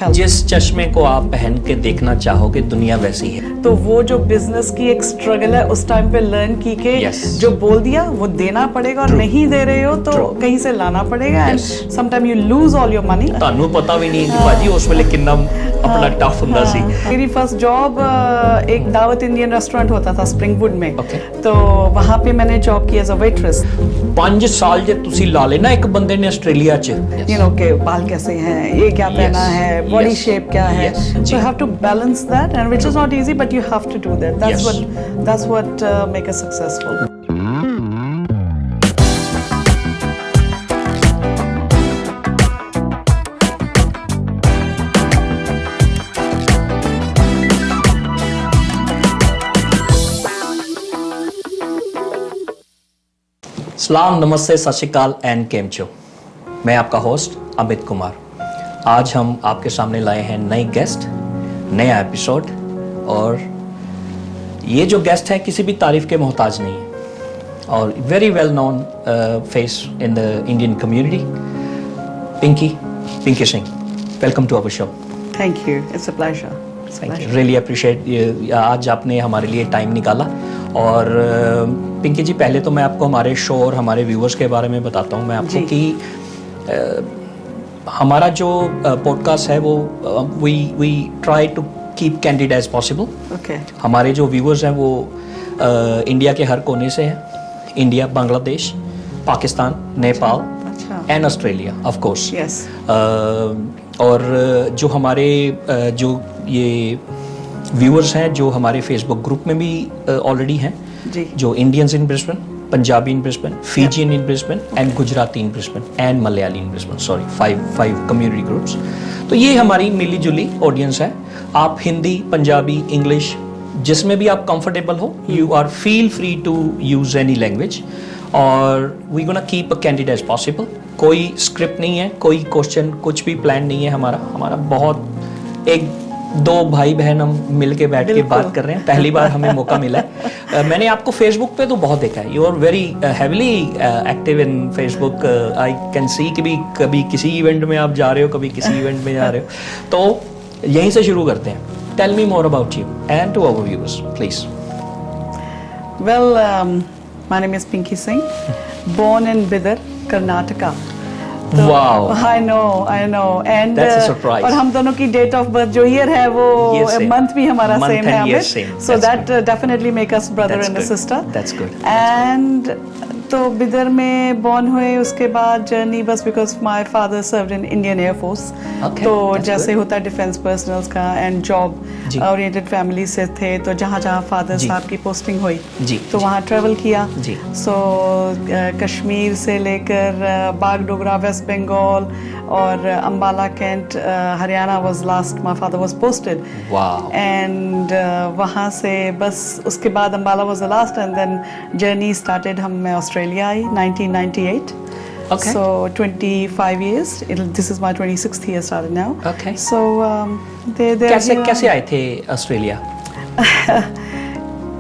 जिस चश्मे को आप पहन के देखना चाहोगे दुनिया वैसी है। तो वो जो बिजनेस की एक स्ट्रगल है उस टाइम पे लर्न की के जो बोल दिया वो देना पड़ेगा और नहीं दे रहे हो तो कहीं से लाना पड़ेगा and some time you lose all your money. ਤੁਹਾਨੂੰ पता भी नहीं कि भाजी उस वेले कितना अपना टफ ਹੁੰਦਾ ਸੀ। मेरी फर्स्ट जॉब एक दावत इंडियन रेस्टोरेंट होता था स्प्रिंगवुड में। तो वहाँ पे मैंने जॉब की एज अ वेट्रेस। 5 साल जे ਤੁਸੀਂ ਲਾ ਲੈਣਾ ਇੱਕ ਬੰਦੇ ਨੇ ਆਸਟ੍ਰੇਲੀਆ ਚ यू नो के बाल कैसे हैं, ये क्या पहना है, बॉडी शेप क्या है, so you have to balance that and which is not easy but you have to do that. That's what make us successful. सलाम, नमस्ते, सत श्री अकाल एंड केम छो। मैं आपका होस्ट अमित कुमार। आज हम आपके सामने लाए हैं नई गेस्ट, नया एपिसोड। और ये जो गेस्ट है किसी भी तारीफ के मोहताज नहीं है और very well known face in the Indian community, Pinky Singh. Welcome to our show. Thank you, it's a pleasure. Thank you, really appreciate आज आपने हमारे लिए टाइम निकाला। और पिंकी जी, पहले तो मैं आपको हमारे शो और हमारे व्यूअर्स के बारे में बताता हूँ मैं आपको कि हमारा जो पॉडकास्ट है वो we try to keep candid as possible. हमारे जो व्यूअर्स हैं वो इंडिया के हर कोने से हैं, India, Bangladesh, Pakistan, Nepal and Australia of course. और जो हमारे जो ये व्यूअर्स हैं जो हमारे फेसबुक ग्रुप में भी ऑलरेडी हैं, जो Indians in Brisbane, Punjabi in Brisbane, Fijian in Brisbane and Gujarati in Brisbane and Malayali in Brisbane, sorry 5 community groups. तो ये हमारी मिली जुली ऑडियंस है। आप हिंदी, पंजाबी, इंग्लिश जिसमें भी आप कंफर्टेबल हो, you are feel free to use any language. और we gonna keep a candid as possible. कोई स्क्रिप्ट नहीं है, कोई क्वेश्चन, कुछ भी प्लान नहीं है हमारा बहुत एक दो भाई बहन हम मिल के बैठ के बात कर रहे हैं। पहली बार हमें मौका मिला है। मैंने आपको फेसबुक पे तो बहुत देखा है, you are very heavily active in Facebook. I can see कि भी कभी किसी इवेंट में आप जा रहे हो, कभी किसी इवेंट में जा रहे हो। तो यहीं से शुरू करते हैं। Tell me more about you and to our viewers please. Well, my name is Pinky Singh, born in Bidar, Karnataka. Wow. I know, and that's a surprise. और हम दोनों की डेट ऑफ बर्थ जो ईयर है वो मंथ भी हमारा सेम है Amit, so that definitely make us brother and sister. That's good. And तो बिदर में बॉर्न हुए, उसके बाद जर्नी बस because my father served in Indian air force. तो जैसे होता है डिफेंस पर्सनल्स का एंड जॉब ओरिएंटेड फैमिली से थे, तो जहाँ जहाँ फादर साहब की पोस्टिंग हुई तो वहाँ ट्रेवल किया। सो कश्मीर से लेकर बागडोगरा, वेस्ट बंगाल और Ambala, cantt, Haryana was last my father was posted. And वहाँ से बस उसके बाद Ambala was the last and then journey started. मैं ऑस्ट्रेलिया आई 1998. Okay. So 25 years. This is my 26th year started now. Okay. So कैसे आए थे Australia?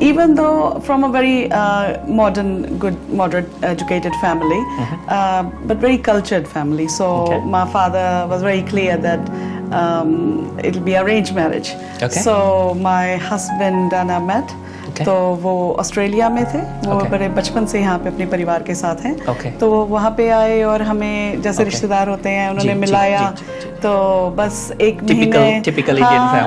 Even though from a very modern, good, moderate, educated family, but very cultured family. So my father was very clear that it'll be arranged marriage. So my husband and I met. तो वो Australia में थे, वो बड़े बचपन से यहाँ पे अपने परिवार के साथ हैं। तो वो वहाँ पे आए और हमें जैसे रिश्तेदार होते हैं उन्होंने मिलाया। तो बस एक महीने,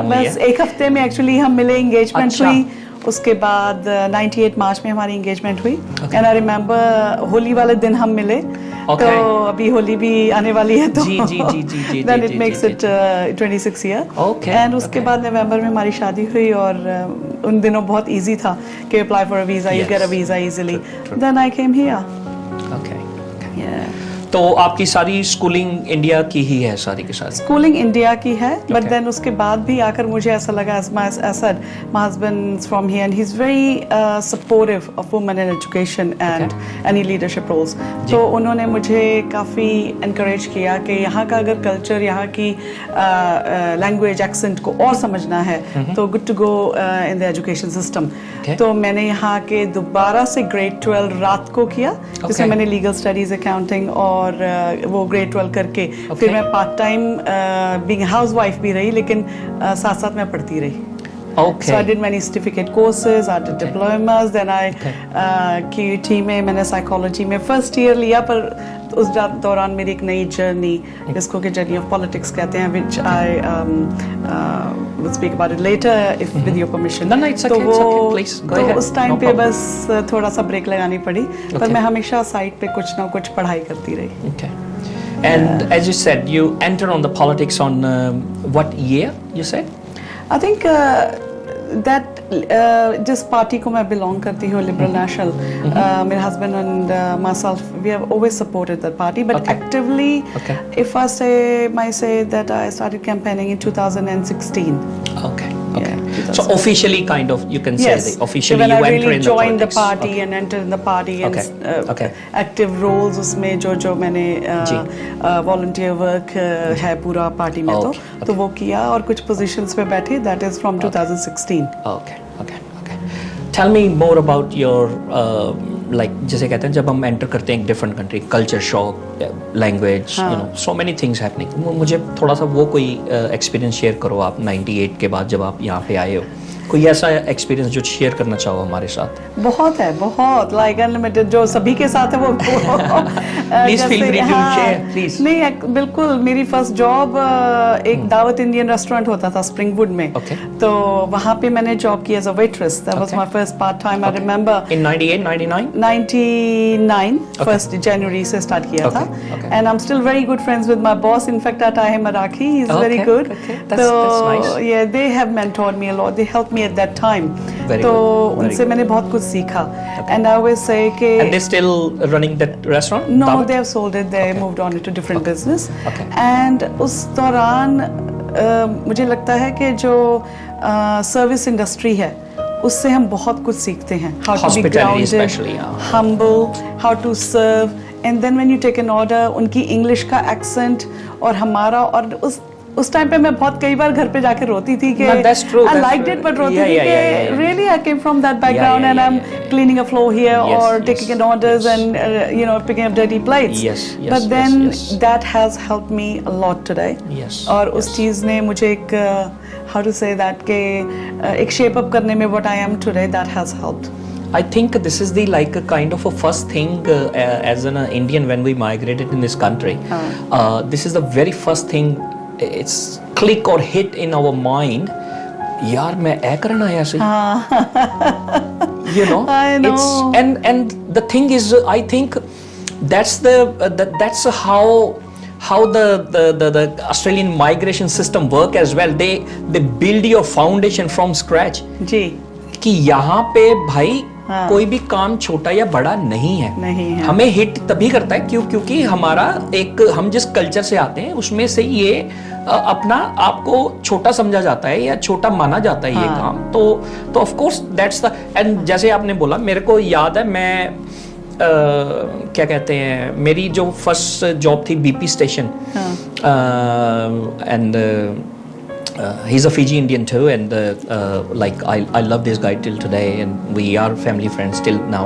बस एक हफ्ते में एक्चुअली हम मिले, एंगेजमेंट हुई। उसके बाद 98 मार्च में हमारी एंगेजमेंट हुई। एंड आई रिमेम्बर होली वाले दिन हम मिले। तो अभी होली भी आने वाली है, तो then it makes it 26 year. And उसके बाद नवंबर में हमारी शादी हुई और उन दिनों बहुत इजी था कि apply for a visa, you get a visa easily. Then I came here. तो आपकी सारी स्कूलिंग इंडिया की ही है सारी के सारी? स्कूलिंग इंडिया की है, बट देन उसके बाद भी आकर मुझे ऐसा लगा, as my husband is from here and he's very supportive of women in education and any leadership roles. तो उन्होंने मुझे काफ़ी encourage किया कि यहाँ का अगर culture, यहाँ की language accent को और समझना है तो good to go in the education system. तो मैंने यहाँ के दोबारा से grade 12 रात को किया, जिसमें मैंने legal studies, accounting और और वो ग्रेड 12 करके फिर मैं part time being house wife भी रही, लेकिन साथ साथ मैं पढ़ती रही. Okay. So I did many certificate courses, I did diplomas, then I QUT में मैंने psychology में first year लिया, पर उस दौरान मेरी एक नई journey, जिसको कि journey of politics कहते हैं, which I will speak about it later if with your permission. No, it's okay, it's okay, please go ahead. तो उस टाइम पे बस थोड़ा सा ब्रेक लगानी पड़ी, पर मैं हमेशा साइड पे कुछ ना कुछ पढ़ाई करती रही. Okay. And as you said, you entered on the politics on what year? You said? I think that जिस पार्टी को मैं belong करती हूँ, Liberal National, मेरे husband and myself, we have always supported that party, but actively, if I say that I started campaigning in 2016. Okay. Yeah, so officially, kind of, you can say that officially when you I enter really in the joined the politics. party and entered in the party and active roles उसमें जो मैंने volunteer work है पूरा party में तो वो किया और कुछ positions पे बैठे. That is from 2016. Okay. Tell me more about your like जैसे कहते हैं जब हम enter करते हैं एक different country, culture shock, language, you know, so many things happening. मुझे थोड़ा सा वो कोई experience share करो आप 98 के बाद जब आप यहाँ पे आए हो. कोई ऐसा एक्सपीरियंस जो शेयर करना चाहो हमारे साथ? बहुत है, बहुत लाइक अनलिमिटेड जो सभी के साथ है वो please feel free to share please. नहीं बिल्कुल. मेरी फर्स्ट जॉब एक दावत इंडियन रेस्टोरेंट होता था स्प्रिंगवुड में. तो वहाँ पे मैंने जॉब की as a waitress. That was my first part time. I remember in 99 first जनवरी से स्टार्ट किया था. And I am still very good friends with my boss. In fact I am Marathi. He is very good. तो ये they have mentored me a lot. They help me at that time. तो उनसे मैंने बहुत कुछ सीखा. And I always say कि and they still running that restaurant? No, they have sold it. They moved on to different business. And उस दौरान मुझे लगता है कि जो सर्विस इंडस्ट्री है उससे हम बहुत कुछ सीखते हैं. How to be grounded, humble, how to serve. And then when you take an order, उनकी इंग्लिश का एक्सेंट और हमारा और उस टाइम पे मैं बहुत कई बार घर पे जाके रोती थी कि I liked it but रोती थी कि really I came from that background and I'm cleaning a floor here or taking an orders and you know picking up dirty plates. But then that has helped me a lot today. और उस चीज़ ने मुझे एक how to say that कि एक shape up करने में what I am today, that has helped. I think this is the like a kind of a first thing as an Indian when we migrated in this country. This is the very first thing. It's click or hit in our mind. यार मैं ऐ करना आया सी. You know. I know. It's and the thing is, I think that's that's how the Australian migration system work as well. They build your foundation from scratch. जी. कि यहाँ पे भाई कोई भी काम छोटा या बड़ा नहीं है. हमें हिट तभी करता है क्योंकि हमारा एक हम जिस कल्चर से आते हैं उसमें से ये अपना आपको छोटा समझा जाता है या छोटा माना जाता है ये काम. तो of course that's the end जैसे आपने बोला मेरे को याद है मैं क्या कहते हैं मेरी जो फर्स्ट जॉब थी BP station and he's a Fiji Indian too and like I love this guy till today and we are family friends till now.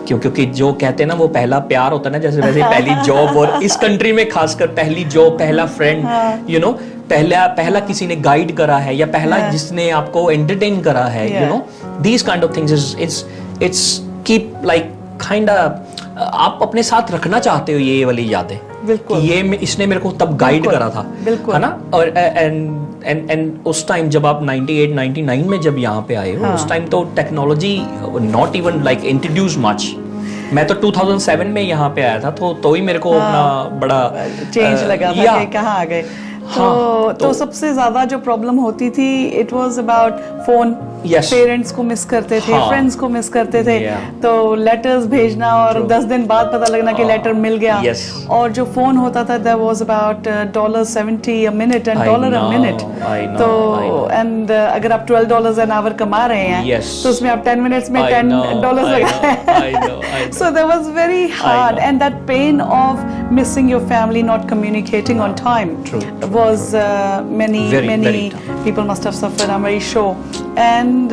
क्योंकि जो कहते हैं ना वो पहला प्यार होता है ना जैसे वैसे पहली जॉब और इस कंट्री में खासकर पहली जॉब पहला फ्रेंड यू नो पहला किसी ने गाइड करा है या पहला जिसने आपको एंटरटेन करा है you know these kind of things it's keep like kinda आप अपने साथ रखना चाहते हो ये वाली यादें. बिल्कुल. ये इसने मेरे को तब गाइड करा था. बिल्कुल. है ना. और एंड उस टाइम जब आप 98 99 में जब यहाँ पे आए हो उस टाइम तो technology not even like introduce much. मैं तो 2007 में यहाँ पे आया था तो ही मेरे को अपना बड़ा चेंज लगा था कि कहाँ आ गए. तो सबसे ज्यादा जो प्रॉब्लम होती थी it was about phone. Parents को मिस करते थे. फ्रेंड्स को मिस करते थे. तो लेटर्स भेजना और 10 दिन बाद पता लगना कि लेटर मिल गया. और जो फोन होता था that was about $70 a minute and $1 a minute. तो एंड अगर आप $12 an hour कमा रहे हैं तो उसमें आप 10 मिनट्स में $10 लगा. So that was very hard and that pain of missing your family, not communicating on time True. was many Very tough. people must have suffered, I'm very sure. And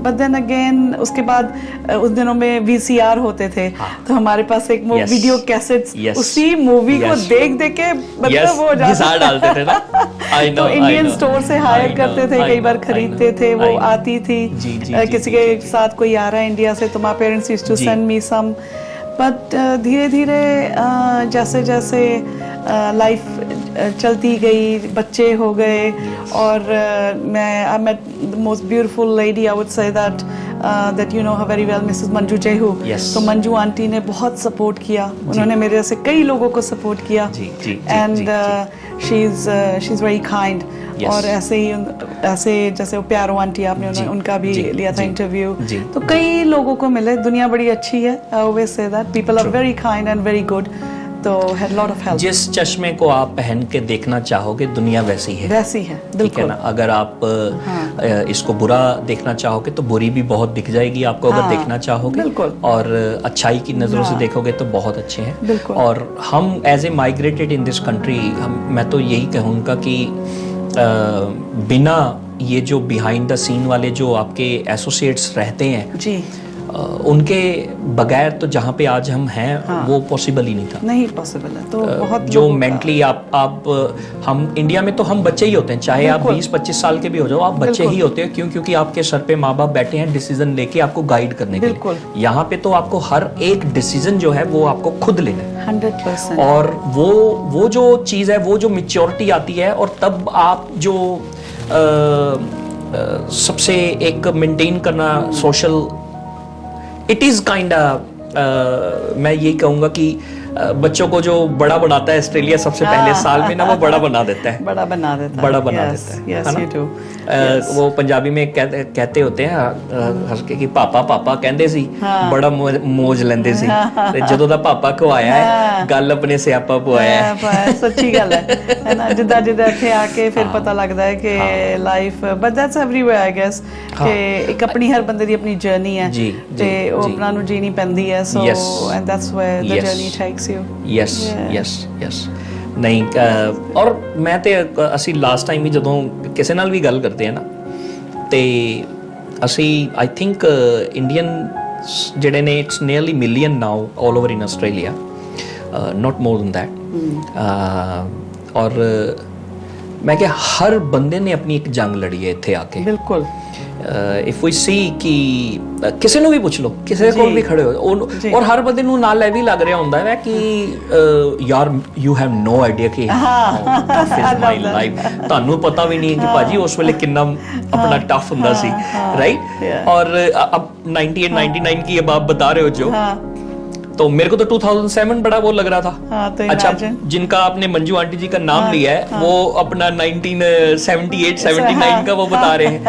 but then again उसके बाद उस दिनों में VCR होते थे, तो हमारे पास एक Yes. Video cassettes Yes. उसी मूवी को Yes. देख के मतलब वो घिसा डालते थे ना। I know, तो I इंडियन know. स्टोर से हायर I करते know, थे, I कई बार know, खरीदते I थे, know, वो I know. आती थी जी, जी, किसी जी, के जी, साथ कोई आ रहा है इंडिया से, तो माय पेरेंट्स यूज्ड टू जी। सेंड मी सम, बट धीरे धीरे जैसे जैसे लाइफ चलती गई, बच्चे हो गए, और मैं I met the most beautiful lady, I would say that you know her very well, Mrs Manju Jehu. Yes. तो मंजू आंटी ने बहुत सपोर्ट किया, उन्होंने मेरे जैसे कई लोगों को सपोर्ट किया, जी, जी, जी, एंड जी, she is very kind. Yes. और ऐसे ही ऐसे जैसे वो प्यारो आंटी आपने जी, उनका भी जी, लिया था जी, इंटरव्यू, जी। तो कई लोगों को मिले, दुनिया बड़ी अच्छी है, I always say that people are True. Very kind and very good, तो हैड लॉट ऑफ हेल्प। जिस चश्मे को आप पहन के देखना चाहोगे दुनिया वैसी है, वैसी है, ठीक है बिल्कुल। ना। अगर आप इसको बुरा देखना चाहोगे तो बुरी भी बहुत दिख जाएगी आपको, अगर हाँ, देखना चाहोगे, बिल्कुल। और अच्छाई की नज़रों से हाँ। देखोगे तो बहुत अच्छे हैं। बिल्कुल। और हम as a migrated in this country, मैं तो यही कहूँगा कि बिना ये जो बिहाइंड द सीन वाले जो आपके एसोसिएट्स रहते हैं, जी, उनके बगैर तो जहाँ पे आज हम हैं वो पॉसिबल ही नहीं था। नहीं पॉसिबल है, तो बहुत जो लोगों का- मेंटली आप हम इंडिया में तो हम बच्चे ही होते हैं, चाहे आप बिल्कुल। 20-25 साल के भी हो जाओ, आप बच्चे बिल्कुल। ही होते हैं। क्यों? क्योंकि आपके सर पे माँ बाप बैठे हैं डिसीजन लेके आपको गाइड करने के बिल्कुल। लिए। यहाँ पे तो आपको हर एक डिसीजन जो है वो आपको खुद लेना है, 100%। और वो जो चीज़ है, वो जो मेच्योरिटी आती है, और तब आप जो सबसे एक मेंटेन करना सोशल, इट इज़ काइंड, मैं यही कहूँगा कि बच्चों को जो बड़ा बनाता है ऑस्ट्रेलिया सबसे पहले साल में ना, वो बड़ा बना देता है, बड़ा बना देता है, बड़ा बना देता है, यस है ना? You do. वो पंजाबी में कहते होते हैं हंस के कि पापा पापा कहते सी, बड़ा मौज लेंदे सी, ते जदों दा पापा को आया है गल अपने सियापा पवाया है। सच्ची गल है ना, जिदा जिदा इत्थे आके फिर पता लगदा है कि life, but that's everywhere I guess, कि एक अपनी हर बंदे दी अपनी जर्नी है, जी, ते जी, ਉਹ जी। अपना ਨੂੰ जीनी पैंदी है, so Yes. and that's where the Yes. journey takes you। Yes Yeah. Yes ਨਹੀਂ ਔਰ ਮੈਂ ਤੇ ਅਸੀਂ ਲਾਸਟ ਟਾਈਮ ਵੀ ਜਦੋਂ ਕਿਸੇ ਨਾਲ ਵੀ ਗੱਲ ਕਰਦੇ ਆ ਨਾ, ਤੇ ਅਸੀਂ ਆਈ ਥਿੰਕ ਇੰਡੀਅਨ ਜਿਹੜੇ ਨੇ it's nearly million now all over in Australia, not more than that. और मैं क्या हर बंदे ने अपनी एक जंग लड़ी है ਇੱਥੇ ਆ ਕੇ। बिल्कुल। ਇਫ ਵੀ ਸੀ ਕਿ ਕਿਸੇ ਨੂੰ ਵੀ ਪੁੱਛ ਲਓ, ਕਿਸੇ ਕੋਲ ਵੀ ਖੜੇ ਹੋ, ਔਰ ਹਰ ਬੰਦੇ ਨੂੰ ਨਾਲ ਇਹ ਵੀ ਲੱਗ ਰਿਹਾ ਹੁੰਦਾ ਹੈ ਕਿ ਯਾਰ ਯੂ ਹੈਵ ਨੋ ਆਈਡੀਆ ਕਿ ਦਿਸ ਇਜ਼ ਮਾਈ ਲਾਈਫ, ਤੁਹਾਨੂੰ ਪਤਾ ਵੀ ਨਹੀਂ ਹੈ ਕਿ ਭਾਜੀ ਉਸ ਵੇਲੇ ਕਿੰਨਾ अपना टफ ਹੁੰਦਾ ਸੀ, राइट। और अब 98 99 की अब आप बता रहे हो जो, तो मेरे को तो 2007 बड़ा वो लग रहा था। हाँ, तो अच्छा, imagine। जिनका आपने मंजू आंटी जी का नाम लिया है, वो अपना 1978-79 का वो बता रहे हैं,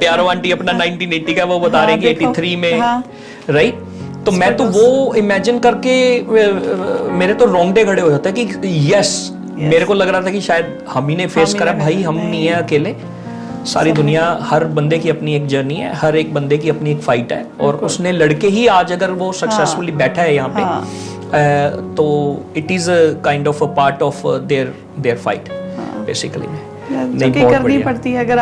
प्यारो आंटी अपना 1980 का वो बता रहे हैं कि 83 में, राइट। तो मैं तो वो इमेजिन करके मेरे तो रोंगटे खड़े हो जाते हैं कि यस, मेरे को लग रहा था कि शायद हम ही ने फेस करा, भाई हम नहीं है अकेले, सारी दुनिया, हर बंदे की अपनी एक जर्नी है, हर एक बंदे की अपनी एक फाइट है, और उसने लड़के ही आज अगर वो सक्सेसफुली बैठा है यहाँ पे, तो it is kind of a part of their fight basically. जो कि करनी पड़ती है, अगर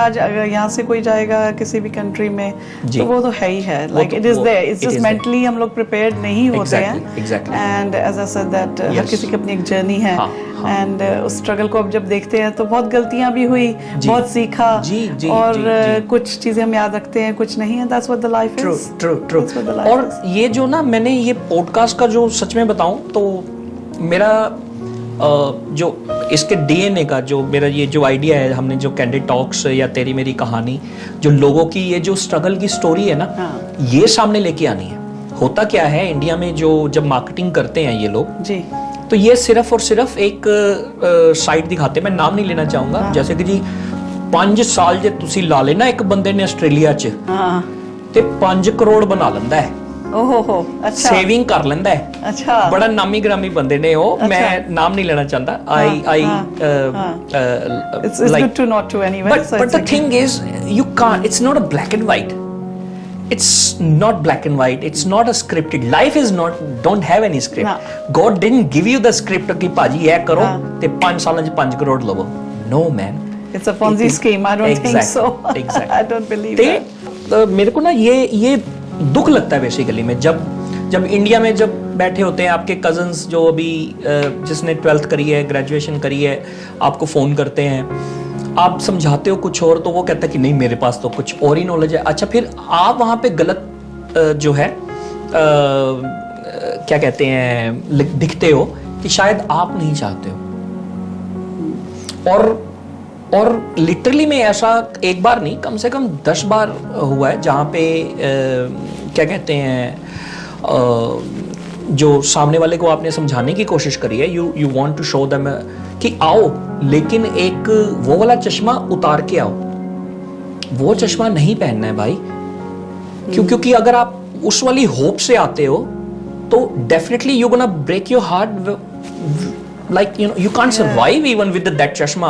यहाँ से कोई जाएगा किसी भी कंट्री में, तो वो तो है ही है, like it is there, it's just mentally हम लोग प्रिपेयर्ड नहीं होते हैं, and as I said that हर किसी की अपनी एक जर्नी है, एंड उस स्ट्रगल को अब जब देखते हैं तो बहुत गलतियां भी हुई, बहुत सीखा, और कुछ चीजें हम याद रखते हैं, कुछ नहीं है, that's what the life is. True. और ये जो ना, मैंने ये पॉडकास्ट का जो सच में बताऊं तो मेरा जो इसके डीएनए का जो मेरा ये जो आइडिया है, हमने जो कैंडिड टॉक्स या तेरी मेरी कहानी, जो लोगों की ये जो स्ट्रगल की स्टोरी है ना, ये सामने लेके आनी है। होता क्या है इंडिया में, जो जब मार्केटिंग करते हैं ये लोग जी, तो ये सिर्फ और सिर्फ एक साइट दिखाते हैं, मैं नाम नहीं लेना चाहूँगा, जैसे कि जी 5 साल जे तुसी ला लेना एक बंदे ने आस्ट्रेलिया च, ते 5 करोड़ बना लेंदा है, ओहो, अच्छा, सेविंग कर लेंदा है, अच्छा, बड़ा नामी ग्रामी बंदे ने वो, अच्छा, मैं नाम नहीं लेना चाहता, it's good to not to anyway, but the thing is you can't, it's not a black and white, it's not black and white, it's not a scripted, life is not, don't have any script. No. God didn't give you the script कि भाजी ये करो ते 5 सालों च 5 crore लवो. No man. It's a Ponzi scheme. I don't think so. Exactly. I don't believe that. मेरे को ना ये दुख लगता है बेसिकली में जब इंडिया में जब बैठे होते हैं आपके कजन्स जो अभी जिसने 12th करी है, ग्रेजुएशन करी है, आपको फ़ोन करते हैं, आप समझाते हो कुछ और तो वो कहता है कि नहीं मेरे पास तो कुछ और ही नॉलेज है. अच्छा फिर आप वहाँ पे गलत जो है क्या कहते हैं दिखते हो कि शायद आप नहीं चाहते हो. और लिटरली में ऐसा एक बार नहीं कम से कम 10 बार हुआ है जहाँ पे क्या कहते हैं जो सामने वाले को आपने समझाने की कोशिश करी है, you want to show them कि आओ, लेकिन एक वो वाला चश्मा उतार के आओ. वो चश्मा नहीं पहनना है भाई. क्योंकि अगर आप उस वाली होप से आते हो तो definitely you gonna break your heart. Like you can't survive even with that chashma.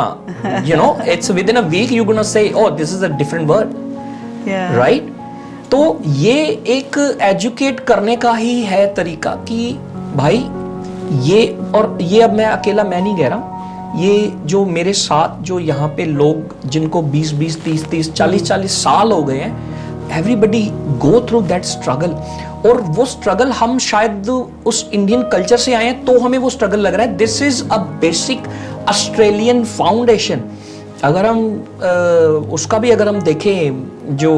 It's within a week you're gonna say, oh, this is a different word. Yeah. Right? तो ये एक एजुकेट करने का ही है तरीका कि भाई ये अब मैं अकेला मैं नहीं कह रहा हूँ. ये जो मेरे साथ जो यहाँ पे लोग जिनको 20 30 40 साल हो गए हैं, everybody go through that struggle. और वो स्ट्रगल हम शायद उस इंडियन कल्चर से आए हैं तो हमें वो स्ट्रगल लग रहा है. This is a basic Australian foundation. अगर हम उसका भी अगर हम देखें जो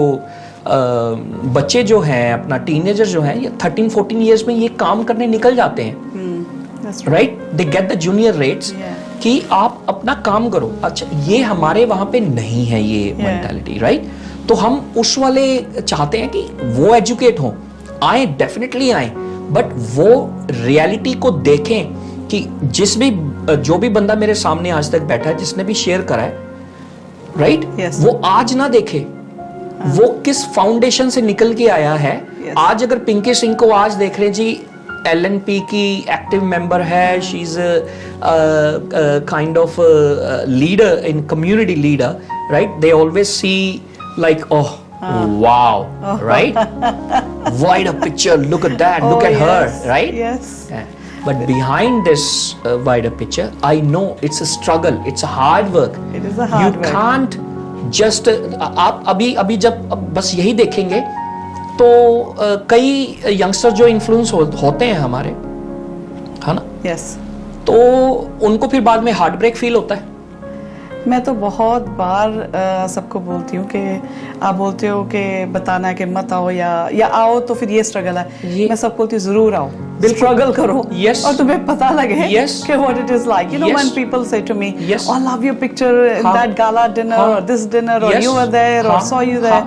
बच्चे जो हैं अपना टीनेजर जो हैं, ये 13-14 ईयर्स में ये काम करने निकल जाते हैं. Right, they get the junior rates कि आप अपना काम करो. अच्छा, ये हमारे वहां पे नहीं है ये मेंटालिटी. राइट, तो हम उस वाले चाहते हैं कि वो एजुकेट हों, आए, डेफिनेटली आए, बट वो रियलिटी को देखें कि जो भी बंदा मेरे सामने आज तक बैठा है, जिसने भी शेयर करा है, राइट, वो आज ना देखे वो किस फाउंडेशन से निकल के आया है. आज अगर पिंकी सिंह को आज देख रहे जी, LNP की एक्टिव मेंबर है, she is kind of leader in community leader, right, they always see like, oh wow, right, wider picture, look at that, look at her, right? Yes. But behind this wider picture, I know it's a struggle, it's a hard work. It is a hard work. You can't just आप अभी जब बस यही देखेंगे तो कई youngster जो influence होते हैं हमारे, है ना? Yes. तो उनको फिर बाद में हार्ट ब्रेक फील होता है. मैं तो बहुत बार सबको बोलती हूँ कि आप बोलते हो कि बताना है कि मत आओ या आओ तो फिर ये स्ट्रगल है. मैं सब बोलती हूँ जरूर आओ, स्ट्रगल करो, और तुम्हें पता लगे कि what it is like. When people say to me, oh, I love your picture in that gala dinner or this dinner or you were there or saw you there.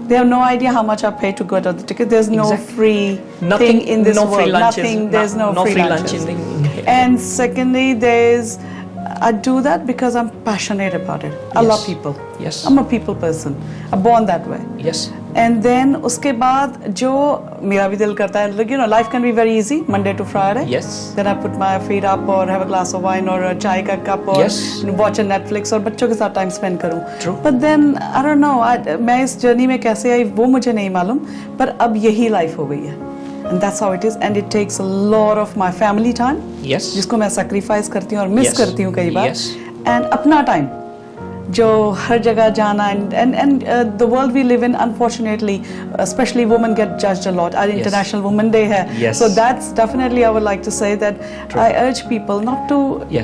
They have no idea how much I pay to go to the ticket. There's no free thing in this world. Nothing. There's no free lunches. And secondly, I do that because I'm passionate about it. I love people. Yes. I'm a people person. I'm born that way. Yes. And then उसके बाद जो मेरा भी दिल करता है, life can be very easy, Monday to Friday. Yes. Then I put my feet up or have a glass of wine or a चाय का cup or watch a Netflix और बच्चों के साथ time spend करूँ. True. But then I don't know. मैं इस journey में कैसे आई वो मुझे नहीं मालूम, पर अब यही life हो गई है. And that's how it is, and it takes a lot of my family time. Yes. जिसको मैं sacrifice करती हूँ और miss करती हूँ कई बार. Yes. And अपना time, जो हर जगह जाना, and the world we live in, unfortunately, especially women get judged a lot. Our International Women Day है. Yes. So that's definitely I would like to say that I urge people not to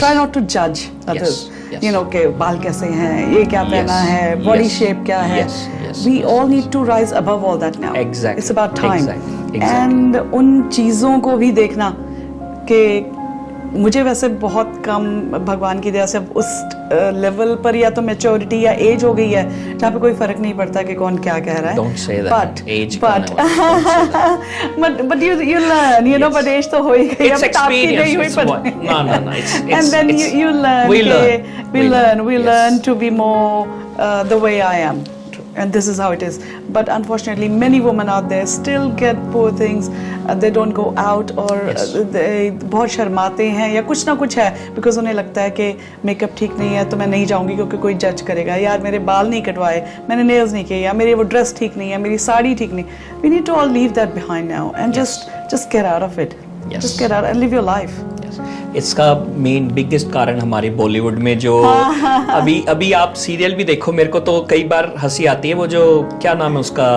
try not to judge others. Yes. कि बाल कैसे हैं, ये क्या पहना है, body shape क्या है. We all need to rise above all that now. Exactly. It's about time. Exactly. And उन चीज़ों को भी देखना कि मुझे वैसे बहुत कम भगवान की दया से उस लेवल पर या तो मैच्योरिटी या एज हो गई है जहाँ पे कोई फर्क नहीं पड़ता कि कौन क्या कह रहा है. Don't say that. Age but you learn, you know, but age तो हो ही गई. It's experience. No. And then you learn. We learn to be more the way I am. and this is how it is. But unfortunately, many women out there still get poor things. They don't go out, or they बहुत शर्माते हैं या कुछ ना कुछ है, because उन्हें लगता है कि मेकअप ठीक नहीं है तो मैं नहीं जाऊंगी क्योंकि कोई जज करेगा, यार मेरे बाल नहीं कटवाए, मैंने नेल्स नहीं किए, या मेरी वो ड्रेस ठीक नहीं है, मेरी साड़ी ठीक नहीं. We need to all leave that behind now and just get out of it. Just get out and live your life. इसका मेन बिगेस्ट कारण हमारे बॉलीवुड में जो अभी आप सीरियल भी देखो, मेरे को तो कई बार हंसी आती है. वो जो क्या नाम है उसका,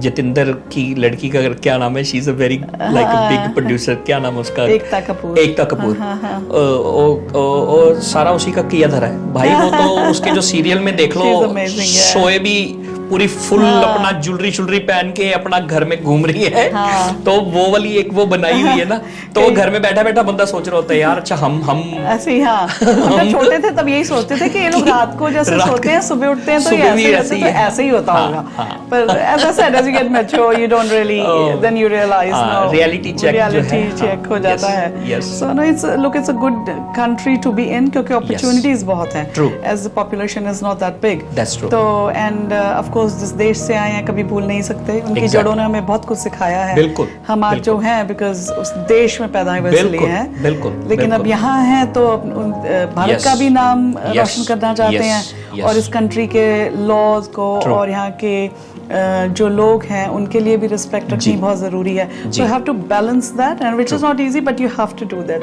जतिंदर की लड़की का क्या नाम है, she is a very like a big producer, क्या नाम है उसका, एकता कपूर. सारा उसी का किया धरा है भाई. वो तो उसके जो सीरियल में देख लो, शोए भी पूरी फुल अपना ज्वेलरी पहन के अपना घर में घूम रही है. तो वो वाली एक वो बनाई हुई है ना, तो वो घर में बैठा बंदा सोच रहा होता है यार अच्छा हम ऐसे ही. जब छोटे थे तब यही सोचते थे कि ये लोग रात को जैसे सोते हैं सुबह उठते हैं तो ये ऐसे ही होता होगा. पर as I said, as you get mature, you don't really then you realize no, reality check हो जाता है. So no, it's a good country to be in क्योंकि opportunities बहुत हैं. As the population is not that big. That's true. तो and of course जिस देश से आए हैं कभी भूल नहीं सकते. उनकी जड़ों ने हमें बहुत कुछ सिखाया है. बिल्कुल. हम आज जो हैं because उस देश में पैदा हुए इसलिए हैं. बिल्कुल. लेकिन अब यहाँ हैं तो भारत का भी नाम रोशन करना चाहते हैं, और इस कंट्री के लॉज को और यहाँ के जो लोग हैं उनके लिए भी रिस्पेक्ट रखनी बहुत जरूरी है. So you have to balance that, and which is not easy, but you have to do that.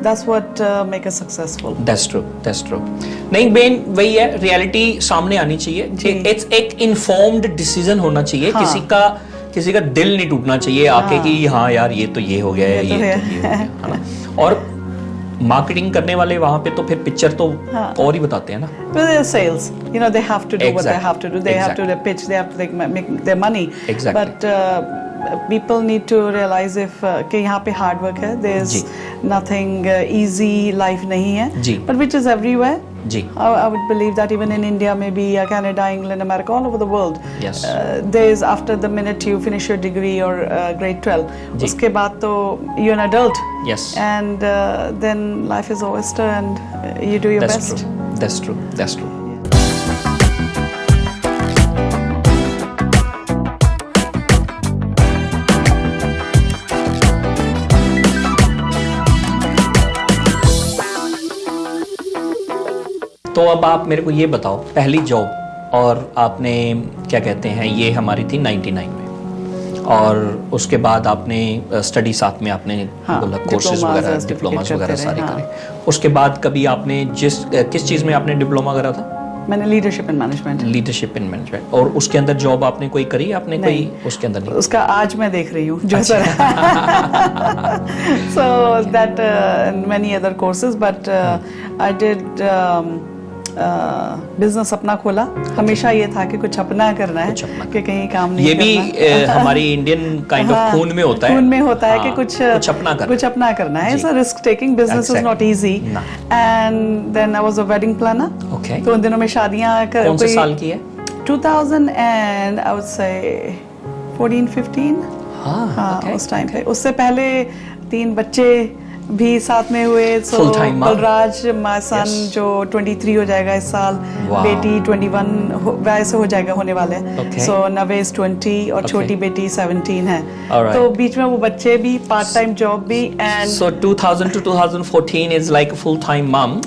That's what make us successful. That's true. नहीं बेन, वही है, रियलिटी सामने आनी चाहिए. इट्स एक इन्फॉर्म्ड डिसीजन होना चाहिए. किसी का दिल नहीं टूटना चाहिए आके कि हाँ यार ये तो ये हो गया है, ये तो ये है ना. और मार्केटिंग करने वाले वहां पे तो फिर पिक्चर तो और ही बताते हैं ना. Well, they're sales. You know, they have to do what they have to do. They have to pitch. They have to make their money. Exactly. But people need to realize if कि यहाँ पे hard work है. There's nothing easy. Life नहीं है. But which is everywhere. I would believe that even in India, maybe Canada, England, America, all over the world. Yes. There's after the minute you finish your degree or grade 12, उसके बाद तो you're an adult. Yes. And then life is oyster and you do your best. That's true. तो अब आप मेरे को ये बताओ, पहली जॉब और आपने क्या कहते हैं, ये हमारी थी 99 में, और उसके बाद आपने स्टडी साथ में आपने बोला कोर्सेज वगैरह, डिप्लोमास वगैरह सारे करे. उसके बाद कभी आपने किस चीज़ में आपने डिप्लोमा करा था? मैंने लीडरशिप इन मैनेजमेंट. और उसके अंदर जॉब आपने कोई करी? आपने कोई उसके अंदर नहीं? उसका आज मैं देख रही हूँ जो sir. So that many other courses, but I did business अपना खोला. हमेशा ये था कि कुछ अपना करना है, कि कहीं काम नहीं करना. ये भी हमारी इंडियन काइंड ऑफ खून में होता है. कि कुछ अपना करना है. It's a risk taking. Business is not easy. And then I was a wedding planner. तो उन दिनों में शादियां कौन से साल की है? 2000 and I would say 14-15. उस टाइम पे. उससे पहले 3 बच्चे भी साथ में हुए. सो बलराज माय सन जो 23 हो जाएगा इस साल, बेटी 21 वैसे हो जाएगा, होने वाले. सो नवेश 20 और छोटी बेटी 17 है. तो बीच में वो बच्चे भी, पार्ट टाइम जॉब भी. And so 2000 to 2014 is like a full time mom.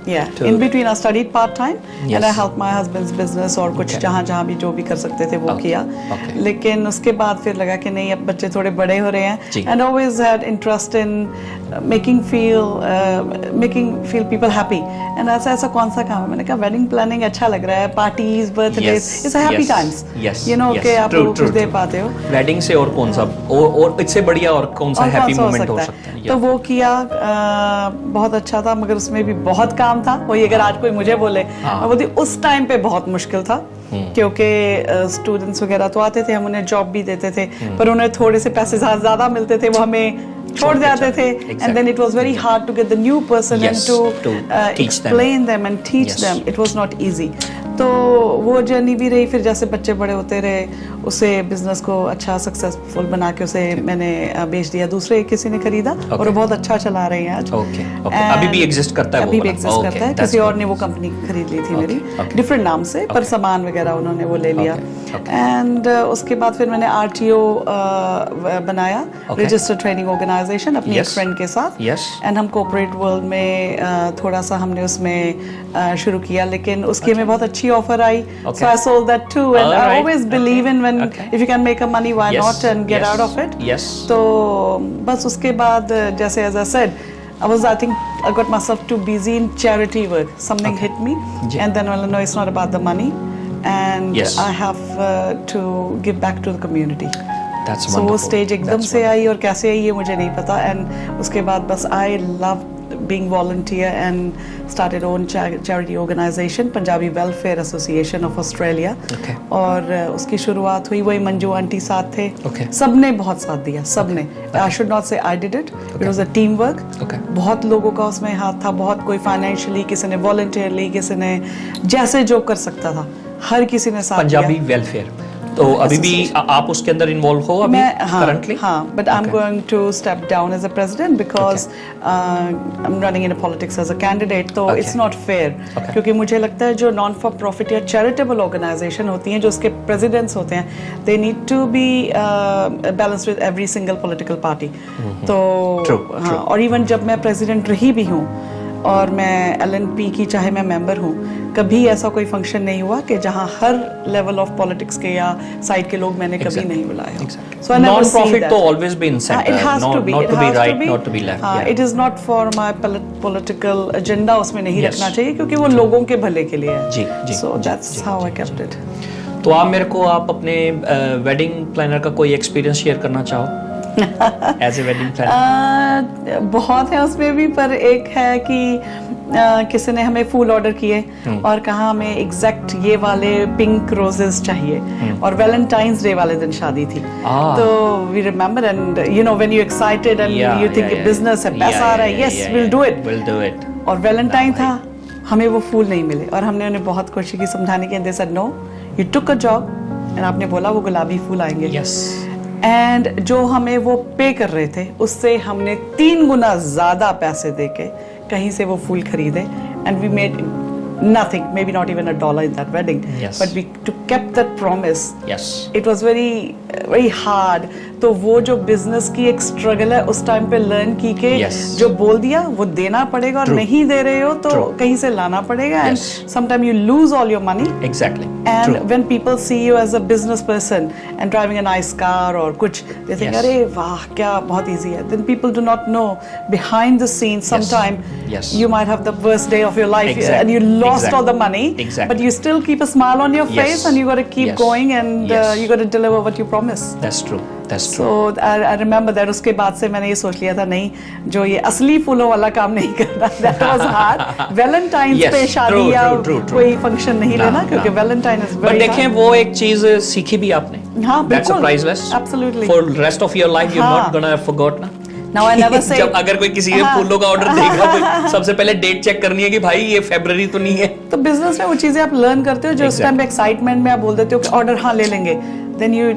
Yeah. In between I studied part time and I helped my husband's business और कुछ जहाँ भी जो भी कर सकते थे वो किया. लेकिन उसके बाद फिर लगा कि नहीं, अब बच्चे थोड़े बड़े हो रहे हैं. And always had interest in making feel people happy. And ऐसा कौन सा काम है? मैंने कहा वेडिंग प्लानिंग अच्छा लग रहा है, parties, birthdays, it's happy times. You know कि आप लोग कुछ दे पाते हो. वेडिंग से और कौन सा, और इससे बढ़िया और कौन सा हैप्पी मोमेंट हो सकता है? तो वो किया, बहुत अच्छा था, मगर उसमें भी बहुत काम था. वही अगर आज कोई मुझे बोले, मैं बोलती उस टाइम पे बहुत मुश्किल था, क्योंकि स्टूडेंट्स वगैरह तो आते थे, हम उन्हें जॉब भी देते थे, पर उन्हें थोड़े से पैसे ज्यादा मिलते थे, वो हमें छोड़ जाते थे. And then it was very hard to get the new person and to explain them and teach them. It was not easy. तो वो जर्नी भी रही. फिर जैसे बच्चे बड़े होते रहे उसे बिजनेस को अच्छा सक्सेसफुल बना के उसे मैंने बेच दिया, दूसरे किसी ने खरीदा और वो बहुत अच्छा चला रहे हैं आज। अभी भी एग्जिस्ट करता है वो? अभी भी एग्जिस्ट करता है, किसी और ने वो कंपनी खरीद ली थी मेरी डिफरेंट नाम से, पर सामान वगैरह उन्होंने वो ले लिया। एंड उसके बाद फिर मैंने RTO बनाया, रजिस्टर्ड ट्रेनिंग ऑर्गेनाइजेशन, अपनी एक फ्रेंड के साथ। एंड हम कॉर्पोरेट वर्ल्ड में थोड़ा सा हमने उसमें शुरू किया, लेकिन उसकी हमें बहुत अच्छी ऑफर आई, so I sold that to. And I always believe in when if you can make a money why not and get out of it. तो बस उसके बाद जैसे as I said, I think I got myself too busy in charity work. Something hit me, and then well, no, it's not about the money, and I have to give back to the community. That's so वो stage एकदम से आई और कैसे आई ये मुझे नहीं पता, and उसके बाद बस I loved being volunteer and started own charity organization, Punjabi Welfare Association of Australia. और उसकी शुरुआत हुई, वही मंजू आंटी साथ थे, सबने बहुत साथ दिया, सबने। I should not say I did it, it was a team work. बहुत लोगों का उसमें हाथ था, बहुत कोई फाइनेंशियली, किसी ने वॉलंटियरली, किसी ने जैसे जो कर सकता था, हर किसी ने साथ दिया। पंजाबी वेलफेयर तो अभी भी आप उसके अंदर इन्वॉल्व हो अभी करंटली? हाँ, but I am going to step down as a president because I am running in politics as a candidate, तो इट्स नॉट फेयर, क्योंकि मुझे लगता है जो नॉन फॉर प्रॉफिट या चैरिटेबल ऑर्गेनाइजेशन होती हैं, जो उसके प्रेसिडेंट्स होते हैं, they need to be balanced with every single political party. तो हाँ, और इवन जब मैं प्रेसिडेंट रही भी हूँ और मैं LNP की चाहे मैं मेंबर हूँ, कभी ऐसा कोई फंक्शन नहीं हुआ कि जहाँ हर लेवल ऑफ पॉलिटिक्स के या साइड के लोग मैंने कभी नहीं बुलाया। So non profit to always be in centre, not to be right, not to be left. It is not for my political agenda, उसमें नहीं रखना चाहिए, क्योंकि वो लोगों के भले के लिए है। जी, so that's how I kept it. तो आप मेरे को आप अपने वेडिंग प्लानर का कोई एक्सपीरियंस शेयर करना चाहो? As a wedding planner? बहुत है उसमें भी, पर एक है कि किसी ने हमें फूल ऑर्डर किए और कहा हमें एग्जैक्ट ये वाले पिंक रोजेस चाहिए, और वैलेंटाइंस डे वाले दिन शादी थी। तो we remember, and you know when you excited and you think business है, पैसा आ रहा है, यस विल डू इट, और वैलेंटाइन था, हमें वो फूल नहीं मिले, और हमने उन्हें बहुत कोशिश की समझाने की, they said no, you took a job, and आपने बोला वो गुलाबी फूल आएंगे। एंड जो हमें वो पे कर रहे थे, उससे हमने 3 गुना ज्यादा पैसे देके कहीं से वो फूल खरीदे, and we made nothing, maybe not even $1 in that wedding, but we kept that promise. It was very hard. तो वो जो बिजनेस की एक स्ट्रगल है, उस टाइम पे लर्न की के जो बोल दिया वो देना पड़ेगा, और नहीं दे रहे हो तो कहीं से लाना पड़ेगा, and sometime you lose all your money. Exactly. And when people see you as a business person and driving a nice car और कुछ, दे थिंक अरे वाह क्या बहुत इजी है, then people do not know behind the scene sometime you might have the worst day of your life, and you lost all the money, but you still keep a smile on your face, and you got to keep going, and you got to deliver what you promise. That's true. So I remember that. उसके बाद से मैंने ये सोच लिया था, नहीं, जो ये असली फूलों वाला काम नहीं करना। That was hard. Valentine's पे शादी या कोई फंक्शन नहीं लेना, क्योंकि Valentine is very hard. देखें वो एक चीज सीखी भी आपने। हाँ, बिल्कुल। That's priceless. Absolutely. For rest of your life, you're not gonna forget ना। Now I never say जब अगर कोई किसी ने फूलों का ऑर्डर देगा, तो सबसे पहले डेट चेक करनी है कि भाई ये फरवरी तो नहीं है। तो बिजनेस में वो चीजें आप लर्न करते हो, जो उस टाइम पे एक्साइटमेंट में आप बोल देते हो कि ऑर्डर हाँ ले लेंगे, then you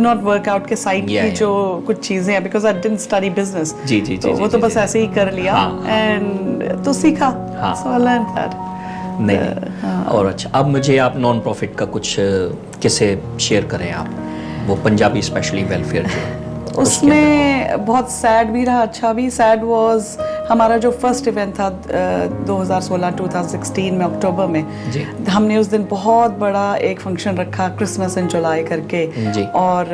not work out के साइड की जो कुछ चीजें हैं, because I didn't study business. तो वो तो बस ऐसे ही कर लिया, एंड तो सीखा, सो आई लर्न दैट। नहीं, और अच्छा, अब मुझे आप नॉन प्रॉफिट का कुछ किस्से शेयर करें आप, वो पंजाबी स्पेशली वेलफेयर जो उसमें बहुत सैड भी रहा, अच्छा भी। सैड वाज हमारा जो फर्स्ट इवेंट था 2016 में अक्टूबर में, हमने उस दिन बहुत बड़ा एक फंक्शन रखा, क्रिसमस इन जुलाई करके, और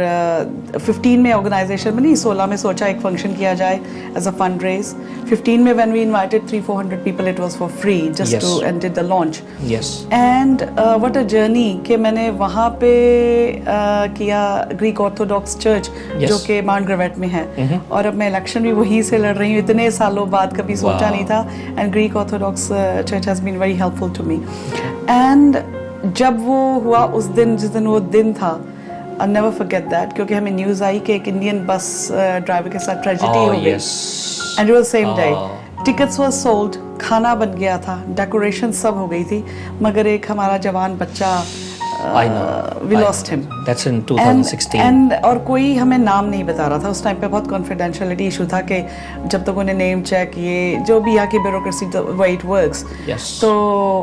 15 में ऑर्गेनाइजेशन बनी, 16 में सोचा एक फंक्शन किया जाए एज अ फंड रेज। 15 में when we invited 300-400 people, it was for free just to and did the launch. And what a journey कि मैंने वहाँ पे किया ग्रीक ऑर्थोडॉक्स चर्च, जो कि माउंट ग्रेवेट में है, और अब मैं इलेक्शन भी वहीं से लड़ रही हूँ, इतने सालों बाद, कभी सोचा नहीं था। And Greek orthodox church has been very helpful to me. And जब वो हुआ उस दिन, जिस दिन वो दिन था, आई नेवर फॉरगेट दैट, क्योंकि हमें न्यूज़ आई कि एक इंडियन बस ड्राइवर के साथ ट्रेजेडी हो गई, and it was same day. Tickets were sold, खाना बन गया था, डेकोरेशन सब हो गई थी, मगर एक हमारा जवान बच्चा I know. We lost him. That's in 2016. And और कोई हमें नाम नहीं बता रहा था उस टाइम पे, बहुत कॉन्फिडेंशियलिटी इशू था कि जब तक उन्हें नेम चेक ये जो भी यहाँ की ब्यूरोक्रेसी वे इट वर्क्स, तो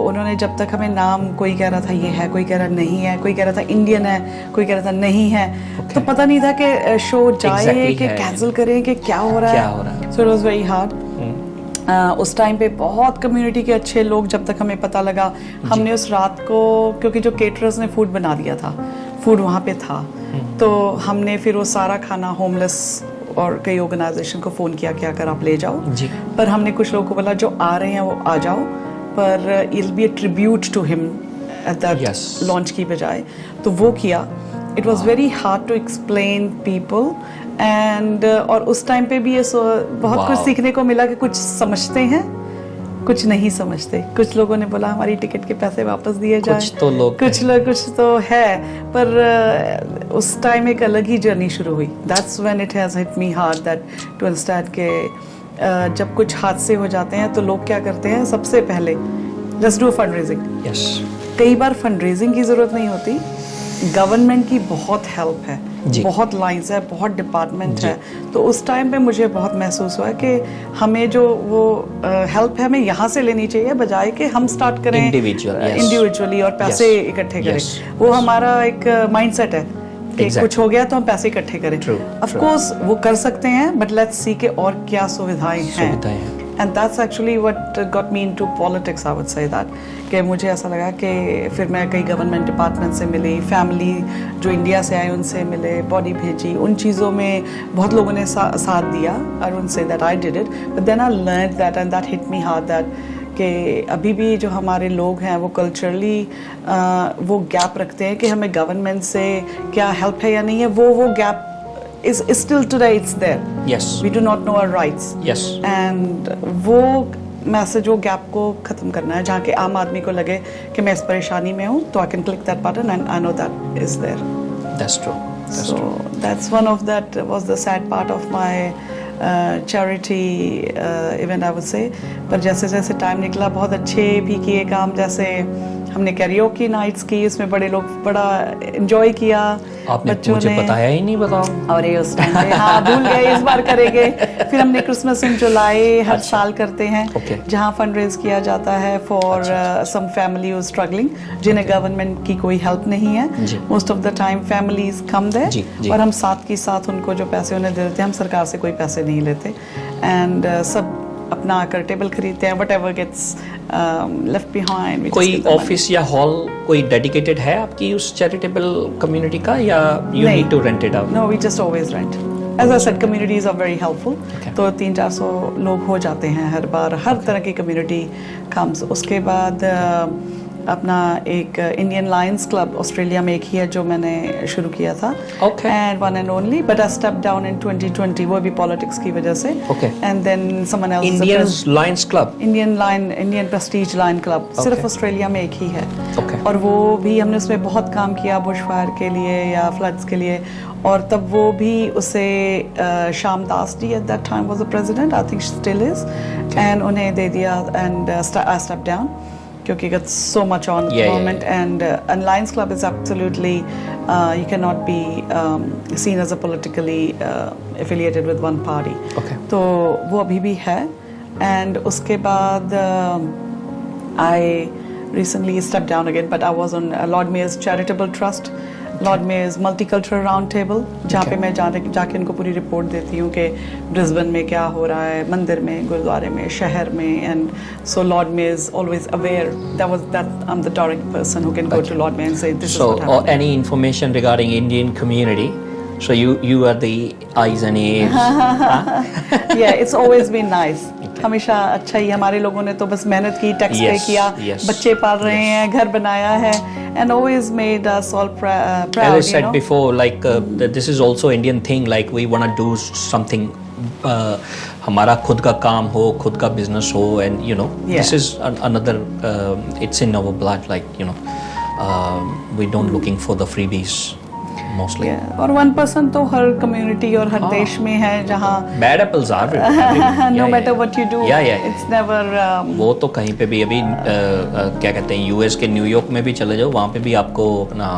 उन्होंने जब तक हमें नाम, कोई कह रहा था ये है, कोई कह रहा नहीं है, कोई कह रहा था इंडियन है, कोई कह रहा था नहीं है, तो पता नहीं था कि शो जाए कि कैंसिल करें कि क्या हो रहा है. So it was very hard. उस टाइम पे बहुत कम्युनिटी के अच्छे लोग, जब तक हमें पता लगा, हमने उस रात को, क्योंकि जो केटरर्स ने फूड बना दिया था, फूड वहाँ पे था, तो हमने फिर वो सारा खाना होमलेस और कई ऑर्गेनाइजेशन को फ़ोन किया कि अगर आप ले जाओ जी. पर हमने कुछ लोगों को बोला जो आ रहे हैं वो आ जाओ, पर it will be a tribute to him at that launch की बजाय, तो वो किया. It was very hard to explain people and और उस टाइम पे भी ये बहुत कुछ सीखने को मिला कि कुछ समझते हैं, कुछ नहीं समझते. कुछ लोगों ने बोला हमारी टिकट के पैसे वापस दिए जाए, कुछ तो है, पर उस टाइम एक अलग ही जर्नी शुरू हुई. That's when it has hit me hard that to understand के जब कुछ हादसे हो जाते हैं तो लोग क्या करते हैं, सबसे पहले जस्ट डू फंड रेजिंग. कई बार फंड रेजिंग की जरूरत नहीं होती, गवर्नमेंट की बहुत हेल्प है, बहुत लाइंस है, बहुत डिपार्टमेंट है. तो उस टाइम पे मुझे बहुत महसूस हुआ कि हमें जो वो हेल्प है हमें यहाँ से लेनी चाहिए, बजाय कि हम स्टार्ट करें इंडिविजुअली और पैसे इकट्ठे करें. वो हमारा एक माइंडसेट है कि कुछ हो गया तो हम पैसे इकट्ठे करें. ऑफ कोर्स वो कर सकते हैं, बट लेट्स सी के और क्या सुविधाएं हैं. And that's actually what got me into politics, I would say that. कि मुझे ऐसा लगा कि फिर मैं कई गवर्नमेंट डिपार्टमेंट से मिली, फैमिली जो इंडिया से आए उनसे मिले, बॉडी भेजी, उन चीज़ों में बहुत लोगों ने साथ दिया. I won't say that I did it, but then I learned that and that hit me hard that कि अभी भी जो हमारे लोग हैं वो कल्चरली वो गैप रखते हैं कि हमें गवर्नमेंट से क्या हेल्प है या नहीं है. वो gap is still today it's there. Yes. We do not know our rights. Yes. And वो मैसेज, वो गैप को ख़त्म करना है, जहाँ के आम आदमी को लगे कि मैं इस परेशानी में हूँ, तो I can click that button and I know that is there. That's true. That's one of that was the sad part of my charity event, I would say. पर जैसे जैसे टाइम निकला, बहुत अच्छे भी किए काम, जैसे हमने कैरियोकी नाइट्स की, उसमें बड़े लोग बड़ा एंजॉय किया. आपने मुझे बताया ही नहीं, बताओ. और ये उस टाइम पे हाँ भूल गए, इस बार करेंगे. फिर हमने क्रिसमस इन जुलाई हर साल करते हैं, जहाँ फंड रेज किया जाता है for some family who struggling, जिन्हें गवर्नमेंट की कोई हेल्प नहीं है. Most of the time families come there और हम साथ के साथ उनको जो पैसे उन्हें दे देते हैं, हम सरकार से कोई पैसे नहीं लेते. एंड सब अपना आकर टेबल खरीदते हैं, व्हाटएवर गेट्स लेफ्ट बिहाइंड. कोई ऑफिस या हॉल कोई डेडिकेटेड है आपकी उस चैरिटेबल कम्युनिटी का, या you need to rent it out? No, we just always rent. As I said, communities are very helpful. तो 300-400 लोग हो जाते हैं हर बार, हर तरह की कम्युनिटी कम्स. उसके बाद अपना एक इंडियन लायंस क्लब ऑस्ट्रेलिया में एक ही है जो मैंने शुरू किया था, and one and only, but I step down in 2020, वो भी पॉलिटिक्स की वजह से. And then someone else, Indian Lions Club, Indian Prestige Lion Club, सिर्फ ऑस्ट्रेलिया में एक ही है. और वो भी हमने उसमें बहुत काम किया बुशफायर के लिए या फ्लड्स के लिए. और तब वो भी उसे Shyam Das ji at that time was the president, I think still is, and उन्हें दे दिया. And I step down because it gets so much on the moment. And Lions Club is absolutely you cannot be seen as a politically affiliated with one party. तो वो अभी भी है. And उसके बाद I recently stepped down again, but I was on Lord Mayor's Charitable Trust, Lord Mayor's Multicultural Round Table, जहाँ पे मैं जाके इनको पूरी रिपोर्ट देती हूँ कि ब्रिस्बेन में क्या हो रहा है, मंदिर में, गुरुद्वारे में, शहर में. And so lord mayors always aware. That I am the direct person who can go to lord mayor and say this is what happened. So any information regarding Indian community, so you are the eyes and ears. Yeah, it's always been nice. हमेशा अच्छा ही. हमारे लोगों ने तो बस मेहनत की, tax पे किया, बच्चे पाल रहे हैं, घर बनाया है, and always made us all proud. As I said before, like this is also Indian thing. Like we want to do something. हमारा खुद का काम हो, खुद का business हो, and you know this is another. It's in our blood. Like you know, we don't looking for the freebies. Mostly. और 1% तो हर कम्युनिटी और हर देश में है जहाँ bad apples are no matter what you do it's never. वो तो कहीं पे भी अभी क्या कहते हैं यूएस के न्यूयॉर्क में भी चले जाओ, वहाँ पे भी आपको अपना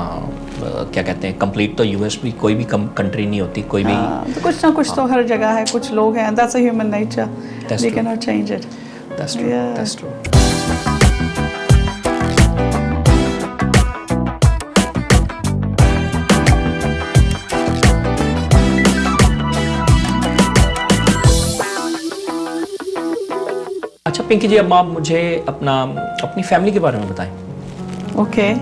क्या कहते हैं कंप्लीट तो यूएस भी कोई भी कंट्री नहीं होती, कोई भी तो कुछ ना कुछ तो हर जगह है, कुछ लोग हैं, that's a human nature, we can not change it. That's true, that's true. अच्छा पिंकी जी, अब आप मुझे अपनी फैमिली के बारे में बताएं। ओके,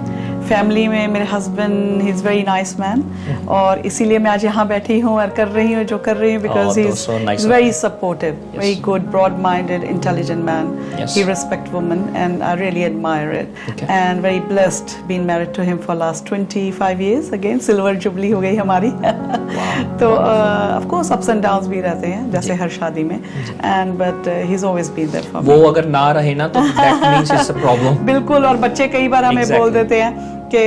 फैमिली में मेरे husband he is very nice man, और इसीलिए मैं आज यहाँ बैठी हूँ और कर रही हूँ जो कर रही हूँ, because he is very supportive, very good, broad minded, intelligent man, he respect women and I really admire it, and very blessed being married to him for last 25 years। Again silver jubilee हो गई हमारी। तो of course ups and downs भी रहते हैं जैसे हर शादी में, and but he is always been there for me. वो अगर ना रहे ना तो that means it's a problem. बिल्कुल, और बच्चे कई बार हमें बोल देते हैं कि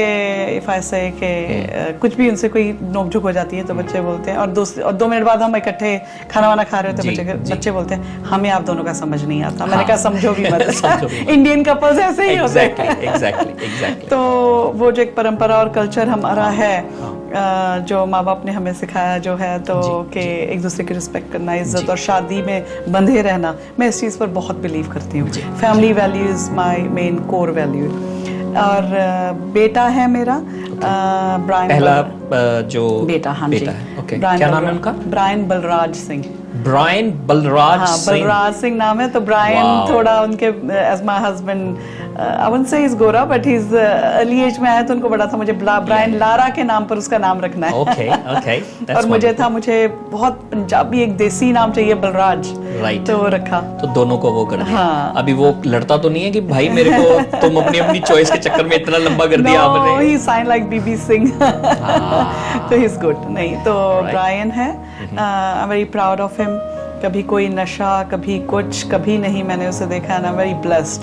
इफ आई से कि कुछ भी उनसे कोई नोकझोंक हो जाती है तो बच्चे बोलते हैं, और 2 मिनट बाद हम इकट्ठे खाना वाना खा रहे होते हैं, बच्चे बोलते हैं हमें आप दोनों का समझ नहीं आता। मैंने कहा समझो भी मत। इंडियन कपल्स ऐसे ही होते हैं। एग्जैक्टली। तो वो जो एक परंपरा और कल्चर हमारा है, जो माँ बाप ने हमें सिखाया जो है, तो कि एक दूसरे की रिस्पेक्ट करना, इज्जत और शादी में बंधे रहना, मैं इस चीज़ पर बहुत बिलीव करती हूँ। Family value is my main core value. और बेटा है मेरा ब्रायन, पहला जो बेटा, हाँ जी, ओके, क्या नाम है उनका? ब्रायन बलराज सिंह। ब्रायन बलराज सिंह। बलराज सिंह नाम है। तो ब्रायन थोड़ा उनके as my husband, I wouldn't say is गोरा, but he is early age में आया तो उनको बड़ा था मुझे ब्रायन लारा के नाम पर उसका नाम रखना है। ओके। और मुझे बहुत पंजाबी एक देसी नाम चाहिए, बलराज, राइट, तो वो रखा। तो दोनों को वो कर दिया। हाँ। अभी वो लड़ता तो नहीं है कि भाई मेरे को तुम अपनी चॉइस के चक्कर में इतना लंबा कर दिया आपने? ही साइन लाइक बीबी सिंह। तो ही इज गुड। नहीं तो ब्रायन है, आई am very proud of him. कभी कोई नशा, कभी कुछ, कभी नहीं मैंने उसे देखा, and I am very blessed.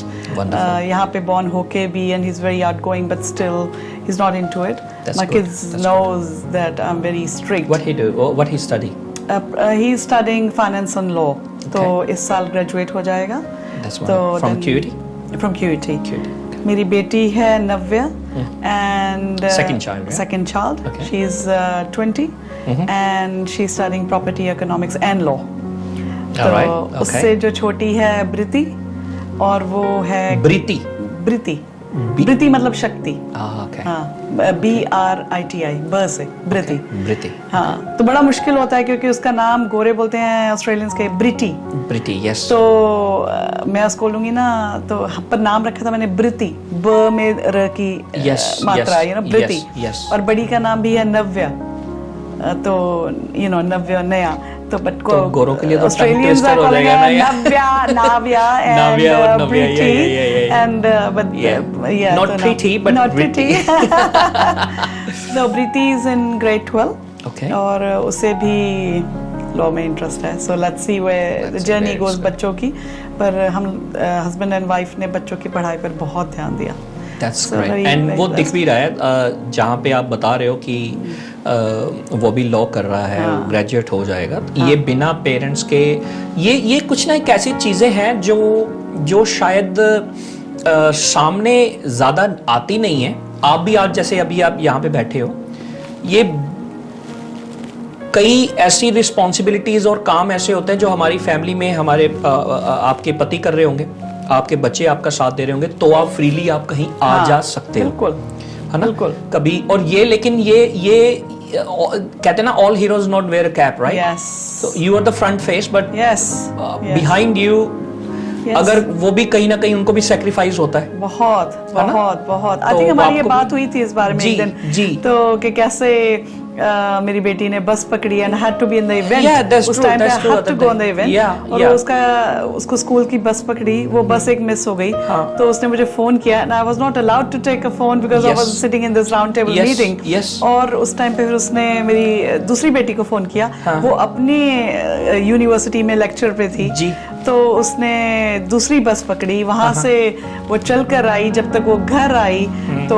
यहाँ पे बॉर्न होके भी, and he is very outgoing, but still he is not into it. My kids knows that I am very strict. What he study? He is studying finance and law, तो इस साल graduate हो जाएगा। तो from cutie? From cutie. मेरी बेटी है नव्या, and second child. She is 20, and she's studying property economics and law. तो उससे जो छोटी है ब्रिति, और वो है ब्रिति मतलब शक्ति। BRITI, ब से ब्रिति। हाँ, तो बड़ा मुश्किल होता है क्योंकि उसका नाम गोरे बोलते हैं ऑस्ट्रेलियंस के ब्रिटी, यस। तो मैं उसको लूंगी ना, तो पर नाम रखा था मैंने ब्रिति, ब में र की मात्रा, ब्रिति। और बड़ी का नाम भी है नव्या, तो नव्या, नया। तो बट को गोरों के लिए तो ऑस्ट्रेलियंस हो जाएगा ना, नाव्या एंड ब्रिटी, and but yeah, not pretty but pretty. So Briti is in grade 12. Okay. और उसे भी लॉ में इंटरेस्ट है, so let's see where the journey goes बच्चों की। पर हम हस्बैंड एंड वाइफ ने बच्चों की पढ़ाई पर बहुत ध्यान दिया। That's great. And वो दिख भी रहा है जहाँ पे आप बता रहे हो कि वो भी लॉ कर रहा है, ग्रेजुएट हो जाएगा। ये बिना पेरेंट्स के, ये कुछ ना एक ऐसी चीजें हैं जो शायद सामने ज्यादा आती नहीं है। आप भी आज जैसे अभी आप यहाँ पे बैठे हो, ये कई ऐसी रिस्पॉन्सिबिलिटीज और काम ऐसे होते हैं जो हमारी फैमिली में हमारे आपके पति कर रहे होंगे, आपके बच्चे आपका साथ दे रहे होंगे, तो आप फ्रीली आप कहीं आ जा सकते हो, बिल्कुल, है ना? कभी और ये, लेकिन ये कहते हैं ना, all heroes not wear a cap, right? Yes. So you are the front face, but behind you अगर वो भी कहीं ना कहीं उनको भी सेक्रीफाइस होता है। बहुत। आई थिंक हमारी ये बात हुई थी इस बारे में एक दिन, तो कि कैसे मेरी बेटी ने बस पकड़ी and had to be in the event. Yeah, that's उस true, टाइम पे that's true had to at go that on the time. Event. Yeah, और yeah. उसको स्कूल की बस पकड़ी, वो बस एक मिस हो गई। तो उसने मुझे फोन किया and I was not allowed to take a phone because I Yes. Was sitting in this round table Yes, meeting. yes. और उस टाइम पे फिर उसने मेरी दूसरी बेटी को फोन किया, वो अपनी यूनिवर्सिटी में लेक्चर पे थी जी। तो उसने दूसरी बस पकड़ी, वहां से वो चल कर आई, जब तक वो घर आई तो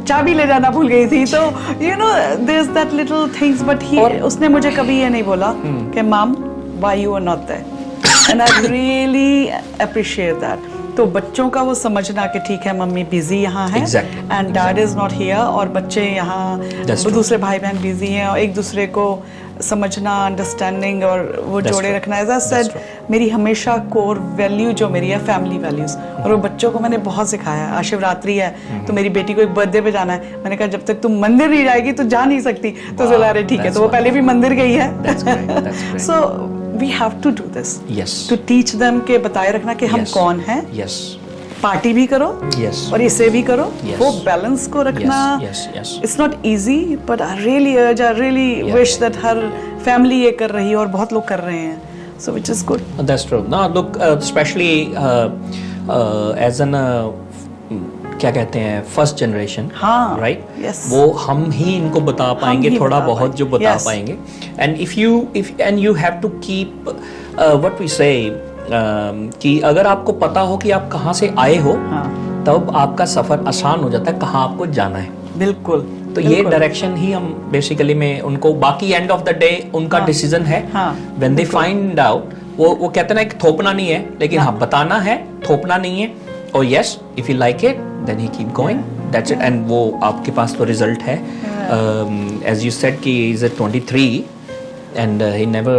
चाबी ले जाना भूल गई थी। तो you know there is that little things, but he उसने मुझे कभी ये नहीं बोला कि mom why you are not there, and I really appreciate that. तो बच्चों का वो समझना कि ठीक है मम्मी बिजी यहाँ है and dad is not here, और बच्चे यहाँ दूसरे भाई बहन बिजी हैं, और एक दूसरे को समझना, अंडरस्टैंडिंग और वो जोड़े रखना। एज आई सेड, मेरी हमेशा कोर वैल्यू जो मेरी है फैमिली वैल्यूज, और वो बच्चों को मैंने बहुत सिखाया है। आज शिवरात्रि है तो मेरी बेटी को एक बर्थडे पे जाना है, मैंने कहा जब तक तुम मंदिर नहीं जाएगी तो जा नहीं सकती। तो बोला अरे ठीक है, तो वो पहले भी मंदिर गई है। So we have to do this to teach them के बताए रखना कि हम कौन हैं। पार्टी भी करो और इसे भी करो, वो बैलेंस को रखना। It's not easy but I really wish that her family ये कर रही है, और बहुत लोग कर रहे हैं, so which is good. That's true. Now look, especially as an क्या कहते हैं फर्स्ट जनरेशन, राइट? वो हम ही इनको बता पाएंगे थोड़ा बहुत जो बता पाएंगे। And if you have to keep what we say कि अगर आपको पता हो कि आप कहाँ से आए हो, तब आपका सफर आसान हो जाता है कहाँ आपको जाना है। बिल्कुल। तो ये डायरेक्शन ही हम बेसिकली में उनको, बाकी एंड ऑफ द डे उनका डिसीजन है। व्हेन दे फाइंड आउट, वो कहते हैं कि थोपना नहीं है, लेकिन हाँ बताना है, थोपना नहीं है। और yes, if you like it then he keep going, that's it. And वो आपके पास तो रिजल्ट है। एज यू सेड कि is it 23 and he never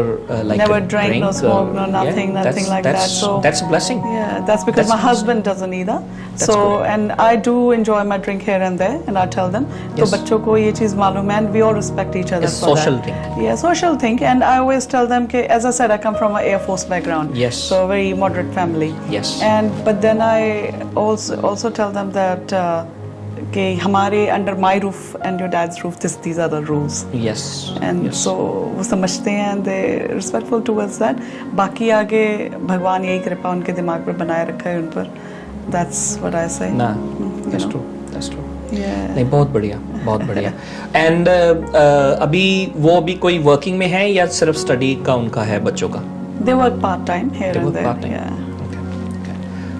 drank, no smoke, no nothing like that. So that's a blessing. Yeah, that's because my husband doesn't either. So and I do enjoy my drink here and there, and I tell them. तो बच्चों को ये चीज मालूम है, and we all respect each other for that. Social thing. Yeah, social thing. And I always tell them कि, as I said, I come from an Air Force background. Yes. So a very moderate family. Yes. But then I also tell them that कि हमारे under my roof and your dad's roof these are the rules. Yes. And so वो समझते हैं and they respectful towards that. बाकी आगे भगवान यही कृपा उनके दिमाग पे बनाए रखा है उन पर। दैट्स व्हाट आई से। ना, दैट्स ट्रू, दैट्स ट्रू। नहीं, बहुत बढ़िया, बहुत बढ़िया। एंड अभी वो भी कोई वर्किंग में है या सिर्फ स्टडी का उनका है बच्चों का? They work part time here and there. Yeah,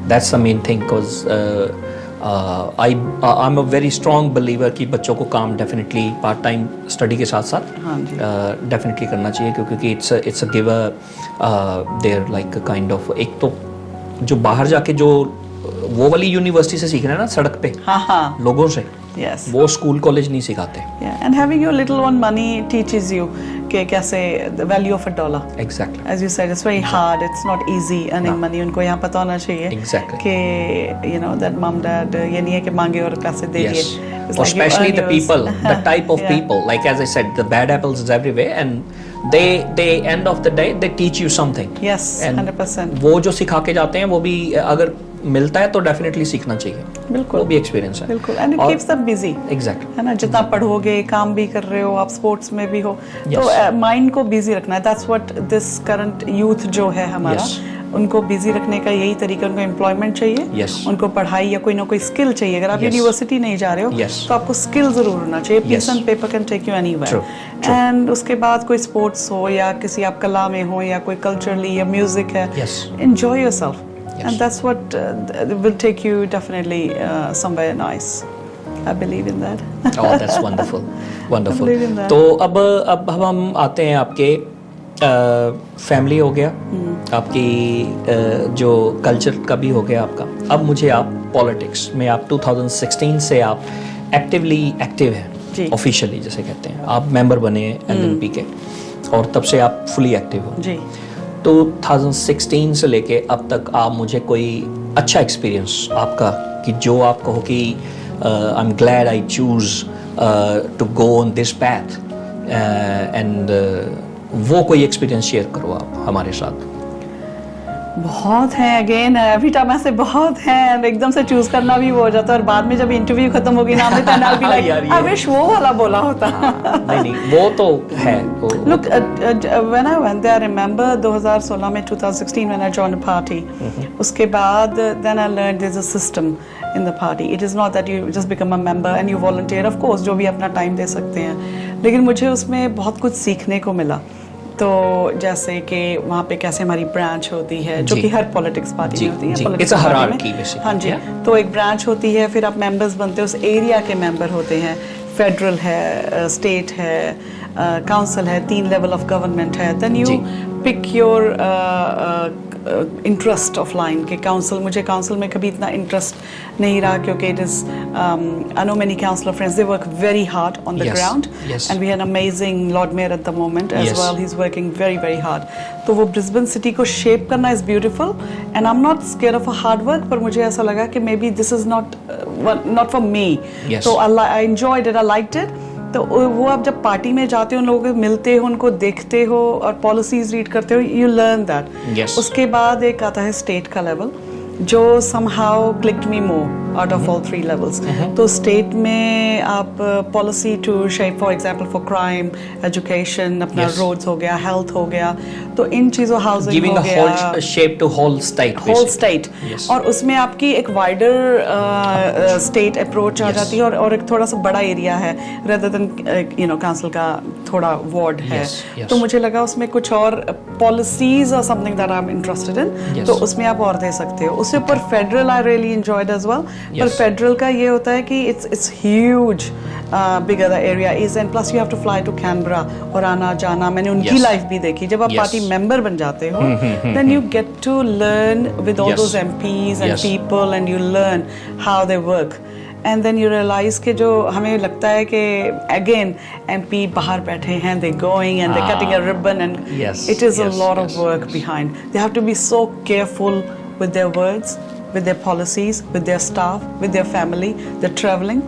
that's the main thing, because I'm a very strong believer कि बच्चों को काम डेफिनेटली पार्ट टाइम स्टडी के साथ साथ डेफिनेटली करना चाहिए, क्योंकि it's a giver there like kind of, एक तो जो बाहर जाके जो वो वाली यूनिवर्सिटी से सीख रहे हैं ना सड़क पे लोगों से, वो स्कूल कॉलेज नहीं सिखाते। And having your little one money teaches you कि कैसे the value of a dollar. Exactly, as you said, it's very hard, it's not easy earning money. उनको यहाँ पता होना चाहिए कि you know that mum dad ये नहीं है कि मांगे और पैसे दे दिए। Especially the people, the type of people, like as I said, the bad apples is everywhere, and they end of the day they teach you something. Yes, 100%. वो जो सिखा के जाते हैं वो भी अगर मिलता है तो डेफिनेटली सीखना चाहिए। बिल्कुल, वो भी एक्सपीरियंस है। बिल्कुल, and it keeps them busy. Exactly, है ना, जितना पढ़ोगे, काम भी कर रहे हो, आप स्पोर्ट्स में भी हो, तो माइंड को बिजी रखना है। That's what this current youth जो है हमारा, उनको बिजी रखने का यही तरीका। उनको एम्प्लॉयमेंट चाहिए, उनको पढ़ाई या कोई ना कोई स्किल चाहिए। अगर आप यूनिवर्सिटी नहीं जा रहे हो तो आपको स्किल जरूर होना चाहिए। Piece and paper can take you anywhere. And उसके बाद कोई स्पोर्ट्स हो या किसी आप कला में हो या कोई कल्चरली या म्यूजिक है, enjoy yourself, and that's what will take you definitely somewhere nice. I believe in that. Oh, that's wonderful, wonderful. I believe in that. तो अब हम आते हैं आपके फैमिली हो गया, आपकी जो कल्चर का भी हो गया आपका। अब मुझे आप पॉलिटिक्स में, आप 2016 से आप एक्टिवली एक्टिव हैं, ऑफिशियली जिसे कहते हैं, आप मेंबर बने एलएनपी के, और तब से आप फुली एक्टिव हो जी। 2016 से लेके अब तक आप मुझे कोई अच्छा एक्सपीरियंस आपका कि जो आप कहो कि I am glad I choose to go on this path, and वो कोई एक्सपीरियंस शेयर करो आप हमारे साथ। बहुत हैं, अगेन एवरी टाइम ऐसे बहुत हैं, एकदम से चूज करना भी वो हो जाता है, और बाद में जब इंटरव्यू खत्म होगी ना मैं तैनाल भी लाइक आई विश वो वाला बोला होता। नहीं वो तो है। Look, when I went there, I remember 2016 में 2016 when I joined a party. उसके बाद then I learned there's a system in the party. It is not that you just become a member and you volunteer. Of course, जो भी अपना time दे सकते हैं, लेकिन मुझे उसमें बहुत कुछ सीखने को मिला। तो जैसे कि वहाँ पे कैसे हमारी ब्रांच होती है, जो कि हर पॉलिटिक्स पार्टी में होती है। It's a hierarchy basically. हाँ जी, तो एक ब्रांच होती है, फिर आप मेंबर्स बनते हो, उस एरिया के मेंबर होते हैं, फेडरल है, स्टेट है, काउंसिल है, 3 लेवल ऑफ गवर्नमेंट है। Then you pick your interest of line के काउंसिल। मुझे काउंसिल में कभी इतना इंटरेस्ट नहीं रहा, क्योंकि it is I know many councillor friends, they work very hard on the ground, and we have an amazing lord mayor at the moment as well, he is working very very hard. तो वो Brisbane city को shape करना is beautiful, and I am not scare of a hard work, पर मुझे ऐसा लगा कि may be this is not for me. तो I enjoyed it, I liked it. तो वो आप जब पार्टी में जाते हो, उन लोगों को मिलते हो, उनको देखते हो और पॉलिसीज रीड करते हो, यू लर्न दैट। उसके बाद एक आता है स्टेट का लेवल, जो somehow clicked me more out of all 3 levels. तो स्टेट में आप policy to shape, for example for crime, education, अपना रोड्स हो गया, हेल्थ हो गया, तो इन चीजों, हाउसिंग हो गया, शेप टू होल स्टेट, और उसमें आपकी एक वाइडर स्टेट अप्रोच आ जाती है, और एक थोड़ा सा बड़ा एरिया है, rather than you know council का थोड़ा वार्ड है। तो मुझे लगा उसमें कुछ और पॉलिसीज और something that I am interested in, तो उसमें आप और दे सकते हो। उससे ऊपर federal I really enjoyed as well, पर फेडरल का ये होता है कि it's huge, bigger the area is, and plus you have to fly to Canberra, और आना जाना, मैंने उनकी लाइफ भी देखी। जब आप पार्टी मेंबर बन जाते हो, then you get to learn with all those MPs and people, and you learn how they work, and then you realise कि जो हमें लगता है कि अगेन एमपी बाहर बैठे हैं, they going and they cutting a ribbon, and it is a lot of work behind. They have to be so careful with their words, with their policies, with their staff, with their family, they're traveling.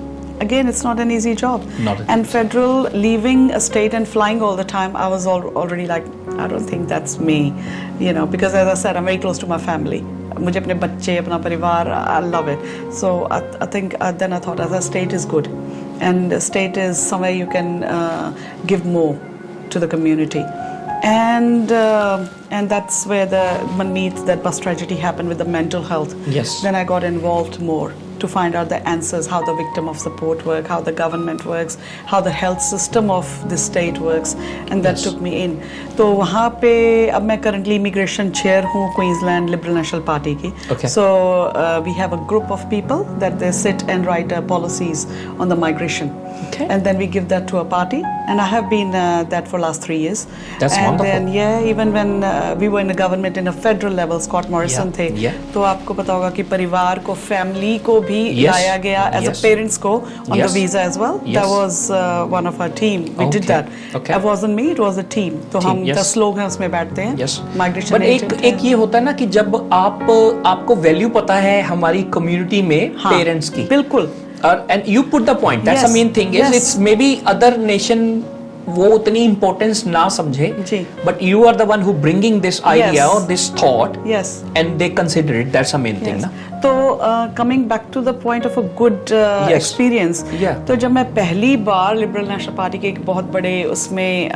Again, it's not an easy job. And federal, leaving a state and flying all the time, I was already like, I don't think that's me, you know, because as I said, I'm very close to my family. मुझे अपने बच्चे, अपना परिवार, I love it. So I think then I thought as a state is good, and a state is somewhere you can give more to the community. And that's where one meets that bus tragedy happened with the mental health. Then I got involved more to find out the answers, how the victim of support work, how the government works, how the health system of the state works, and that took me in. तो वहाँ पे अब मैं currently immigration chair हूँ Queensland Liberal National Party की. So we have a group of people that they sit and write policies on the migration. And then we give that to a party, and I have been that for last 3 years. That's and wonderful. Then even when we were in the government in a federal level, Scott Morrison थे, तो आपको पता होगा कि परिवार को, family को भी लाया गया as a parents को on the visa as well. That was one of our team. We did that. It wasn't me, it was a team. तो हम 10 लोग हैं उसमें बैठते हैं. Migration But एक ये होता है ना कि जब आपको वैल्यू पता है हमारी कम्युनिटी में पेरेंट्स की, बिल्कुल, and you put the point, that's the main thing is it's maybe other nation वो उतनी इम्पोर्टेंस ना समझे, but you are the one who bringing this idea or this thought, and they consider it, that's the main thing ना. तो coming back to the point of a good experience, तो जब मैं पहली बार लिबरल नेशनल पार्टी के एक बहुत बड़े उसमें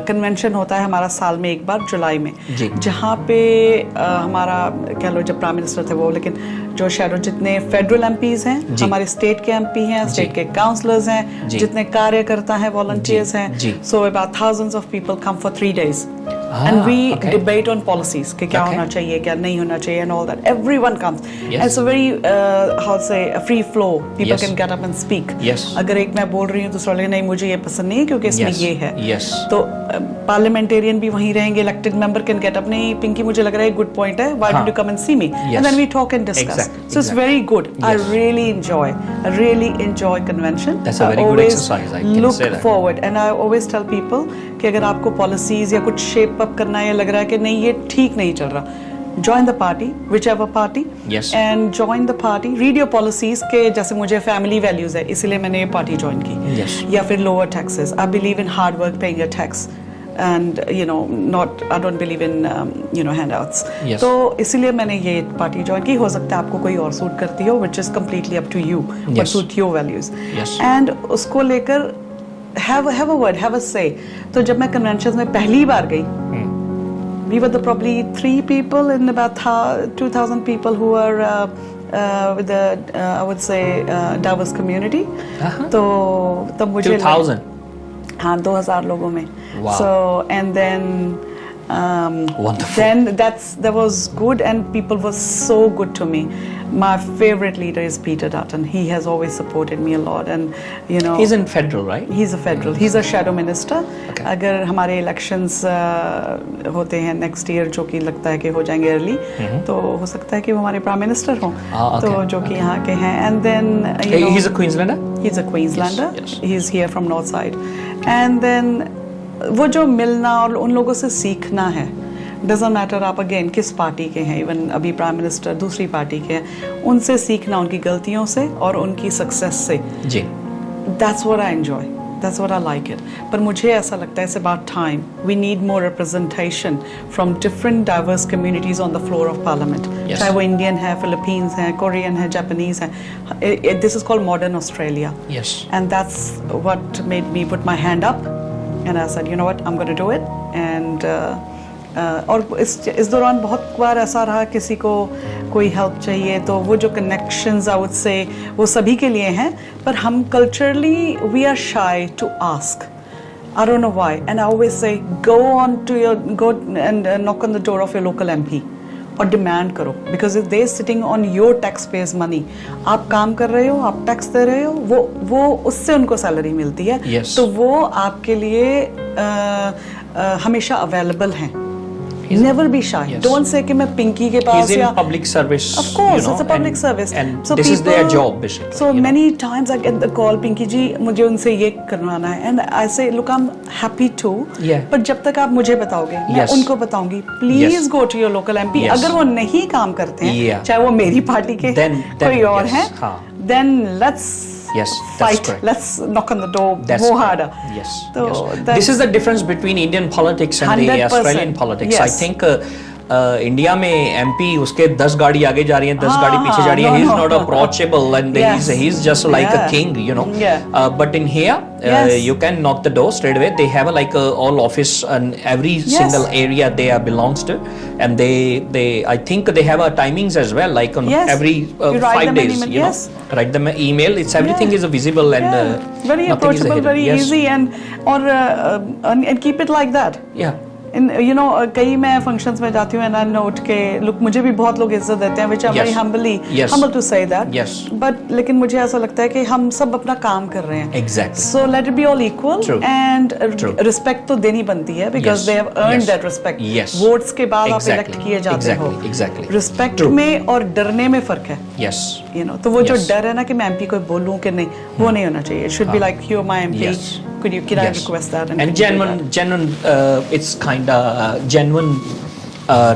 कन्वेंशन होता है हमारा साल में एक बार जुलाई में, जहाँ पे हमारा कह लो जब प्राइम मिनिस्टर थे वो, लेकिन जो शहरों जितने फेडरल एमपीज हैं, हमारे स्टेट के एमपी हैं, स्टेट के काउंसलर्स हैं, जितने कार्यकर्ता हैं, वॉलंटियर्स हैं, so about thousands of people come for 3 days. And we debate on policies कि क्या होना चाहिए, क्या नहीं होना चाहिए, and all that. Everyone comes. And it's a very how to say a free flow. People can get up and speak. अगर एक मैं बोल रही हूँ दूसरा लगे नहीं मुझे ये पसंद नहीं है क्योंकि इसमें ये है, तो पार्लियामेंटेरियन भी वहीं रहेंगे, elected member can get up, नहीं पिंकी मुझे लग रहा है गुड पॉइंट है, why don't you come and see me, and then we talk and discuss. So it's very good. I really enjoy convention. I always look forward and I always tell people कि अगर आपको policies या कुछ shape up करना है या लग रहा है कि नहीं ये ठीक नहीं चल रहा, join the party, whichever party, and join the party, read your policies के जैसे मुझे family values है इसलिए मैंने ये party join की, या फिर lower taxes. I believe in hard work, paying your tax. and not, I don't believe in handouts. Yes. तो इसीलिए मैंने ये पार्टी ज्वाइन की. हो सकता है आपको कोई और सूट करती हो, which is completely up to you, what Yes. suit your values. Yes. And उसको लेकर have a word, have a say. तो जब मैं conventions में पहली बार गई, we were probably 3 people in about 2,000 people who were with the I would say diverse community. तो तब मुझे 2000. हाँ 2000 लोगों में. Wow. So and then Wonderful. then that was good, and people were so good to me. My favorite leader is Peter Dutton. He has always supported me a lot, and He's in federal, right? He's a federal. He's a shadow minister. Okay. अगर हमारे elections होते हैं next year, जो कि लगता है कि हो जाएंगे early, तो हो सकता है कि वो हमारे prime minister हों. Okay. तो जो कि यहाँ के हैं, and then He's a Queenslander? He's a Queenslander. Yes. He's here from North Side, and then वो जो मिलना और उन लोगों से सीखना है. डजेंट मैटर आप अगेन किस पार्टी के हैं, इवन अभी प्राइम मिनिस्टर दूसरी पार्टी के हैं, उनसे सीखना उनकी गलतियों से और उनकी सक्सेस से. जी. That's what I enjoy, that's what I like it. पर मुझे ऐसा लगता है it's about time. We need more representation from different diverse communities on the floor of parliament. चाहे वो इंडियन है, फिलिपींस है, कोरियन है, जापानीज है. This is called modern Australia. Yes. And that's what made me put my hand up, and I said, you know what, I'm going to do it. And और इस दौरान बहुत बार ऐसा रहा, किसी को कोई हेल्प चाहिए तो वो जो कनेक्शंस आई वुड से वो सभी के लिए हैं, पर हम culturally we are shy to ask. I don't know why, and I always say go and knock on the door of your local MP और डिमांड करो, because if they sitting on your tax payers money. आप काम कर रहे हो, आप tax दे रहे हो, वो उससे उनको सैलरी मिलती है. Yes. तो वो आपके लिए हमेशा अवेलेबल हैं. Never be shy. Yes. Don't say कि मैं पिंकी के पास He's in या public service. Of course, you know, it's a public service. And So this is their people- job, basically. So you know. many times I get the call, Pinky जी मुझे उनसे ये करवाना है, and I say, look, I'm happy to. Yeah. पर जब तक आप मुझे बताओगे, मैं Yes. उनको बताऊंगी. Please Yes. go to your local MP. Yes. अगर वो नहीं काम करते हैं, Yeah. चाहे वो मेरी पार्टी के Then- कोई और yes. हैं, हाँ. then let's Yes, that's fight. correct. Let's knock on the door That's more correct. harder. Yes. So yes. that's- This is the difference between Indian politics and the 100%. Australian politics. I Yes. think India में MP उसके 10 गाड़ी आगे जा रही हैं, 10 गाड़ी पीछे जा रही हैं. He is not approachable and Yes. he's just like a Yeah. king, you know. Yeah. But in here, Yes. you can knock the door straight away. They have like all office and every Yes. single area they belongs to, and they I think they have timings as well, like on Yes. every You write 5 them an days. email. You Yes. know, write them an email. It's everything Yeah. is visible and Yeah. Very nothing is approachable, hidden. very Yes. easy, and keep it like that. Yeah. कई मैं functions में जाती हूँ and I note के look, मुझे भी बहुत लोग इज्जत देते हैं, which I'm very Yes. humble to say that. Yes. But लेकिन मुझे ऐसा लगता है कि हम सब अपना काम कर रहे हैं. Exactly. So let it be all equal. True. And True. respect तो देनी बनती है, because Yes. they have earned Yes. that respect. Yes. Votes के बाद आप Exactly. elect किए जाते हो. Exactly. Respect True. में और डरने में फर्क है. Yes. तो वो जो Yes. डर है ना कि मैं एमपी को बोलूं कि नहीं, वो नहीं होना चाहिए. It should be like, you're my MP. Yes. Can I Yes. request that? And can you do genuine, it's kind of genuine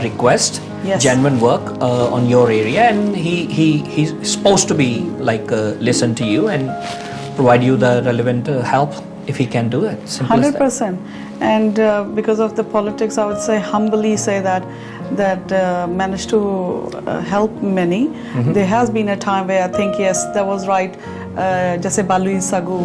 request, Yes. genuine work on your area, and he's supposed to be like listen to you and provide you the relevant help if he can do it. Simple as that. 100%. And because of the politics, I would say humbly say that managed to help many. There has been a time where I think yes, that was right. जैसे बालुई सागू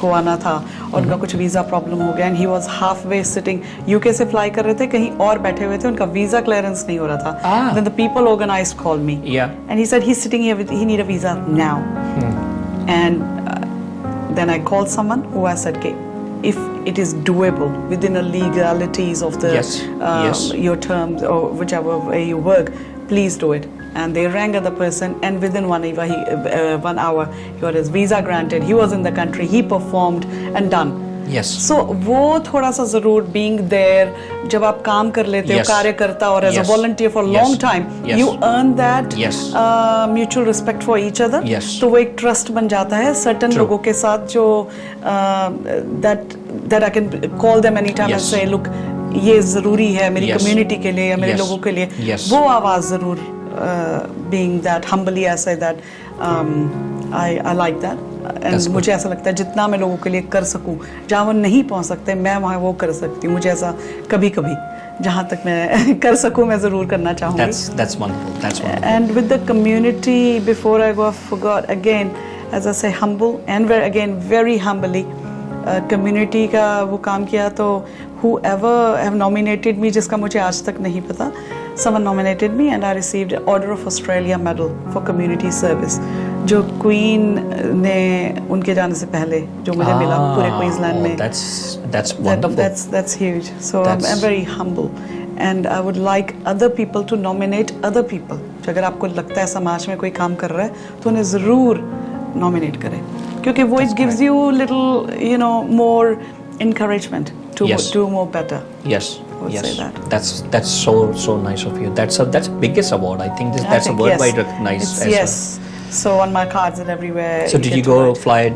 को आना था और उनका कुछ visa problem हो गया, and he was halfway sitting, UK से फ्लाई कर रहे थे, कहीं और बैठे हुए थे, उनका वीज़ा क्लियरेंस नहीं हो रहा था. Then the people organised call me and he said he is sitting here with, he need a visa now. And then I called someone who I said के if it is doable within the legalities of the Yes. Yes. your terms or whichever way you work, please do it. And they rang the person, and within 1 hour he got his visa granted. He was in the country, he performed and done. Yes. So वो थोड़ा सा जरूर being there, जब आप काम कर लेते हो Yes. कार्यकर्ता और as a Yes. volunteer for a Yes. long time, Yes. you earn that Yes. mutual respect for each other. Yes. तो वो एक trust बन जाता है certain True. लोगों के साथ जो that I can call them anytime and Yes. say, look, ये जरूरी है मेरी Yes. community के लिए या मेरे Yes. लोगों के लिए. Yes. वो आवाज जरूर being that humbly I say that I like that. And मुझे ऐसा लगता है जितना मैं लोगों के लिए कर सकूं, जहाँ वो नहीं पहुंच सकते मैं वहाँ वो कर सकती हूँ। मुझे ऐसा कभी कभी जहाँ तक मैं कर सकूं मैं ज़रूर करना चाहूँगी। That's wonderful. That's wonderful. And with the community, before I go, I forgot again, as I say, humble and very humbly, community का वो काम किया। तो whoever have nominated me, जिसका मुझे आज तक नहीं पता, someone nominated me and I received Order of Australia Medal for community service, जो क्वीन ने उनके जाने से पहले जो मुझे मिला पूरे क्वींसलैंड में। That's wonderful. That's huge. So I'm very humble and I would like other people to nominate other people. अगर आपको लगता है समाज में कोई काम कर रहा है तो उन्हें ज़रूर नॉमिनेट करें, क्योंकि वो it gives you little more encouragement to do more better. Yes. Say that. That's so nice of you. That's biggest award. I think that's a worldwide recognized as yes. So on my cards and everywhere. So did you go fly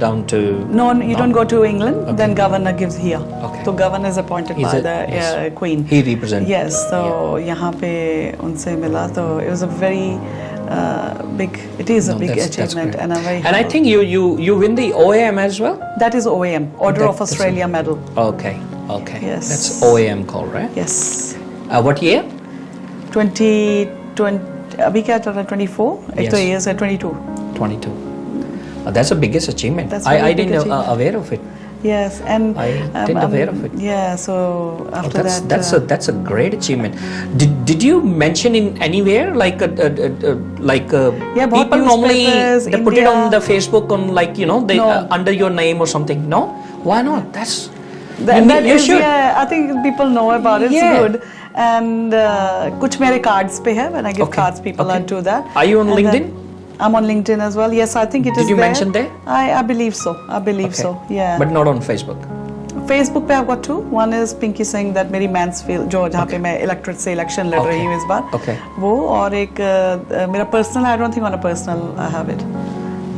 down to? No, you don't go to England. Okay. Then governor gives here. Okay. So governor is appointed by the Queen. He represents. Yes. So यहाँ पे उनसे मिला तो it was a very big. It is a big achievement and I'm very. And I think you win the OAM as well. That is OAM, Order of Australia Medal. Okay. Yes. That's OAM called, right? Yes. What year? 2020. अभी क्या चल रहा है? 24. एक तो years है 22. 22. That's the biggest achievement. I didn't aware of it. Yes, and I didn't aware of it. Yeah, so after that's a great achievement. Did you mention in anywhere like people normally they put it on the Facebook on they under your name or something? No, why not? You should. Yeah, I think people know about it. It's good. And कुछ मेरे cards पे है. When I give cards, people do that. Are you on LinkedIn? I'm on LinkedIn as well. Yes, I think it is there. Did you mention there? I believe so. So. Yeah. But not on Facebook. Facebook पे I've got two. One is Pinky Singh, that मेरी Mansfield जो जहाँ पे मैं electorate से election लड़ रही हूँ इस बार. Okay. वो और एक मेरा personal. I don't think on a personal I have it.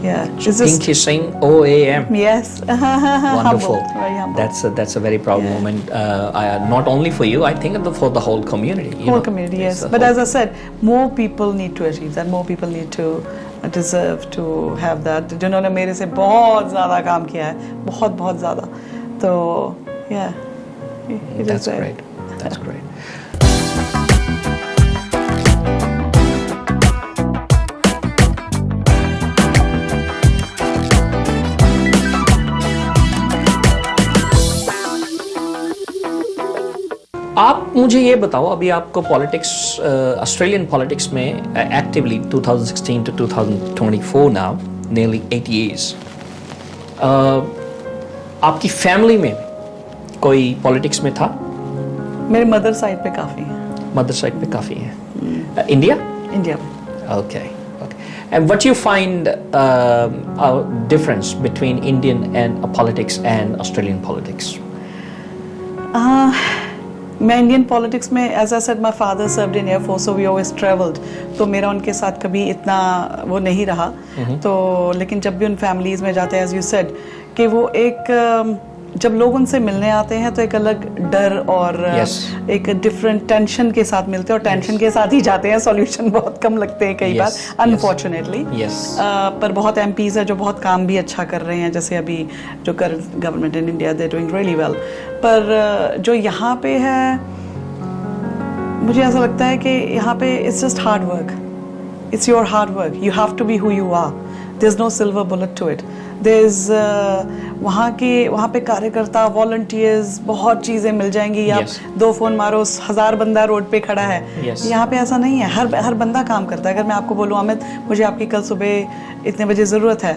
Yeah. Pinky Singh OAM. Yes. Wonderful. Very humble. That's a very proud moment. Not only for you, I think for the whole community. Whole community, yes. But as I said, more people need to achieve that. More people need to deserve to have that. जिन्होंने मेरे से बहुत ज़्यादा काम किया है, बहुत ज़्यादा. तो yeah. That's great. That's great. आप मुझे ये बताओ, अभी आपको पॉलिटिक्स ऑस्ट्रेलियन पॉलिटिक्स में actively 2016 to 2024 now, nearly 8 years. आपकी फैमिली में कोई पॉलिटिक्स में था? मेरे मदर साइड पे काफ़ी है. मदर साइड पे काफ़ी है. India? India. Okay. And what you find a difference between Indian and politics and Australian politics? मैं इंडियन पॉलिटिक्स में, as I said, my father served in air force, so we always travelled, तो मेरा उनके साथ कभी इतना वो नहीं रहा. तो लेकिन जब भी उन फैमिलीज में जाते हैं, एज यू सेड, कि वो एक जब लोग उनसे मिलने आते हैं तो एक अलग डर और एक डिफरेंट टेंशन के साथ मिलते हैं, और टेंशन के साथ ही जाते हैं. सॉल्यूशन बहुत कम लगते हैं कई बार, अनफॉर्चुनेटली. पर बहुत एमपीज है जो बहुत काम भी अच्छा कर रहे हैं, जैसे अभी जो current government in India, they doing really well. पर जो यहाँ पे है, मुझे ऐसा लगता है कि यहाँ पे it's just hard work. It's your hard work. You have to be who you are. There's no silver bullet to it. There's वहाँ पे कार्यकर्ता, वॉलंटियर्स, बहुत चीज़ें मिल जाएंगी. आप 2 फोन मारो, 1000 बंदा रोड पे खड़ा है. यहाँ पे ऐसा नहीं है. हर बंदा काम करता है. अगर मैं आपको बोलूँ, अमित, मुझे आपकी कल सुबह इतने बजे ज़रूरत है,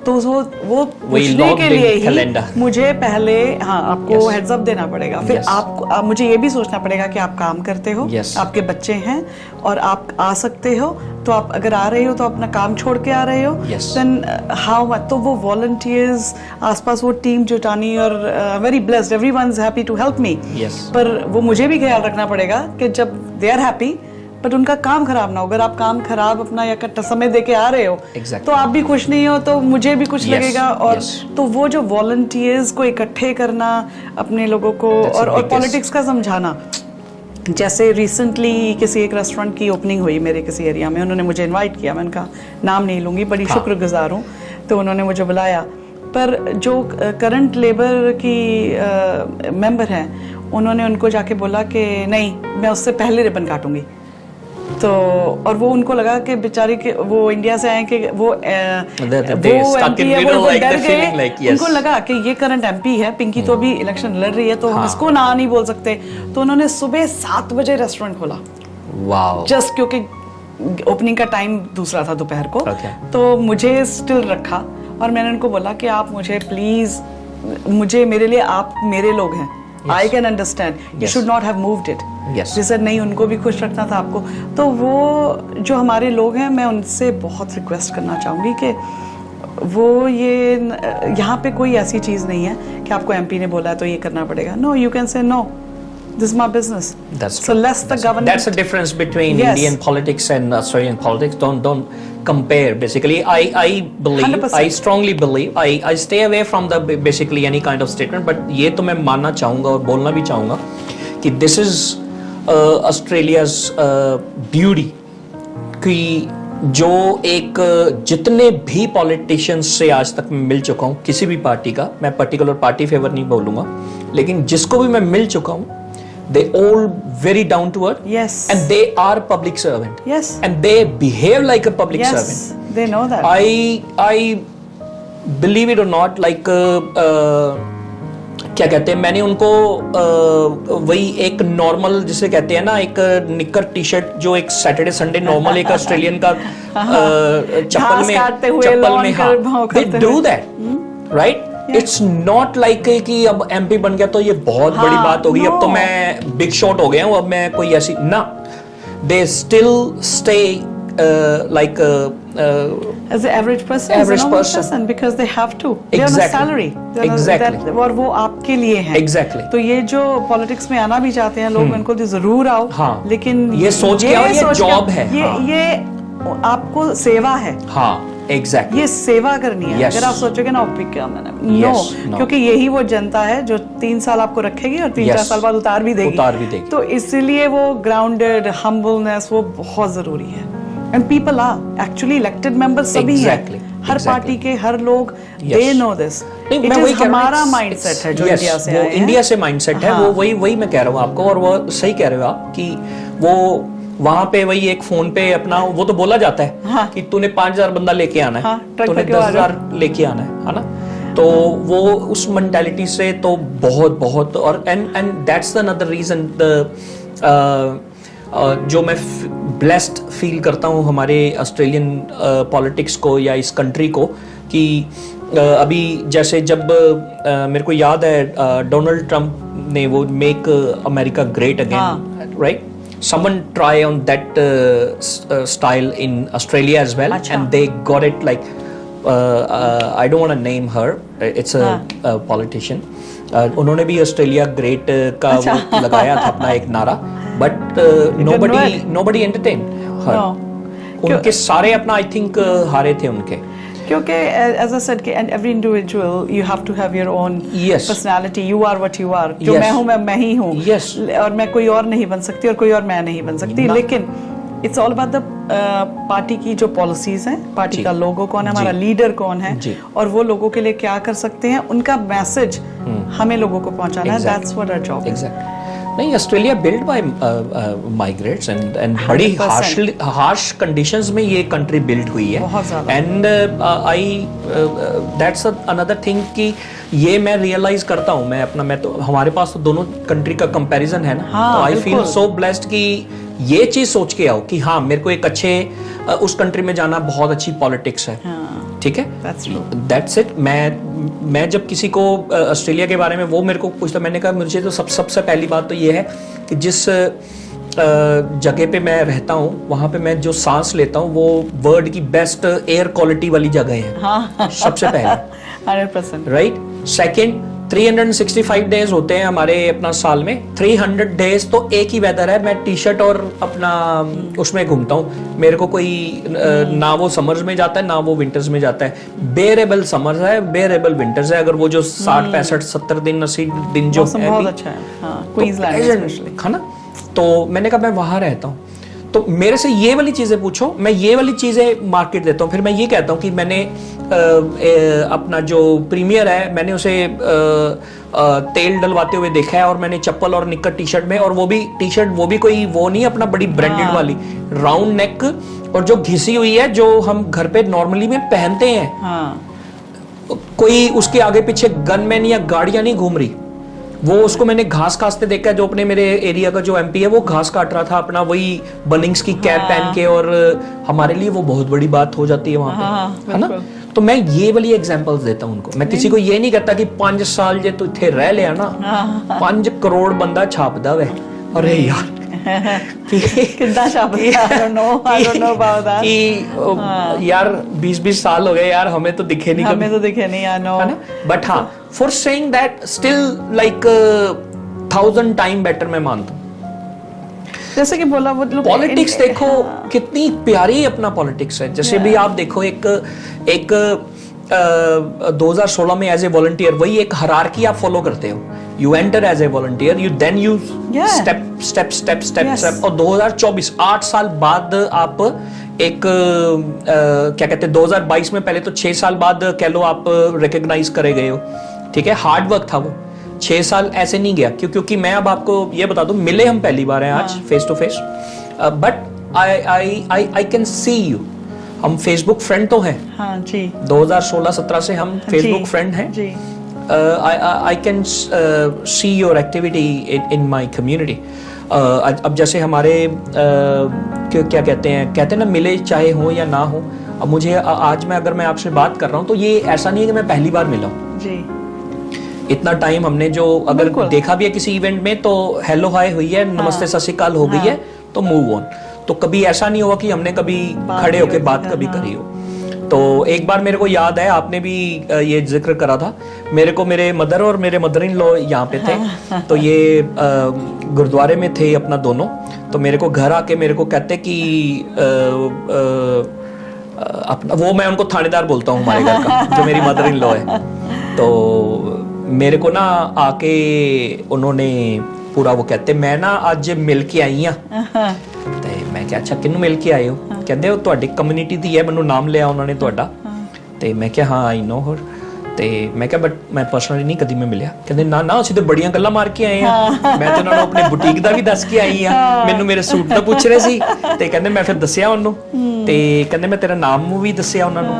तो वो पूछने के लिए ही मुझे पहले आपको हेड्स अप देना पड़ेगा. फिर आपको मुझे ये भी सोचना पड़ेगा कि आप काम करते हो, आपके बच्चे हैं और आप आ सकते हो. तो आप अगर आ रहे हो तो अपना काम छोड़ के आ रहे हो. Then how much. तो वो वॉलंटियर्स, आसपास वो टीम जुटानी, और very blessed, everyone is happy to help me. पर वो मुझे भी ख्याल रखना पड़ेगा कि जब दे आर हैप्पी, बट उनका काम खराब ना हो. अगर आप काम खराब अपना या समय दे के आ रहे हो, तो आप भी खुश नहीं हो, तो मुझे भी कुछ लगेगा. और तो वो जो वॉलंटियर्स को इकट्ठे करना, अपने लोगों को, और पॉलिटिक्स का समझाना. जैसे रिसेंटली किसी एक रेस्टोरेंट की ओपनिंग हुई मेरे किसी एरिया में, उन्होंने मुझे इनवाइट किया. मैं उनका नाम नहीं लूँगी, बड़ी शुक्रगुजार हूँ. तो उन्होंने मुझे बुलाया, पर जो करंट लेबर की मेंबर हैं उन्होंने उनको जाके बोला कि नहीं, मैं उससे पहले रिबन काटूंगी। तो और वो उनको लगा कि बेचारी के वो इंडिया से आए कि वो एमपी है, वो डर गए। उनको लगा कि ये करंट एमपी है, पिंकी तो अभी इलेक्शन लड़ रही है, तो हम इसको ना नहीं बोल सकते। तो उन्होंने सुबह 7 बजे रेस्टोरेंट खोला, वाओ, जस्ट क्योंकि ओपनिंग का टाइम दूसरा था दोपहर को। तो मुझे स्टिल रखा और मैंने उनको बोला कि आप मुझे प्लीज, मुझे मेरे लिए आप मेरे लोग हैं, I can understand, you should not have moved it. Sir नहीं, उनको भी खुश रखना था आपको। तो वो जो हमारे लोग हैं, मैं उनसे बहुत रिक्वेस्ट करना चाहूँगी कि वो ये यहाँ पे कोई ऐसी चीज़ नहीं है कि आपको एमपी ने बोला है तो ये करना पड़ेगा। No, you can say no, this is my business. So less the government. That's the difference between Indian politics and Australian politics. Don't compare. Basically, I believe, 100%. I strongly believe, I stay away from the basically any kind of statement. But ये तो मैं मानना चाहूँगा और बोलना भी चाहूँगा कि this is Australia's beauty, कि जो एक जितने भी पॉलिटिशियंस से आज तक मैं मिल चुका हूँ, किसी भी पार्टी का, मैं पर्टिकुलर पार्टी फेवर नहीं बोलूँगा, लेकिन जिसको भी मैं मिल चुका हूँ, they all very down to earth. Yes. And they are public servant. Yes. And they behave like a public yes, servant. They know that. I believe it or not, like क्या कहते हैं, मैंने उनको वही एक नॉर्मल जिसे कहते हैं ना, एक निकर टी शर्ट जो एक सैटरडे संडे नॉर्मल एक ऑस्ट्रेलियन का चप्पल में हाँ, they do that, right? It's not like कि अब एमपी बन गया तो ये बहुत बड़ी बात होगी, अब तो मैं बिग शॉट हो गया हूँ, अब मैं कोई ऐसी ना, they still stay like as an average person because they have to, they're on a salary, exactly, और वो आपके लिए है, exactly. तो ये जो पॉलिटिक्स में आना भी चाहते हैं लोग, उनको तो जरूर आओ, हाँ, लेकिन ये सोच के आओ, ये जॉब है, ये आपको सेवा है, हाँ, exactly. ये सेवा करनी है। yes. अगर आप सोचोगे ना क्या मैंने no, क्योंकि यही वो जनता है जो 3 साल आपको रखेगी और 3-4 साल बाद उतार भी देगी। तो इसलिए वो ग्राउंडेड हम्बलनेस वो बहुत जरूरी है। And people are actually elected members सभी हैं, हर पार्टी के हर लोग, they know this. It is हमारा माइंडसेट है जो इंडिया से आया है, इंडिया से माइंडसेट है, वो वही मैं कह रहा हूँ आपको, और वो सही कह रहे हो आप कि वो वहां पे वही एक फोन पे अपना वो तो बोला जाता है, हाँ, कि तूने 5000 बंदा लेके आना है, हाँ, तूने 10,000 लेके आना है ना, तो वो उस मेंटालिटी से तो बहुत और एंड दैट्स अनदर रीजन जो मैं ब्लेस्ड फील करता हूँ हमारे ऑस्ट्रेलियन पॉलिटिक्स को या इस कंट्री को, कि अभी जैसे जब मेरे को याद है डोनाल्ड ट्रंप ने वो make America great again, right, someone try on that style in Australia as well, and they got it like I don't want to name her, it's a politician, उन्होंने भी ऑस्ट्रेलिया ग्रेट का वो लगाया था अपना एक नारा, बट nobody entertained her, उनके सारे अपना I think हारे थे उनके, क्योंकि as I said, and every individual you have to have your own personality, you are what you are, जो मैं हूँ मैं ही हूँ, और मैं कोई और नहीं बन सकती और कोई और मैं नहीं बन सकती, लेकिन it's all about the party की जो पॉलिसीज हैं, पार्टी का लोगो कौन है, हमारा लीडर कौन है, और वो लोगों के लिए क्या कर सकते हैं, उनका मैसेज हमें लोगों को पहुंचाना है, that's what our job is. नहीं, Australia build by migrates and बड़ी हार्श कंडीशंस में ये कंट्री बिल्ड हुई है, and I that's another thing कि ये मैं रियलाइज करता हूँ, मैं तो हमारे पास तो दोनों कंट्री का कंपैरिजन है ना, तो आई फील सो ब्लेस्ड कि ये चीज सोच के आओ कि हाँ, मेरे को एक अच्छे उस कंट्री में जाना, बहुत अच्छी पॉलिटिक्स है, ठीक है, दैट्स इट। मैं जब किसी को ऑस्ट्रेलिया के बारे में वो मेरे को पूछता, मैंने कहा मुझे तो सबसे पहली बात तो ये है कि जिस जगह पे मैं रहता हूँ वहाँ पे मैं जो सांस लेता हूँ वो वर्ल्ड की बेस्ट एयर क्वालिटी वाली जगह है, हाँ। सबसे पहले 100%, राइट। सेकंड, 365 डेज होते हैं हमारे अपना साल में, 300 डेज तो एक ही वेदर है, मैं टी शर्ट और अपना उसमें घूमता हूँ, मेरे को कोई ना वो समर्स में जाता है ना वो विंटर्स में जाता है, बेरेबल समर्स है, बेरेबल विंटर्स है, अगर वो जो 60 65 70 दिन 80 दिन जो है बहुत अच्छा है, हाँ, क्वींसलैंड है ना, तो मैंने कहा मैं वहां रहता हूँ, तो मेरे से ये वाली चीजें पूछो, मैं ये वाली चीजें मार्केट देता हूँ, फिर मैं ये कहता हूँ कि मैंने अपना जो प्रीमियर है मैंने उसे तेल डलवाते हुए देखा है, और मैंने चप्पल और निक्कर टी शर्ट में, और वो भी टी शर्ट वो भी कोई वो नहीं अपना बड़ी ब्रांडेड वाली, राउंड नेक और जो घिसी हुई है जो हम घर पे नॉर्मली में पहनते हैं। कोई उसके आगे पीछे गनमैन या गाड़ियां नहीं घूम रही, वो उसको मैंने घास काटते देखा है। जो अपने मेरे एरिया का जो एमपी है वो घास काट रहा था अपना वही बनिंग्स की कैप पहन के, और हमारे लिए वो बहुत बड़ी बात हो जाती है वहां पे, है ना। तो मैं ये वाली एग्जांपल्स देता हूं उनको। मैं किसी को ये नहीं कहता कि 5 साल जे तू इथे रह लिया ना 5 करोड़ बंदा छापदा वे, अरे यार कितना छापदा, I don't know about that कि यार 20 साल हो गए यार, हमें तो दिखे नहीं, हमें तो दिखे नहीं, आई नो। बट हाँ, for saying that still like 1000 time better मैं मानता हूँ। जैसे कि बोला वो लोग पॉलिटिक्स देखो कितनी प्यारी अपना पॉलिटिक्स है। जैसे भी आप देखो एक 2016 में एज ए वॉलंटियर वही एक हायरार्की आप फॉलो करते हो। You enter as a volunteer, you then you step और 2024 8 साल बाद आप एक क्या कहते हैं 2022 में, पहले तो 6 साल बाद कह लो आप रिकॉग्नाइज करे गए हो, ठीक है। हार्ड वर्क था वो, 6 साल ऐसे नहीं गया क्योंकि मैं अब आपको ये बता दूं, मिले हम पहली बार हैं आज face to face, but I can see you. हम फेसबुक फ्रेंड तो हैं, हाँ जी, 2016-17 से हम फेसबुक फ्रेंड हैं जी। I can see your activity in my community. अब जैसे हमारे क्या कहते हैं ना, मिले चाहे हो या ना हो। अब मुझे आज अगर मैं आपसे बात कर रहा हूँ तो ये ऐसा नहीं है कि मैं पहली बार मिला हूँ जी। इतना टाइम हमने जो अगर देखा भी है किसी इवेंट में तो हेलो हाय हुई है, नमस्ते सत श्री अकाल हो गई है, तो मूव ऑन। तो कभी ऐसा नहीं हुआ कि हमने कभी खड़े होके बात कभी करी हो। तो एक बार मेरे को याद है, आपने भी ये जिक्र करा था, मेरे को मेरे मदर और मेरे मदर इन लॉ यहाँ पे थे, तो ये गुरुद्वारे में थे अपना दोनों। तो मेरे को घर आके मेरे को कहते कि अपना वो, मैं उनको थानेदार बोलता हूँ हमारे घर का, जो मेरी मदर इन लॉ है। तो मेरे को ना आके उन्होंने पूरा वो कहते, मैं ना आज मिल के आई हाँ। मैं क्या, अच्छा किन्नू मिल के आए हो? कहते हो ਤੁਹਾਡੀ ਕਮਿਊਨਿਟੀ ਦੀ ਹੈ, ਮੈਨੂੰ ਨਾਮ ਲਿਆ ਉਹਨਾਂ ਨੇ ਤੁਹਾਡਾ। ਤੇ ਮੈਂ ਕਿਹਾ ਹਾਂ ਆਈ ਨੋ ਹਰ। ਤੇ ਮੈਂ ਕਿਹਾ ਬਟ ਮੈਂ ਪਰਸਨਲੀ ਨਹੀਂ ਕਦੀ ਮੈਂ ਮਿਲਿਆ। ਕਹਿੰਦੇ ਨਾ ਨਾ ਅਸੀਂ ਤਾਂ ਬੜੀਆਂ ਗੱਲਾਂ ਮਾਰ ਕੇ ਆਏ ਆ। ਮੈਂ ਤਾਂ ਉਹਨਾਂ ਨੂੰ ਆਪਣੇ ਬੁਟੀਕ ਦਾ ਵੀ ਦੱਸ ਕੇ ਆਈ ਆ, ਮੈਨੂੰ ਮੇਰੇ ਸੂਟ ਦਾ ਪੁੱਛ ਰਹੇ ਸੀ। ਤੇ ਕਹਿੰਦੇ ਮੈਂ ਫਿਰ ਦੱਸਿਆ ਉਹਨੂੰ, ਤੇ ਕਹਿੰਦੇ ਮੈਂ ਤੇਰਾ ਨਾਮ ਵੀ ਦੱਸਿਆ ਉਹਨਾਂ ਨੂੰ।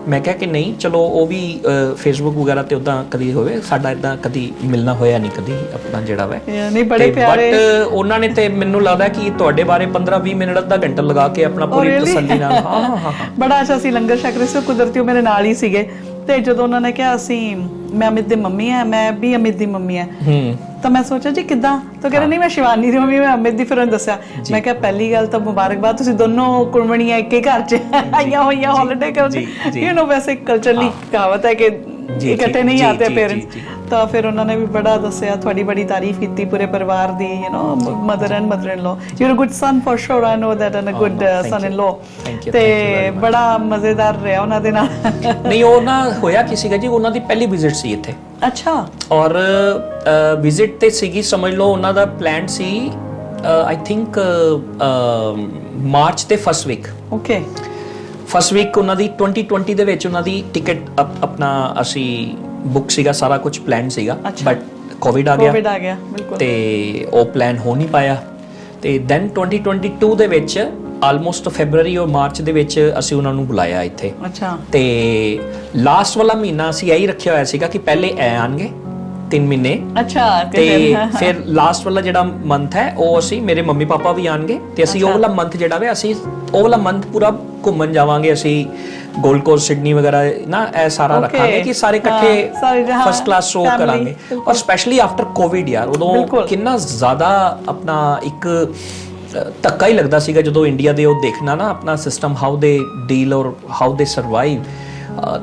ਮੈਂ ਕਿਹਾ ਕਿ ਨਹੀਂ ਚਲੋ ਉਹ ਵੀ ਫੇਸਬੁੱਕ ਵਗੈਰਾ ਤੇ ਉਦਾਂ ਕਦੀ ਹੋਵੇ, ਸਾਡਾ ਇਦਾਂ ਕਦੀ ਮਿਲਣਾ ਹੋਇਆ ਨਹੀਂ ਕਦੀ ਆਪਣਾ ਜਿਹੜਾ ਵਾ। ਨਹੀਂ ਬੜੇ ਪਿਆਰੇ। ਬਟ ਉਹਨਾਂ ਨੇ ਤੇ ਮੈਨੂੰ ਲੱਗਦਾ ਕਿ ਤੁਹਾਡੇ ਬਾਰੇ 15-20 ਮਿੰਟ ਅੱਧਾ ਘੰਟਾ ਲਗਾ ਕੇ ਆਪਣਾ ਪੂਰੀ ਤਸੱਲੀ ਨਾਲ ਹਾਂ ਬੜਾ ਅੱਛਾ ਸੀ ਲੰਗਰ ਛਕ ਰਹੇ ਸੀ। ਕੁਦਰਤੀ ਉਹ ਮੇਰੇ ਨਾਲ ਹੀ ਸੀਗੇ। ਤੇ ਜਦੋਂ ਉਹਨਾਂ ਨੇ ਕਿਹਾ ਅਸੀਂ ਮੈਂ ਅਮਿਤ ਦੀ ਮੰਮੀ ਆ, ਮੈਂ ਵੀ ਅਮਿਤ ਦੀ ਮੰਮੀ ਆ, ਤਾਂ ਮੈਂ ਸੋਚਿਆ ਜੀ ਕਿੱਦਾਂ? ਤਾਂ ਕਹਿੰਦੇ ਨਹੀਂ ਮੈਂ ਸ਼ਿਵਾਨੀ ਦੀ ਮੰਮੀ, ਮੈਂ ਅਮਿਤ ਦੀ। ਫਿਰ ਉਹਨੇ ਦੱਸਿਆ। ਮੈਂ ਕਿਹਾ ਪਹਿਲੀ ਗੱਲ ਤਾਂ ਮੁਬਾਰਕਬਾਦ, ਤੁਸੀਂ ਦੋਨੋਂ ਕੁੜਮਣੀਆਂ ਇੱਕ ਹੀ ਘਰ 'ਚ ਆਈਆਂ ਹੋਈਆਂ ਹੌਲੀਡੇ ਕਰਨ। ਯੂ ਨੋ ਵੈਸੇ ਕਲਚਰਲੀ ਕਹਾਵਤ ਹੈ ਕਿ ਇਕੱਠੇ ਨਹੀਂ ਆਤੇ ਪੇਰੈਂਟਸ। ਤਾਂ ਫਿਰ ਉਹਨਾਂ ਨੇ ਵੀ ਬੜਾ ਦੱਸਿਆ, ਤੁਹਾਡੀ ਬੜੀ ਤਾਰੀਫ ਕੀਤੀ ਪੂਰੇ ਪਰਿਵਾਰ ਦੀ, you know mother and mother in law. You are a good son for sure, I know that, and a good son in law. ਤੇ ਬੜਾ ਮਜ਼ੇਦਾਰ ਰਿਹਾ ਉਹਨਾਂ ਦੇ ਨਾਲ। ਨਹੀਂ ਉਹ ਨਾ ਹੋਇਆ ਕੀ ਸੀਗਾ ਜੀ, ਉਹਨਾਂ ਦੀ ਪਹਿਲੀ ਵਿਜ਼ਿਟ ਸੀ ਇੱਥੇ। ਅੱਛਾ। ਔਰ ਵਿਜ਼ਿਟ ਤੇ ਸੀਗੀ, ਸਮਝ ਲਓ ਉਹਨਾਂ ਦਾ ਪਲਾਨ ਸੀ ਆਈ ਥਿੰਕ ਮਾਰਚ ਤੇ first week. Okay. First week ਉਹਨਾਂ ਦੀ 2020 ਦੇ ਵਿੱਚ ਉਹਨਾਂ ਦੀ ਟਿਕਟ ਆਪਣਾ ਅਸੀਂ ਬੁੱਕ ਸੀਗਾ, ਸਾਰਾ ਕੁਝ ਪਲਾਨ ਸੀਗਾ, ਬਟ ਕੋਵਿਡ ਆ ਗਿਆ ਬਿਲਕੁਲ, ਤੇ ਉਹ ਪਲਾਨ ਹੋ ਨਹੀਂ ਪਾਇਆ। ਤੇ ਦੈਨ 2022 ਦੇ ਵਿੱਚ ਆਲਮੋਸਟ ਫੈਬਰੂਅਰੀ ਔਰ ਮਾਰਚ ਦੇ ਵਿੱਚ ਅਸੀਂ ਉਹਨਾਂ ਨੂੰ ਬੁਲਾਇਆ ਇੱਥੇ। ਅੱਛਾ। ਤੇ ਲਾਸਟ ਵਾਲਾ ਮਹੀਨਾ ਅਸੀਂ ਇਹੀ ਰੱਖਿਆ ਹੋਇਆ ਸੀਗਾ ਕਿ ਪਹਿਲੇ ਐ ਆਣਗੇ 3 ਮਹੀਨੇ। ਅੱਛਾ। ਤੇ ਫਿਰ ਲਾਸਟ ਵਾਲਾ ਜਿਹੜਾ ਮੰਥ ਹੈ ਉਹ ਅਸੀਂ, ਮੇਰੇ ਮੰਮੀ ਪਾਪਾ ਵੀ ਆਣਗੇ, ਤੇ ਅਸੀਂ ਉਹ ਵਾਲਾ ਮੰਥ ਜਿਹੜਾ ਵੇ ਅਸੀਂ ਉਹ ਵਾਲਾ ਮੰਥ ਪੂਰਾ ਘੁੰਮਣ ਜਾਵਾਂਗੇ। ਅਸੀਂ ਗੋਲਡ ਕੋਸਟ, ਸਿਡਨੀ ਵਗੈਰਾ ਨਾ ਇਹ ਸਾਰਾ ਰੱਖਾਂਗੇ ਕਿ ਸਾਰੇ ਇਕੱਠੇ ਫਸਟ ਕਲਾਸ ਸ਼ੋ ਕਰਾਂਗੇ। ਔਰ ਸਪੈਸ਼ਲੀ ਆਫਟਰ ਕੋਵਿਡ ਯਾਰ, ਉਦੋਂ ਕਿੰਨਾ ਜ਼ਿਆਦਾ ਆਪਣਾ ਇੱਕ ਧੱਕਾ ਹੀ ਲੱਗਦਾ ਸੀਗਾ ਜਦੋਂ ਇੰਡੀਆ ਦੇ ਉਹ ਦੇਖਣਾ ਨਾ ਆਪਣਾ ਸਿਸਟਮ, ਹਾਊ ਦੇ ਡੀਲ ਔਰ ਹਾਊ ਦੇ ਸਰਵਾਈਵ,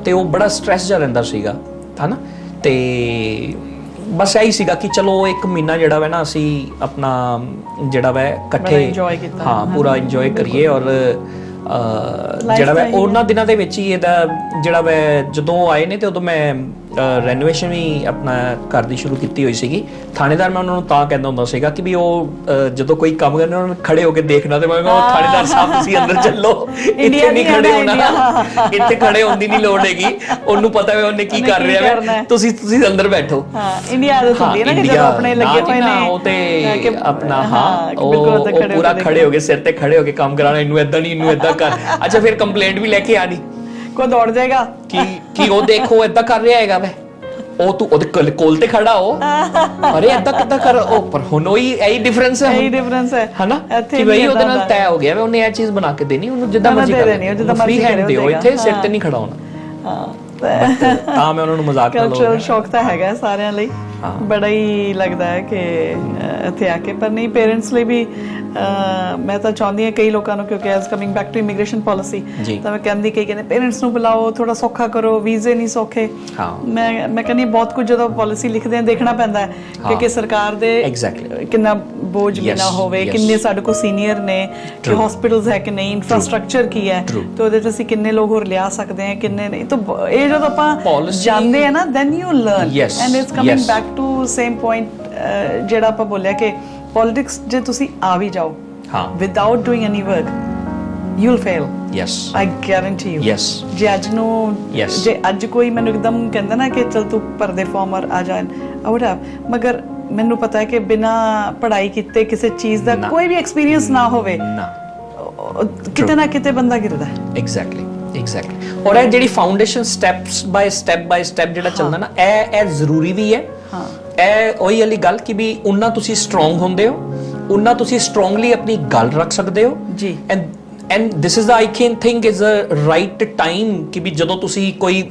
ਤੇ ਉਹ ਬੜਾ ਸਟ੍ਰੈਸ ਜਿਹਾ ਰਹਿੰਦਾ ਸੀਗਾ, ਹਨਾ। ਤੇ ਬਸ ਇਹੀ ਸੀਗਾ ਕਿ ਚਲੋ ਇੱਕ ਮਹੀਨਾ ਜਿਹੜਾ ਵਾ ਨਾ ਅਸੀਂ ਆਪਣਾ ਜਿਹੜਾ ਵਾ ਇਕੱਠੇ ਹਾਂ ਪੂਰਾ ਇੰਜੋਏ ਕਰੀਏ। ਔਰ ਜਿਹੜਾ ਵਾ ਉਹਨਾਂ ਦਿਨਾਂ ਦੇ ਵਿੱਚ ਹੀ ਇਹਦਾ ਜਿਹੜਾ ਵਾ ਜਦੋਂ ਆਏ ਨੇ ਤੇ ਉਦੋਂ ਮੈਂ ਰੈਨੋਵੇਸ਼ਨ ਵੀ ਆਪਣਾ ਘਰ ਦੀ ਸ਼ੁਰੂ ਕੀਤੀ ਹੋਈ ਸੀਗੀ। ਥਾਣੇਦਾਰ ਮੈਂ ਉਹਨਾਂ ਨੂੰ ਤਾਂ ਕਹਿੰਦਾ ਹੁੰਦਾ ਸੀਗਾ ਕਿ ਵੀ ਉਹ ਜਦੋਂ ਕੋਈ ਕੰਮ ਕਰਨਾ ਉਹਨਾਂ ਨੂੰ ਖੜੇ ਹੋ ਕੇ ਦੇਖਣਾ, ਤੇ ਮੈਂ ਕਿਹਾ ਥਾਣੇਦਾਰ ਸਾਹਿਬ ਤੁਸੀਂ ਅੰਦਰ ਚੱਲੋ, ਇੱਥੇ ਨਹੀਂ ਖੜੇ ਹੋਣਾ, ਇੱਥੇ ਖੜੇ ਹੋਣ ਦੀ ਨਹੀਂ ਲੋੜ ਹੈਗੀ, ਉਹਨੂੰ ਪਤਾ ਹੈ ਉਹਨੇ ਕੀ ਕਰ ਰਿਹਾ ਹੈ, ਤੁਸੀਂ ਅੰਦਰ ਬੈਠੋ। ਹਾਂ, ਇੰਡੀਆ ਆਦਤ ਹੁੰਦੀ ਹੈ ਨਾ ਕਿ ਜਦੋਂ ਆਪਣੇ ਲੱਗੇ ਹੋਏ ਨੇ ਉਹ ਤੇ ਆਪਣਾ ਉਹ ਪੂਰਾ ਖੜੇ ਹੋ ਕੇ ਸਿਰ ਤੇ ਖੜੇ ਹੋ ਕੇ ਕੰਮ ਕਰਾਣਾ, ਇਹਨੂੰ ਏਦਾਂ ਨਹੀਂ, ਇਹਨੂੰ ਏਦਾਂ ਕਰ। ਅੱਛਾ ਫਿਰ ਕੰਪਲੇਂਟ ਵੀ ਲੈ ਕੇ ਆਣੀ, ਕੋਈ ਦੌੜ ਜਾਏਗਾ ਕਿ ਉਹ ਦੇਖੋ ਏਦਾਂ ਕਰ ਰਿਹਾ ਹੈਗਾ ਵੇ, ਉਹ ਤੂੰ ਉਹਦੇ ਕੋਲ ਤੇ ਖੜਾ ਹੋ, ਅਰੇ ਏਦਾਂ ਕਿੱਦਾਂ ਕਰ, ਉਹ ਪਰ ਹੁਣ ਉਹੀ ਇਹੀ ਡਿਫਰੈਂਸ ਹੈ, ਇਹੀ ਡਿਫਰੈਂਸ ਹੈ ਹਨਾ, ਕਿ ਬਈ ਉਹਦੇ ਨਾਲ ਤੈਅ ਹੋ ਗਿਆ ਵੇ, ਉਹਨੇ ਇਹ ਚੀਜ਼ ਬਣਾ ਕੇ ਦੇਣੀ, ਉਹਨੂੰ ਜਿੱਦਾਂ ਮਰਜ਼ੀ ਕਰ ਦੇਣੀ, ਜਿੱਦਾਂ ਮਰਜ਼ੀ ਹੈਂਡ ਦਿਓ, ਇੱਥੇ ਸਿਰ ਤੇ ਨਹੀਂ ਖੜਾ ਹੋਣਾ। ਹਾਂ, ਤਾਂ ਮੈਂ ਉਹਨਾਂ ਨੂੰ ਮਜ਼ਾਕ ਨਾਲ ਕਲਚਰਲ ਸ਼ੌਕ ਤਾਂ ਹੈਗਾ ਸਾਰਿਆਂ ਲਈ, ਬੜਾ ਹੀ ਲੱਗਦਾ ਹੈ ਕਿ ਇੱਥੇ ਆ ਕੇ, ਪਰ ਨਹੀਂ ਪੇਰੈਂਟਸ ਲਈ ਵੀ ਮੈਂ ਤਾਂ ਚਾਹੁੰਦੀ ਹਾਂ ਕਈ ਲੋਕਾਂ ਨੂੰ, ਕਿਉਂਕਿ as coming back to immigration policy, ਤਾਂ ਮੈਂ ਕਹਿੰਦੀ ਕਈ ਕਹਿੰਦੇ ਪੇਰੈਂਟਸ ਨੂੰ ਬੁਲਾਓ, ਥੋੜਾ ਸੌਖਾ ਕਰੋ, ਵੀਜ਼ੇ ਨਹੀਂ ਸੌਖੇ। ਮੈਂ ਕਹਿੰਦੀ ਬਹੁਤ ਕੁਝ ਜਦੋਂ ਪਾਲਿਸੀ ਲਿਖਦੇ ਆ ਦੇਖਣਾ ਪੈਂਦਾ ਹੈ ਕਿ ਸਰਕਾਰ ਦੇ ਕਿੰਨਾ ਬੋਝ ਬਿਨਾ ਹੋਵੇ, ਕਿੰਨੇ ਸਾਡੇ ਕੋਲ ਸੀਨੀਅਰ ਨੇ, ਕਿ ਹਸਪੀਟਲਸ ਹੈ ਕਿ ਨਹੀਂ, ਇਨਫਰਾਸਟ੍ਰਕਚਰ ਕੀ ਹੈ, ਤੇ ਉਹਦੇ ਤੇ ਅਸੀਂ ਕਿੰਨੇ ਲੋਕ ਹੋਰ ਲਿਆ ਸਕਦੇ ਹਾਂ, ਕਿੰਨੇ ਨਹੀਂ। ਤਾਂ ਇਹ ਜਦੋਂ ਆਪਾਂ ਜਾਣਦੇ ਆ ਨਾ, then you learn, and it's coming back to same point ਜਿਹੜਾ ਆਪਾਂ ਬੋਲਿਆ ਕਿ ਪੋਲਿਟਿਕਸ ਜੇ ਤੁਸੀਂ ਆ ਵੀ ਜਾਓ without doing any work, you will fail. Yes, I guarantee you. Yes, ਜੇ ਅੱਜ ਕੋਈ ਮੈਨੂੰ ਇੱਕਦਮ ਕਹਿੰਦਾ ਨਾ ਕਿ ਚਲ ਤੂੰ ਪਰਦੇ ਫਾਰਮਰ ਆ ਜਾ, ਆਈ ਵੁੱਡ ਹੈਵ, ਮਗਰ ਮੈਨੂੰ ਪਤਾ ਹੈ ਕਿ ਬਿਨਾ ਪੜ੍ਹਾਈ ਕੀਤੇ ਕਿਸੇ ਚੀਜ਼ ਦਾ ਕੋਈ ਵੀ ਐਕਸਪੀਰੀਅੰਸ ਨਾ ਹੋਵੇ, ਕਿਤੇ ਨਾ ਕਿਤੇ ਬੰਦਾ ਗਿਰਦਾ। ਐਗਜ਼ੈਕਟਲੀ। ਔਰ ਇਹ ਜਿਹੜੀ ਫਾਊਂਡੇਸ਼ਨ ਸਟੈਪ ਬਾਈ ਸਟੈਪ ਜਿਹੜਾ ਚੱਲਦਾ ਨਾ, ਇਹ ਜ਼ਰੂਰੀ ਵੀ ਹੈ। ਇਹ ਉਹੀ ਵਾਲੀ ਗੱਲ ਕਿ ਵੀ ਉਨਾ ਤੁਸੀਂ ਸਟਰੋਂਗ ਹੁੰਦੇ ਹੋ, ਉਨਾ ਤੁਸੀਂ ਸਟਰੋਂਗਲੀ ਆਪਣੀ ਗੱਲ ਰੱਖ ਸਕਦੇ ਹੋ ਜੀ। And this is the I can think is a right time ਕਿ ਵੀ ਜਦੋਂ ਤੁਸੀਂ ਕੋਈ,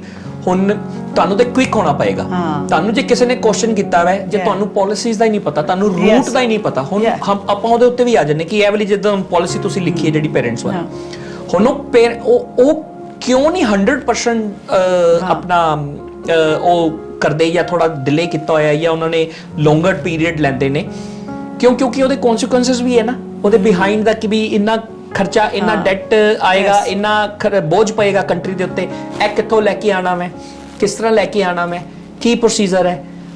ਹੁਣ ਤੁਹਾਨੂੰ ਤੇ ਕੁਇਕ ਹੋਣਾ ਪਏਗਾ। ਤੁਹਾਨੂੰ ਜੇ ਕਿਸੇ ਨੇ ਕੁਐਸਚਨ ਕੀਤਾ ਹੈ, ਜੇ ਤੁਹਾਨੂੰ ਪਾਲਿਸੀਜ਼ ਦਾ ਹੀ ਨਹੀਂ ਪਤਾ, ਤੁਹਾਨੂੰ ਰੂਟ ਦਾ ਹੀ ਨਹੀਂ ਪਤਾ, ਹੁਣ ਆਪਾਂ ਉਹਦੇ ਉੱਤੇ ਵੀ ਆ ਜਾਂਦੇ ਕਿ ਇਹ ਵਾਲੀ ਜਦੋਂ ਪਾਲਿਸੀ ਤੁਸੀਂ ਲਿਖੀ ਹੈ ਜਿਹੜੀ ਪੇਰੈਂਟਸ ਵਾਲੀ, ਹੁਣ ਉਹ ਕਿਉਂ ਨਹੀਂ 100% ਆਪਣਾ ਉਹ ਕਰਦੇ, ਜਾਂ ਥੋੜਾ ਡਿਲੇ ਕੀਤਾ ਹੋਇਆ, ਜਾਂ ਉਹਨਾਂ ਨੇ ਲੌਂਗਰ ਪੀਰੀਅਡ ਲੈਂਦੇ ਨੇ, ਕਿਉਂਕਿ ਉਹਦੇ ਕਨਸੀਕੁਐਂਸਸ ਵੀ ਹੈ ਨਾ, ਉਹਦੇ ਬਿਹਾਈਂਡ ਦਾ ਕਿ ਵੀ ਇੰਨਾ ਖਰਚਾ, ਇੰਨਾ ਡੈਟ ਆਏਗਾ, ਇੰਨਾ ਬੋਝ ਪਏਗਾ ਕੰਟਰੀ ਦੇ ਉੱਤੇ, ਇਹ ਕਿੱਥੋਂ ਲੈ ਕੇ ਆਣਾ ਮੈਂ, ਕਿਸ ਤਰ੍ਹਾਂ ਲੈ ਕੇ ਆਣਾ ਮੈਂ, ਕੀ ਪ੍ਰੋਸੀਜਰ ਹੈ,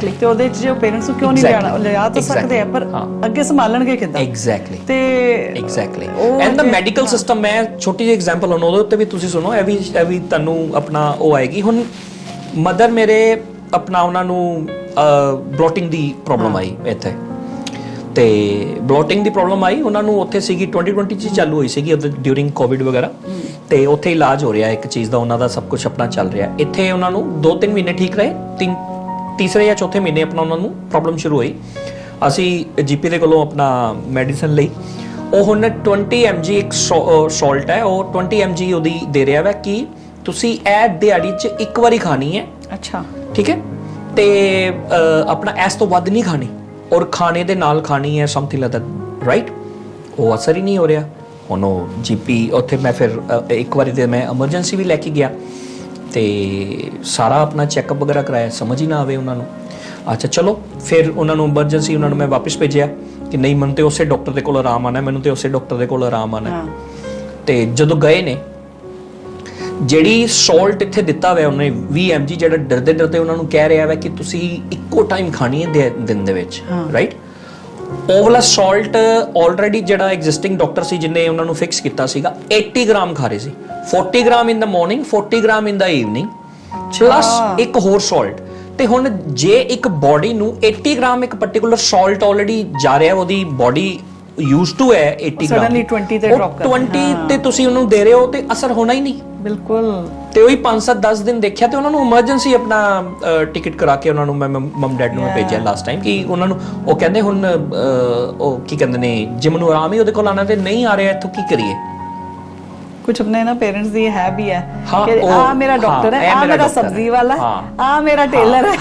ਤੇ ਉਹਦੇ ਚ ਜੋ ਪੇਰੈਂਟਸ ਨੂੰ ਕਿਉਂ ਨਹੀਂ ਲਿਆ ਤਾਂ ਸਕਦੇ ਆ, ਪਰ ਅੱਗੇ ਸੰਭਾਲਣਗੇ ਕਿੱਦਾਂ? ਤੇ ਐਂਡ ਦਾ ਮੈਡੀਕਲ ਸਿਸਟਮ, ਮੈਂ ਛੋਟੀ ਜਿਹੀ ਐਗਜ਼ਾਮਪਲ ਹੁਣ ਉਹਦੇ ਉੱਤੇ ਵੀ ਤੁਸੀਂ ਸੁਣੋ, ਇਹ ਵੀ ਤੁਹਾਨੂੰ ਆਪਣਾ ਉਹ ਆਏਗੀ। ਹੁਣ ਮਦਰ ਮੇਰੇ ਆਪਣਾ ਉਹਨਾਂ ਨੂੰ ਬਲੋਟਿੰਗ ਦੀ ਪ੍ਰੋਬਲਮ ਆਈ ਇੱਥੇ, ਤੇ ਬਲੋਟਿੰਗ ਦੀ ਪ੍ਰੋਬਲਮ ਆਈ ਉਹਨਾਂ ਨੂੰ, ਉੱਥੇ ਸੀਗੀ 2020 ਚ ਚਾਲੂ ਹੋਈ ਸੀਗੀ ਡਿਊਰਿੰਗ ਕੋਵਿਡ ਵਗੈਰਾ, ਤੇ ਉੱਥੇ ਇਲਾਜ ਹੋ ਰਿਹਾ ਇੱਕ ਚੀਜ਼ ਦਾ, ਉਹਨਾਂ ਦਾ ਸਭ ਕੁਝ ਆਪਣਾ ਚੱਲ ਰਿਹਾ। ਇੱਥੇ ਉਹਨਾਂ ਨੂੰ 2-3 ਮਹੀਨੇ ਠੀਕ ਰਹੇ, ਤੀਸਰੇ ਜਾਂ ਚੌਥੇ ਮਹੀਨੇ ਆਪਣਾ ਉਹਨਾਂ ਨੂੰ ਪ੍ਰੋਬਲਮ ਸ਼ੁਰੂ ਹੋਈ। ਅਸੀਂ ਜੀਪੀ ਦੇ ਕੋਲੋਂ ਆਪਣਾ ਮੈਡੀਸਨ ਲਈ, ਉਹ ਹੁਣ 20 mg ਇੱਕ ਸਾਲਟ ਹੈ, ਉਹ 20 mg ਉਹਦੀ ਦੇ ਰਿਹਾ ਵਾ ਕਿ ਤੁਸੀਂ ਇਹ ਦਿਹਾੜੀ 'ਚ ਇੱਕ ਵਾਰੀ ਖਾਣੀ ਹੈ। ਅੱਛਾ, ਠੀਕ ਹੈ, ਤੇ ਆਪਣਾ ਇਸ ਤੋਂ ਵੱਧ ਨਹੀਂ ਖਾਣੀ, ਔਰ ਖਾਣੇ ਦੇ ਨਾਲ ਖਾਣੀ ਹੈ, ਸਮਥਿੰਗ ਲਾਈਕ ਦੈਟ, ਰਾਈਟ? ਉਹ ਅਸਰ ਹੀ ਨਹੀਂ ਹੋ ਰਿਹਾ। ਹੁਣ ਉਹ ਜੀਪੀ ਉੱਥੇ ਮੈਂ ਫਿਰ ਇੱਕ ਵਾਰੀ ਤੇ ਮੈਂ ਐਮਰਜੈਂਸੀ ਵੀ ਲੈ ਕੇ ਗਿਆ, ਤੇ ਸਾਰਾ ਆਪਣਾ ਚੈੱਕਅਪ ਵਗੈਰਾ ਕਰਾਇਆ, ਸਮਝ ਹੀ ਨਾ ਆਵੇ ਉਹਨਾਂ ਨੂੰ। ਅੱਛਾ ਚਲੋ, ਫਿਰ ਉਹਨਾਂ ਨੂੰ ਐਮਰਜੈਂਸੀ ਉਹਨਾਂ ਨੂੰ ਮੈਂ ਵਾਪਸ ਭੇਜਿਆ ਕਿ ਨਹੀਂ, ਮੈਨੂੰ ਤੇ ਉਸੇ ਡਾਕਟਰ ਦੇ ਕੋਲ ਆਰਾਮ ਆਣਾ, ਮੈਨੂੰ ਤੇ ਉਸੇ ਡਾਕਟਰ ਦੇ ਕੋਲ ਆਰਾਮ ਆਣਾ। ਤੇ ਜਦੋਂ ਗਏ ਨੇ, ਜਿਹੜੀ ਸਾਲਟ ਇੱਥੇ ਦਿੱਤਾ ਹੋਇਆ ਉਹਨੇ 20 mg, ਜਿਹੜਾ ਡਰਦੇ ਉਹਨਾਂ ਨੂੰ ਕਹਿ ਰਿਹਾ ਵਾ ਕਿ ਤੁਸੀਂ ਇੱਕੋ ਟਾਈਮ ਖਾਣੀ ਹੈ ਦਿਨ ਦੇ ਵਿੱਚ, ਰਾਈਟ? ਉਹ ਵਾਲਾ ਸਾਲਟ ਆਲਰੇਡੀ ਜਿਹੜਾ ਐਗਜ਼ਿਸਟਿੰਗ ਡਾਕਟਰ ਸੀ ਜਿਹਨੇ ਉਹਨਾਂ ਨੂੰ ਫਿਕਸ ਕੀਤਾ ਸੀਗਾ, 80 ਗ੍ਰਾਮ ਖਾ ਰਹੇ ਸੀ, 40 ਗ੍ਰਾਮ ਇਨ ਦਾ ਮਾਰਨਿੰਗ, 40 ਗ੍ਰਾਮ ਇਨ ਦਾ ਈਵਨਿੰਗ, ਪਲੱਸ ਇੱਕ ਹੋਰ ਸਾਲਟ। ਤੇ ਹੁਣ ਜੇ ਇੱਕ ਬੋਡੀ ਨੂੰ 80 ਗ੍ਰਾਮ ਇੱਕ ਪਾਰਟਿਕੂਲਰ ਸਾਲਟ ਆਲਰੇਡੀ ਜਾ ਰਿਹਾ, ਉਹਦੀ ਬੋਡੀ ਯੂਜ਼ਡ ਟੂ ਹੈ 80 ਗ੍ਰਾਮ, ਸਡਨਲੀ 20 ਤੇ ਡ੍ਰੌਪ ਕਰ 20 ਤੇ ਤੁਸੀਂ ਉਹਨੂੰ ਦੇ ਰਹੇ ਹੋ, ਤੇ ਅਸਰ ਹੋਣਾ ਹੀ ਨਹੀਂ। ਬਿਲਕੁਲ। ਤੇ ਉਹੀ 5-7-10 ਦਿਨ ਦੇਖਿਆ, ਤੇ ਉਹਨਾਂ ਨੂੰ ਐਮਰਜੈਂਸੀ ਆਪਣਾ ਟਿਕਟ ਕਰਾ ਕੇ ਉਹਨਾਂ ਨੂੰ ਮੈਂ ਮਮ ਡੈਡ ਨੂੰ ਭੇਜਿਆ ਲਾਸਟ ਟਾਈਮ, ਕਿ ਉਹਨਾਂ ਨੂੰ ਉਹ ਕਹਿੰਦੇ ਹੁਣ ਉਹ ਕੀ ਕਹਿੰਦੇ ਨੇ, ਜਿਮ ਨੂੰ ਆਰਾਮ ਹੀ ਉਹਦੇ ਕੋਲ ਆਣਾ, ਤੇ ਨਹੀਂ ਆ ਰਿਹਾ, ਇੱਥੋਂ ਕੀ ਕਰੀਏ? ਕੁਝ ਆਪਣੇ ਨਾ ਪੇਰੈਂਟਸ ਦੀ ਹੈ ਵੀ ਹੈ ਕਿ ਆ ਮੇਰਾ ਡਾਕਟਰ ਹੈ, ਆ ਮੇਰਾ ਸਬਜ਼ੀ ਵਾਲਾ, ਆ ਮੇਰਾ ਟੇਲਰ ਹੈ।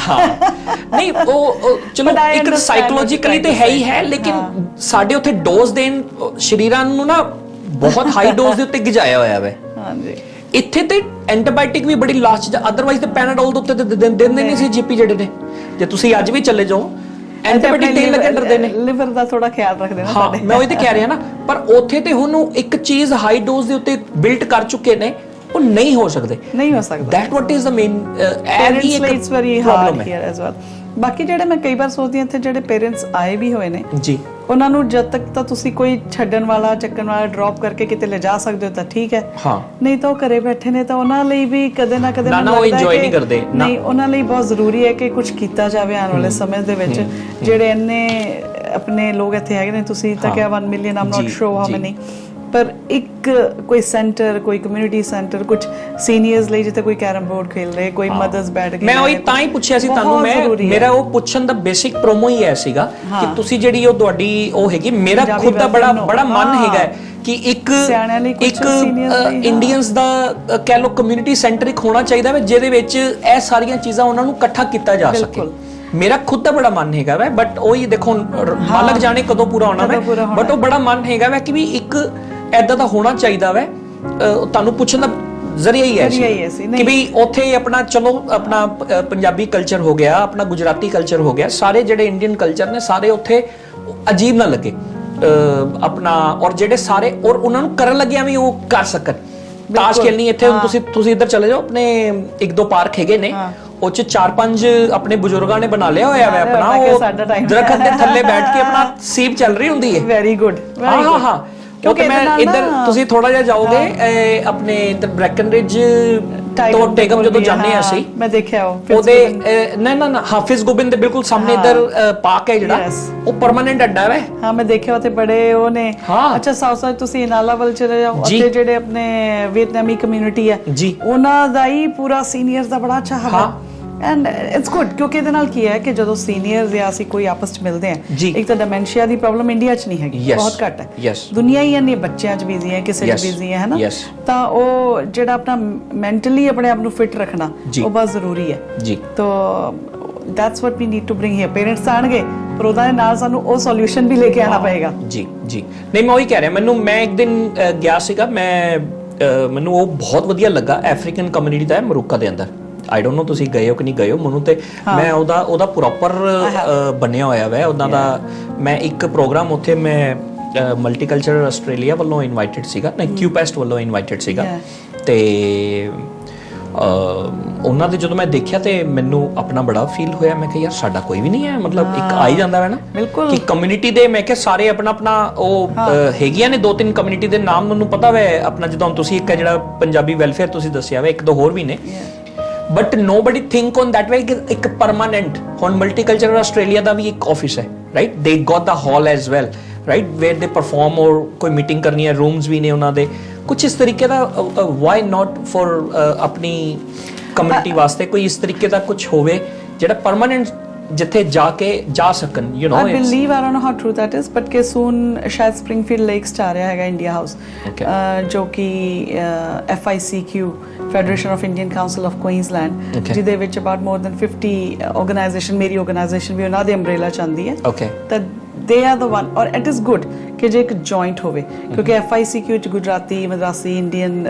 ਨਹੀਂ, ਉਹ ਚਲੋ ਇੱਕ ਸਾਈਕੋਲੋਜੀਕਲੀ ਤੇ ਹੈ ਹੀ ਹੈ, ਲੇਕਿਨ ਸਾਡੇ ਉੱਥੇ ਡੋਜ਼ ਦੇਣ ਸ਼ਰੀਰਾਂ ਨੂੰ ਨਾ ਬਹੁਤ ਹਾਈ ਡੋਜ਼ ਦੇ ਉੱਤੇ ਗਿਜਾਇਆ ਹੋਇਆ ਹੈ। ਹਾਂਜੀ, ਇੱਥੇ ਤੇ ਐਂਟੀਬਾਇਓਟਿਕ ਵੀ ਬੜੀ ਲਾਸਟ, ਅਦਰਵਾਈਜ਼ ਤੇ ਪੈਨਾਡੋਲ ਦੇ ਉੱਤੇ ਦਿੰਦੇ ਨਹੀਂ ਸੀ ਜੀਪੀ ਜਿਹੜੇ ਨੇ। ਜੇ ਤੁਸੀਂ ਅੱਜ ਵੀ ਚਲੇ ਜਾਓ, ਐਂਟੀਬਾਇਓਟਿਕ ਦੇਣ ਲੱਗੇ ਡਰਦੇ ਨੇ, ਲਿਵਰ ਦਾ ਥੋੜਾ ਖਿਆਲ ਰੱਖਦੇ ਨੇ ਹਾਂ ਮੈਂ ਉਹੀ ਤੇ ਕਹਿ ਰਿਹਾ ਨਾ। ਪਰ ਉੱਥੇ ਤੇ ਉਹਨੂੰ ਇੱਕ ਚੀਜ਼ ਹਾਈ ਡੋਜ਼ ਦੇ ਉੱਤੇ ਬਿਲਡ ਕਰ ਚੁੱਕੇ ਨੇ, ਉਹ ਨਹੀਂ ਹੋ ਸਕਦੇ, ਨਹੀਂ ਹੋ ਸਕਦਾ। That what is the main it's very hard here as well. ਬਾਕੀ ਜਿਹੜੇ ਮੈਂ ਕਈ ਵਾਰ ਸੋਚਦੀ ਹਾਂ ਇੱਥੇ ਜਿਹੜੇ ਪੇਰੈਂਟਸ ਆਏ ਵੀ ਹੋਏ ਨੇ ਜੀ, ਉਹਨਾਂ ਨੂੰ ਜਦ ਤੱਕ ਤਾਂ ਤੁਸੀਂ ਕੋਈ ਛੱਡਣ ਵਾਲਾ ਚੱਕਣ ਵਾਲਾ ਡ੍ਰੌਪ ਕਰਕੇ ਕਿਤੇ ਲਿਜਾ ਸਕਦੇ ਹੋ ਤਾਂ ਠੀਕ ਹੈ, ਹਾਂ ਨਹੀਂ ਤਾਂ ਉਹ ਘਰੇ ਬੈਠੇ ਨੇ ਤਾਂ ਉਹਨਾਂ ਲਈ ਵੀ ਕਦੇ ਨਾ ਕਦੇ ਨਾ ਉਹ ਇੰਜੋਏ ਨਹੀਂ ਕਰਦੇ। ਨਹੀਂ, ਉਹਨਾਂ ਲਈ ਬਹੁਤ ਜ਼ਰੂਰੀ ਹੈ ਕਿ ਕੁਝ ਕੀਤਾ ਜਾਵੇ ਆਉਣ ਵਾਲੇ ਸਮੇਂ ਦੇ ਵਿੱਚ। ਜਿਹੜੇ ਇੰਨੇ ਆਪਣੇ ਲੋਕ ਇੱਥੇ ਹੈਗੇ ਨੇ, ਤੁਸੀਂ ਤਾਂ ਕਿਹਾ 1 million, Aam not sure how many, ਪਰ ਇੱਕ ਕੋਈ ਸੈਂਟਰ, ਕੋਈ ਕਮਿਊਨਿਟੀ ਸੈਂਟਰ, ਕੁਝ ਸੀਨੀਅਰਸ ਲਈ ਜਿੱਥੇ ਕੋਈ ਕੈਰਮ ਬੋਰਡ ਖੇਲ ਰਹੇ, ਕੋਈ ਮਦਰਸ ਬੈਠ ਕੇ, ਮੈਂ ਉਹੀ ਤਾਂ ਹੀ ਪੁੱਛਿਆ ਸੀ ਤੁਹਾਨੂੰ। ਮੇਰਾ ਉਹ ਪੁੱਛਣ ਦਾ ਬੇਸਿਕ ਪ੍ਰੋਮੋ ਹੀ ਐ ਸੀਗਾ ਕਿ ਤੁਸੀਂ ਜਿਹੜੀ ਉਹ ਤੁਹਾਡੀ ਉਹ ਹੈਗੀ, ਮੇਰਾ ਖੁਦ ਦਾ ਬੜਾ ਮਨ ਹੈਗਾ ਕਿ ਇੱਕ ਇੰਡੀਅਨਸ ਦਾ ਕਹਿ ਲੋ ਕਮਿਊਨਿਟੀ ਸੈਂਟਰ ਇੱਕ ਹੋਣਾ ਚਾਹੀਦਾ ਹੈ ਜਿਹਦੇ ਵਿੱਚ ਇਹ ਸਾਰੀਆਂ ਚੀਜ਼ਾਂ ਉਹਨਾਂ ਨੂੰ ਇਕੱਠਾ ਕੀਤਾ ਜਾ ਸਕੇ। ਮੇਰਾ ਖੁਦ ਦਾ ਬੜਾ ਮਨ ਹੈਗਾ ਵੈ, ਬਟ ਉਹੀ ਦੇਖੋ ਮਾਲਕ ਜਾਣੇ ਕਦੋਂ ਪੂਰਾ ਹੋਣਾ ਵੈ, ਬਟ ਉਹ ਬੜਾ ਮਨ ਹੈਗਾ ਵੈ ਕਿ ਵੀ ਇੱਕ ਐਦਾਂ ਦਾ ਹੋਣਾ ਚਾਹੀਦਾ ਵੈ। ਤੁਹਾਨੂੰ ਪੁੱਛਣ ਦਾ ਜ਼ਰੀਆ ਹੀ ਹੈ ਕਿ ਵੀ ਉੱਥੇ ਆਪਣਾ ਚਲੋ ਆਪਣਾ ਪੰਜਾਬੀ ਕਲਚਰ ਹੋ ਗਿਆ, ਆਪਣਾ ਗੁਜਰਾਤੀ ਕਲਚਰ ਹੋ ਗਿਆ, ਸਾਰੇ ਜਿਹੜੇ ਇੰਡੀਅਨ ਕਲਚਰ ਨੇ ਸਾਰੇ ਉੱਥੇ ਅਜੀਬ ਨਾ ਲੱਗੇ ਆਪਣਾ, ਔਰ ਜਿਹੜੇ ਸਾਰੇ ਔਰ ਉਹਨਾਂ ਨੂੰ ਕਰਨ ਲੱਗਿਆ ਵੀ ਉਹ ਕਰ ਸਕਣ। ਤਾਸ਼ ਖੇਲਣੀ ਇੱਥੇ ਹੁਣ ਤੁਸੀਂ ਇੱਧਰ ਚਲੇ ਜਾਓ, ਆਪਣੇ 1-2 ਪਾਰਕ ਹੈਗੇ ਨੇ, ਉਹ ਚ 4-5 ਆਪਣੇ ਬਜ਼ੁਰਗਾਂ ਨੇ ਬਣਾ ਲਿਆ ਹੋਇਆ ਵੈ ਆਪਣਾ, ਉਹ ਦਰਖਤ ਦੇ ਥੱਲੇ ਬੈਠ ਕੇ ਆਪਣਾ ਸੀਪ ਚੱਲ ਰਹੀ ਹੁੰਦੀ ਹੈ। ਵੈਰੀ ਗੁੱਡ, ਹਾਂ ਕਿਉਂਕਿ ਮੈਂ ਇੱਧਰ ਤੁਸੀਂ ਥੋੜਾ ਜਿਹਾ ਜਾਓਗੇ ਆਪਣੇ ਇੱਧਰ ਬ੍ਰੈਕਨਰਿਜ ਤੋਂ ਟੇਗਮ ਜਦੋਂ ਜਾਂਦੇ ਆ ਅਸੀਂ, ਮੈਂ ਦੇਖਿਆ ਉਹਦੇ ਨਾ ਹਾਫਿਜ਼ ਗੋਬਿੰਦ ਦੇ ਬਿਲਕੁਲ ਸਾਹਮਣੇ ਇੱਧਰ ਪਾਰਕ ਹੈ ਜਿਹੜਾ, ਉਹ ਪਰਮਾਨੈਂਟ ਅੱਡਾ ਹੈ। ਹਾਂ ਮੈਂ ਦੇਖਿਆ ਉੱਥੇ ਬੜੇ ਉਹ ਨੇ। ਅੱਛਾ ਸਾਊਥ ਸਾਈਡ ਤੁਸੀਂ ਨਾਲਾ ਵੱਲ ਚਲੇ ਜਾਓ, ਉੱਥੇ ਜਿਹੜੇ ਆਪਣੇ ਵੀਅਤਨਾਮੀ ਕਮਿਊਨਿਟੀ ਹੈ ਉਹਨਾਂ ਦਾ ਹੀ ਪੂਰਾ ਸੀਨੀਅਰਸ ਦਾ ਬੜਾ ਅੱਛਾ ਹਾਲ ਹੈ। ਐਂਡ ਇਟਸ ਗੁੱਡ, ਕਿਉਂਕਿ ਇਹਦੇ ਨਾਲ ਕੀ ਹੈ ਕਿ ਜਦੋਂ ਸੀਨੀਅਰਸ ਜਾਂ ਅਸੀਂ ਕੋਈ ਆਪਸ ਚ ਮਿਲਦੇ ਆ, ਇੱਕ ਤਾਂ ਡਿਮੈਂਸ਼ੀਆ ਦੀ ਪ੍ਰੋਬਲਮ ਇੰਡੀਆ ਚ ਨਹੀਂ ਹੈਗੀ, ਬਹੁਤ ਘੱਟ ਹੈ, ਦੁਨੀਆ ਹੀ ਇੰਨੀ ਬੱਚਿਆਂ ਚ ਬਿਜ਼ੀ ਹੈ, ਕਿਸੇ ਚ ਬਿਜ਼ੀ ਹੈ ਨਾ, ਤਾਂ ਉਹ ਜਿਹੜਾ ਆਪਣਾ ਮੈਂਟਲੀ ਆਪਣੇ ਆਪ ਨੂੰ ਫਿਟ ਰੱਖਣਾ ਉਹ ਬਹੁਤ ਜ਼ਰੂਰੀ ਹੈ ਜੀ। ਤਾਂ that's what we need to bring here. Parents ਆਣਗੇ ਪਰ ਉਹਦੇ ਨਾਲ ਸਾਨੂੰ ਉਹ ਸੋਲੂਸ਼ਨ ਵੀ ਲੈ ਕੇ ਆਣਾ ਪਏਗਾ। ਜੀ ਜੀ ਨਹੀਂ ਮੈਂ ਉਹੀ ਕਹਿ ਰਿਹਾ, ਮੈਂ ਇੱਕ ਦਿਨ ਗਿਆ ਸੀਗਾ, ਮੈਨੂੰ ਉਹ ਬਹੁਤ ਵਧੀਆ ਲੱਗਾ। ਅਫਰੀਕਨ ਕਮਿਊਨਿਟੀ ਦਾ ਹੈ ਮਰੂਕਾ ਦੇ ਅੰਦਰ, ਆਈ ਡੋਨਟ ਨੋ ਤੁਸੀਂ ਗਏ ਹੋ ਕਿ ਨਹੀਂ ਗਏ ਹੋ, ਮੈਨੂੰ ਤੇ ਮੈਂ ਉਹਦਾ ਪ੍ਰੋਪਰ ਬਣਿਆ ਹੋਇਆ ਵੈ ਉਹਨਾਂ ਦਾ। ਮੈਂ ਇੱਕ ਪ੍ਰੋਗਰਾਮ ਉੱਥੇ ਮੈਂ ਮਲਟੀਕਲਚਰਲ ਆਸਟ੍ਰੇਲੀਆ ਵੱਲੋਂ ਇਨਵਾਈਟਡ ਸੀਗਾ, ਨਹੀਂ ਕਿਊਪੈਸਟ ਵੱਲੋਂ ਇਨਵਾਈਟਡ ਸੀਗਾ, ਤੇ ਉਹਨਾਂ ਦੇ ਜਦੋਂ ਮੈਂ ਦੇਖਿਆ ਤੇ ਮੈਨੂੰ ਆਪਣਾ ਬੜਾ ਫੀਲ ਹੋਇਆ। ਮੈਂ ਕਿਹਾ ਯਾਰ ਸਾਡਾ ਕੋਈ ਵੀ ਨਹੀਂ ਹੈ, ਮਤਲਬ ਇੱਕ ਆ ਹੀ ਜਾਂਦਾ ਹੈ ਨਾ ਕਿ ਕਮਿਊਨਿਟੀ ਦੇ, ਮੈਂ ਕਿਹਾ ਸਾਰੇ ਆਪਣਾ ਉਹ ਹੈਗੀਆਂ ਨੇ 2-3 ਕਮਿਊਨਿਟੀ ਦੇ ਨਾਮ ਮੈਨੂੰ ਪਤਾ ਵੈ ਆਪਣਾ, ਜਦੋਂ ਤੁਸੀਂ ਇੱਕ ਜਿਹੜਾ ਪੰਜਾਬੀ ਵੈਲਫੇਅਰ ਤੁਸੀਂ ਦੱਸਿਆ ਵਾ, 1-2 ਹੋਰ ਵੀ ਨੇ, but nobody think on that way ਕਿ ਇੱਕ ਪਰਮਾਨੈਂਟ। ਹੁਣ ਮਲਟੀਕਲਚਰਲ ਆਸਟ੍ਰੇਲੀਆ ਦਾ ਵੀ ਇੱਕ ਆਫਿਸ ਹੈ, right, they got the hall as well, right, where they perform, ਔਰ ਕੋਈ ਮੀਟਿੰਗ ਕਰਨੀ ਹੈ, ਰੂਮਸ ਵੀ ਨੇ ਉਹਨਾਂ ਦੇ ਕੁਝ ਇਸ ਤਰੀਕੇ ਦਾ। why not for ਆਪਣੀ ਕਮਿਊਨਿਟੀ ਵਾਸਤੇ ਕੋਈ ਇਸ ਤਰੀਕੇ ਦਾ ਕੁਝ ਹੋਵੇ ਜਿਹੜਾ ਪਰਮਾਨੈਂਟ ਜਿੱਥੇ ਜਾ ਸਕਣ, you know. I believe, I don't know how true that is, but ਕਿ soon ਸ਼ਾਇਦ ਸਪ੍ਰਿੰਗਫੀਲਡ ਲੇਕਸ ਚ ਆ ਰਿਹਾ ਹੈਗਾ ਇੰਡੀਆ ਹਾਊਸ, ਜੋ ਕਿ FICQ federation of Indian council of Queensland, ਜਿਹਦੇ ਵਿੱਚ ਅਬਾਊਟ ਮੋਰ ਦੈਨ 50 ਆਰਗੇਨਾਈਜੇਸ਼ਨ, ਮੇਰੀ ਆਰਗੇਨਾਈਜੇਸ਼ਨ ਵੀ ਉਹਨਾਂ ਦੇ ਅੰਬ੍ਰੇਲਾ ਚ ਆਉਂਦੀ ਹੈ, ਤਾਂ ਦੇ ਆਰ ਦ ਵਨ। ਔਰ ਇਟ ਇਜ਼ ਗੁੱਡ ਕਿ ਜੇ ਇੱਕ ਜੁਆਇੰਟ ਹੋਵੇ, ਕਿਉਂਕਿ FICQ ਚ ਗੁਜਰਾਤੀ, ਮਦਰਾਸੀ, ਇੰਡੀਅਨ,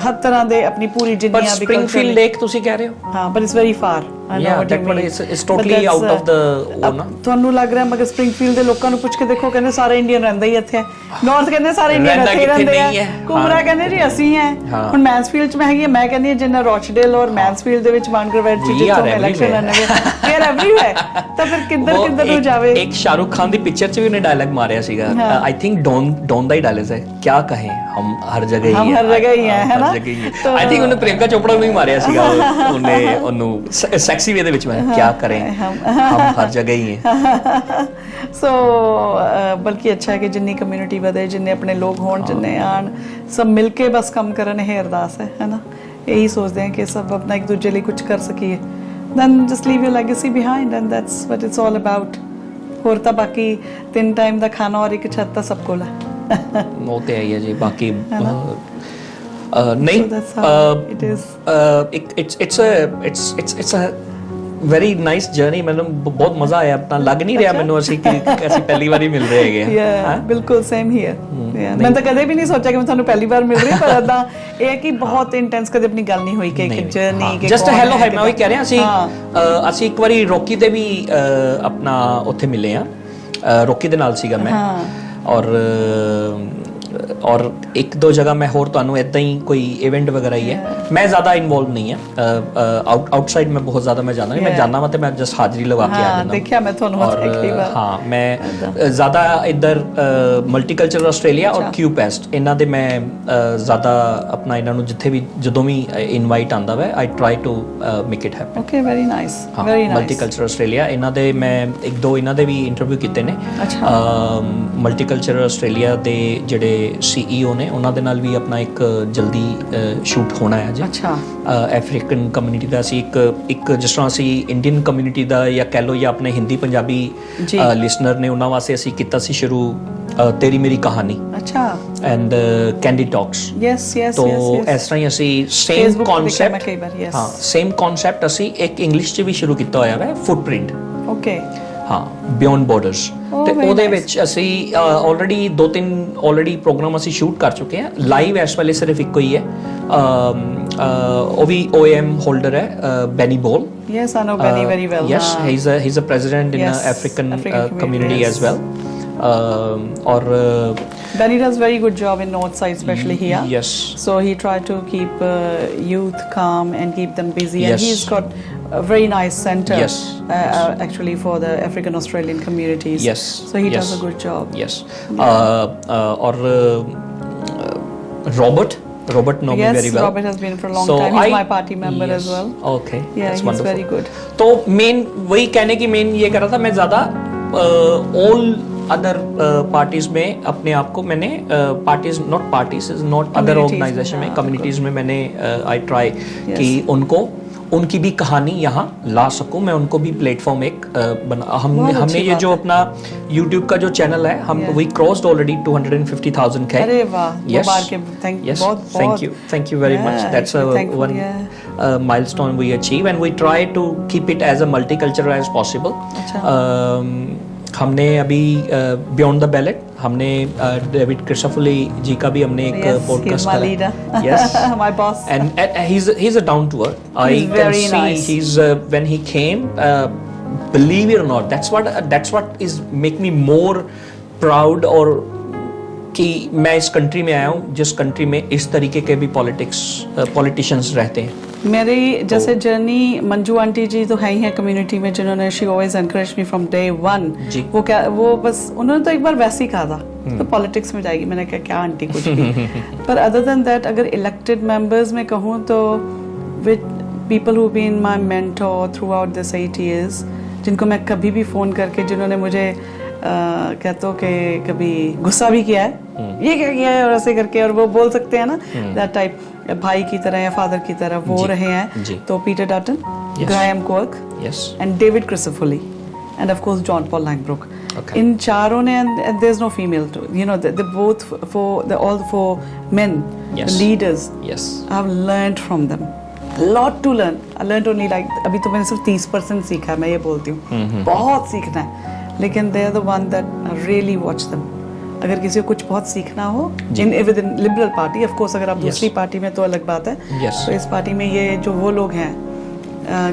ਹਰ ਤਰ੍ਹਾਂ ਦੇ ਆਪਣੀ ਪੂਰੀ ਜਿੰਨੀਆਂ ਵੀ ਸਪ੍ਰਿੰਗਫੀਲਡ ਲੇਕ ਤੁਸੀਂ ਕਹਿ ਰਹੇ ਹੋ, ਹਾਂ, but it's very far. I know what you mean. It's totally out of the one. ਤੁਹਾਨੂੰ ਲੱਗ ਰਿਹਾ, ਮਗਰ ਸਪ੍ਰਿੰਗਫੀਲਡ ਦੇ ਲੋਕਾਂ ਨੂੰ ਪੁੱਛ ਕੇ ਦੇਖੋ, ਕਹਿੰਦੇ ਸਾਰੇ ਇੰਡੀਅਨ ਰਹਿੰਦੇ ਹੀ ਇੱਥੇ, ਨਾਰਥ ਕਹਿੰਦੇ ਸਾਰੇ ਇੰਡੀਅਨ ਇੱਥੇ ਰਹਿੰਦੇ ਆ, ਕੁਮਰਾ ਕਹਿੰਦੇ ਜੀ ਅਸੀਂ ਹੈ। ਹੁਣ ਮੈਨਸਫੀਲਡ ਚ ਮੈਂ ਹੈਗੀ, ਮੈਂ ਕਹਿੰਦੀ ਹਾਂ ਜਿੰਨਾ ਰੌਚਡੇਲ ਔਰ ਮੈਨਸਫੀਲਡ ਦੇ ਵਿੱਚ ਮਾਨਗਰਵੈਟ ਚ ਜਿੱਥੋਂ ਇਲੈਕਸ਼ਨ ਲੜਨਗੇ, we are everywhere, ਤਾਂ ਫਿਰ ਕਿੱਧਰ ਨੂੰ ਜਾਵੇ। ਇੱਕ ਸ਼ਾਹਰੁਖ ਖਾਨ ਦੀ ਪਿਕਚਰ ਚ ਵੀ ਉਹਨੇ ਡਾਇਲੌਗ ਮਾਰਿਆ ਸੀਗਾ, ਆਈ ਥਿੰਕ ਡੋਨ ਦਾ ਹੀ ਡਾਇਲੌਗ ਹੈ, ਕਿਆ ਕਹੇ ਹਮ ਹਰ ਜਗ੍ਹਾ ਹੀ ਹੈ, ਹਰ ਜਗ੍ਹਾ ਹੀ ਹੈ ਨਾ। ਆਈ ਥਿੰਕ ਉਹਨੇ ਪ੍ਰਿਯੰਕਾ ਚੋਪੜਾ ਨੂੰ ਹੀ ਮਾਰਿਆ ਸੀਗਾ, ਉਹਨੂੰ ਸੈਕਸੀ ਵੇ ਦੇ ਵਿੱਚ, ਮੈਂ ਕਿਆ ਕਰੇ ਹਮ ਹਰ ਜਗ੍ਹਾ ਹੀ ਹੈ। ਸੋ ਬਲਕਿ ਅੱਛਾ ਹੈ ਕਿ ਜਿੰਨੀ ਕਮਿਊਨਿਟੀ ਵਧੇ, ਜਿੰਨੇ ਆਪਣੇ ਲੋਕ ਹੋਣ, ਜਿੰਨੇ ਆਣ, ਸਭ ਮਿਲ ਕੇ ਬਸ ਕੰਮ ਕਰਨ, ਇਹ ਅਰਦਾਸ ਹੈ ਨਾ। ਇਹੀ ਸੋਚਦੇ ਹਾਂ ਕਿ ਸਭ ਆਪਣਾ ਇੱਕ ਦੂਜੇ ਲਈ ਕੁਝ ਕਰ ਸਕੀਏ, then just leave your legacy behind, and that's what it's all about. ਹੋਰ ਤਾਂ ਬਾਕੀ 3 ਟਾਈਮ ਦਾ ਖਾਣਾ ਔਰ ਇੱਕ ਛੱਤ ਤਾਂ ਸਭ ਕੋਲ ਹੈ, ਉਹ ਤੇ ਆਈ ਹੈ ਜੀ। ਬਾਕੀ ਨਹੀਂ, ਵੈਰੀ ਨਾਈਸ ਜਰਨੀ, ਮੈਨੂੰ ਬਹੁਤ ਮਜ਼ਾ ਆਇਆ, ਆਪਣਾ ਲੱਗ ਨਹੀਂ ਰਿਹਾ ਮੈਨੂੰ ਅਸੀਂ ਕਿ ਅਸੀਂ ਪਹਿਲੀ ਵਾਰੀ ਮਿਲ ਰਹੇ ਹੈਗੇ ਹਾਂ। ਬਿਲਕੁਲ ਸੇਮ ਹੀਅਰ, ਮੈਂ ਤਾਂ ਕਦੇ ਵੀ ਨਹੀਂ ਸੋਚਿਆ ਕਿ ਮੈਂ ਤੁਹਾਨੂੰ ਪਹਿਲੀ ਵਾਰ ਮਿਲ ਰਹੀ ਹਾਂ, ਪਰ ਇਦਾਂ ਇਹ ਹੈ ਕਿ ਬਹੁਤ ਇੰਟੈਂਸ ਕਦੇ ਆਪਣੀ ਗੱਲ ਨਹੀਂ ਹੋਈ ਕਿ ਇੱਕ ਜਰਨੀ ਕਿ ਜਸਟ ਹੈਲੋ ਹਾਈ, ਮੈਂ ਉਹੀ ਕਹਿ ਰਿਹਾ ਅਸੀਂ ਇੱਕ ਵਾਰੀ ਰੋਕੀ ਦੇ ਵੀ ਆਪਣਾ ਉੱਥੇ ਮਿਲੇ ਆ, ਰੋਕੀ ਦੇ ਨਾਲ ਸੀਗਾ ਮੈਂ, और एक दो जगह मैं होर ਤੁਹਾਨੂੰ ਇਦਾਂ ਹੀ ਕੋਈ ਇਵੈਂਟ ਵਗੈਰਾ ਹੀ ਹੈ, ਮੈਂ ਜ਼ਿਆਦਾ ਇਨਵੋਲਵ ਨਹੀਂ ਹੈ ਆਊਟਸਾਈਡ में बहुत ज़्यादा मैं जाना नहीं, मैं जाना वा तो मैं जस्ट हाजिरी लगा के आ जाना, देखा मैं ਤੁਹਾਨੂੰ ਕਈ ਵਾਰ। हाँ, मैं ज़्यादा इधर मल्टीकल्चरल ਆਸਟ੍ਰੇਲੀਆ और क्यू पेस्ट ਇਹਨਾਂ ਦੇ ਮੈਂ ਜ਼ਿਆਦਾ ਆਪਣਾ ਇਹਨਾਂ ਨੂੰ ਜਿੱਥੇ ਵੀ ਜਦੋਂ ਵੀ ਇਨਵਾਈਟ ਆਂਦਾ ਵਾ I try to make it happen. Okay, very nice, very nice. Multicultural Australia ਇਹਨਾਂ ਦੇ ਮੈਂ ਇੱਕ ਦੋ ਇਹਨਾਂ ਦੇ ਵੀ ਇੰਟਰਵਿਊ ਕੀਤੇ ਨੇ। ਮਲਟੀਕਲਚਰਲ ਆਸਟ੍ਰੇਲੀਆ ਦੇ ਜਿਹੜੇ CEO ਨੇ ਉਹਨਾਂ ਦੇ ਨਾਲ ਵੀ ਆਪਣਾ ਇੱਕ ਜਲਦੀ ਸ਼ੂਟ ਹੋਣਾ ਹੈ ਜੀ। ਅੱਛਾ। ਅਫਰੀਕਨ ਕਮਿਊਨਿਟੀ ਦਾ ਅਸੀਂ ਇੱਕ ਜਿਸ ਤਰ੍ਹਾਂ ਅਸੀਂ ਇੰਡੀਅਨ ਕਮਿਊਨਿਟੀ ਦਾ ਜਾਂ ਕਹਿ ਲਓ ਜਾਂ ਆਪਣੇ ਹਿੰਦੀ ਪੰਜਾਬੀ ਲਿਸਨਰ ਨੇ ਉਹਨਾਂ ਵਾਸਤੇ ਅਸੀਂ ਕੀਤਾ ਸੀ ਸ਼ੁਰੂ ਤੇਰੀ ਮੇਰੀ ਕਹਾਣੀ। ਅੱਛਾ। And candy talks. Yes yes. तो ਇਸ ਤਰ੍ਹਾਂ ਹੀ ਅਸੀਂ ਸੇਮ ਕਨਸੈਪਟ, ਹਾਂ ਸੇਮ ਕਨਸੈਪਟ ਅਸੀਂ ਇੱਕ ਇੰਗਲਿਸ਼ 'ਚ ਵੀ ਸ਼ੁਰੂ ਕੀਤਾ ਹੋਇਆ ਹੈ, ਫੁੱਟਪ੍ਰਿੰਟ। ਓਕੇ। ਹਾਂ, ਬਿਯੋਂਡ ਬਾਰਡਰਸ। ਤੇ ਉਹਦੇ ਵਿੱਚ ਅਸੀਂ ਆਲਰੇਡੀ 2-3 ਆਲਰੇਡੀ ਪ੍ਰੋਗਰਾਮ ਅਸੀਂ ਸ਼ੂਟ ਕਰ ਚੁੱਕੇ ਹਾਂ। ਲਾਈਵ ਇਸ ਵੇਲੇ ਸਿਰਫ ਇੱਕੋ ਹੀ ਹੈ, ਉਹ ਵੀ OAM ਹੋਲਡਰ ਹੈ, ਬੈਨੀ ਬੋਲ। Yes, I know Benny very well. Yes, he is a president in African community as well. और Benny does very good job in north side, especially here. Yes. So he tried to keep youth calm and keep them busy. Yes. And he's got a very nice center. Yes. Actually for the African Australian communities. Yes. So he does a good job. Yes. और Robert know me very well. Robert has been for a long time. He's my party member as well. Okay. Yeah, that's he's wonderful. very good. तो main वही कहने की main ये कर रहा था, मैं ज़्यादा all अदर पार्टीज में अपने आप को मैंने पार्टीज नॉट अदर ऑर्गेनाइजेशन में, कम्युनिटीज में मैंने आई ट्राई कि उनकी भी कहानी यहाँ ला सकूं, मैं उनको भी प्लेटफॉर्म एक बना। हमने ये जो अपना YouTube का जो चैनल है, हम वी क्रॉस्ड ऑलरेडी 250,000 के। अरे वाह, thank you very much, that's one milestone we achieve and we try to keep it as a multicultural as possible. हमने अभी बियॉन्ड द बैलेट हमने डेविड क्रिस्टोफली जी का भी हमने एक पॉडकास्ट करा। Yes, my boss. And he's a down to earth. I can see he's when he came, believe it or not, that's what is make me more proud और कि मैं इस कंट्री में आया हूँ जिस कंट्री में इस तरीके के भी पॉलिटिशियंस रहते हैं। मेरी जैसे जर्नी, मंजू आंटी जी तो है ही हैं कम्युनिटी में जिन्होंने she always encourage me from day one. वो बस उन्होंने तो एक बार वैसे ही कहा था तो पॉलिटिक्स में जाएगी, मैंने कहा क्या आंटी कुछ भी। पर अदर देन दैट अगर इलेक्टेड मेंबर्स में कहूँ तो with people who been my mentor throughout this 8 years, जिनको मैं कभी भी फ़ोन करके, जिन्होंने मुझे कहते हो कि कभी गुस्सा भी किया है, ये क्या किया है और ऐसे करके, और वो बोल सकते हैं ना दैट टाइप, भाई की तरह या फादर की तरह वो रहे हैं। तो Peter Dutton, Graham Quirk and David Crisafulli and of course John Paul Langbroek. इन चारों ने, and there's no female too, you know, they both all four men, the leaders. I have learned from them a lot to learn. I learned only like अभी तो मैंने सिर्फ 30% सीखा है, मैं ये बोलती हूँ, बहुत सीखना है, लेकिन they are the one that I really watch them. अगर किसी को कुछ बहुत सीखना हो with in liberal party, of course अगर आप दूसरी पार्टी में तो अलग बात है, तो इस पार्टी में ये जो वो लोग हैं,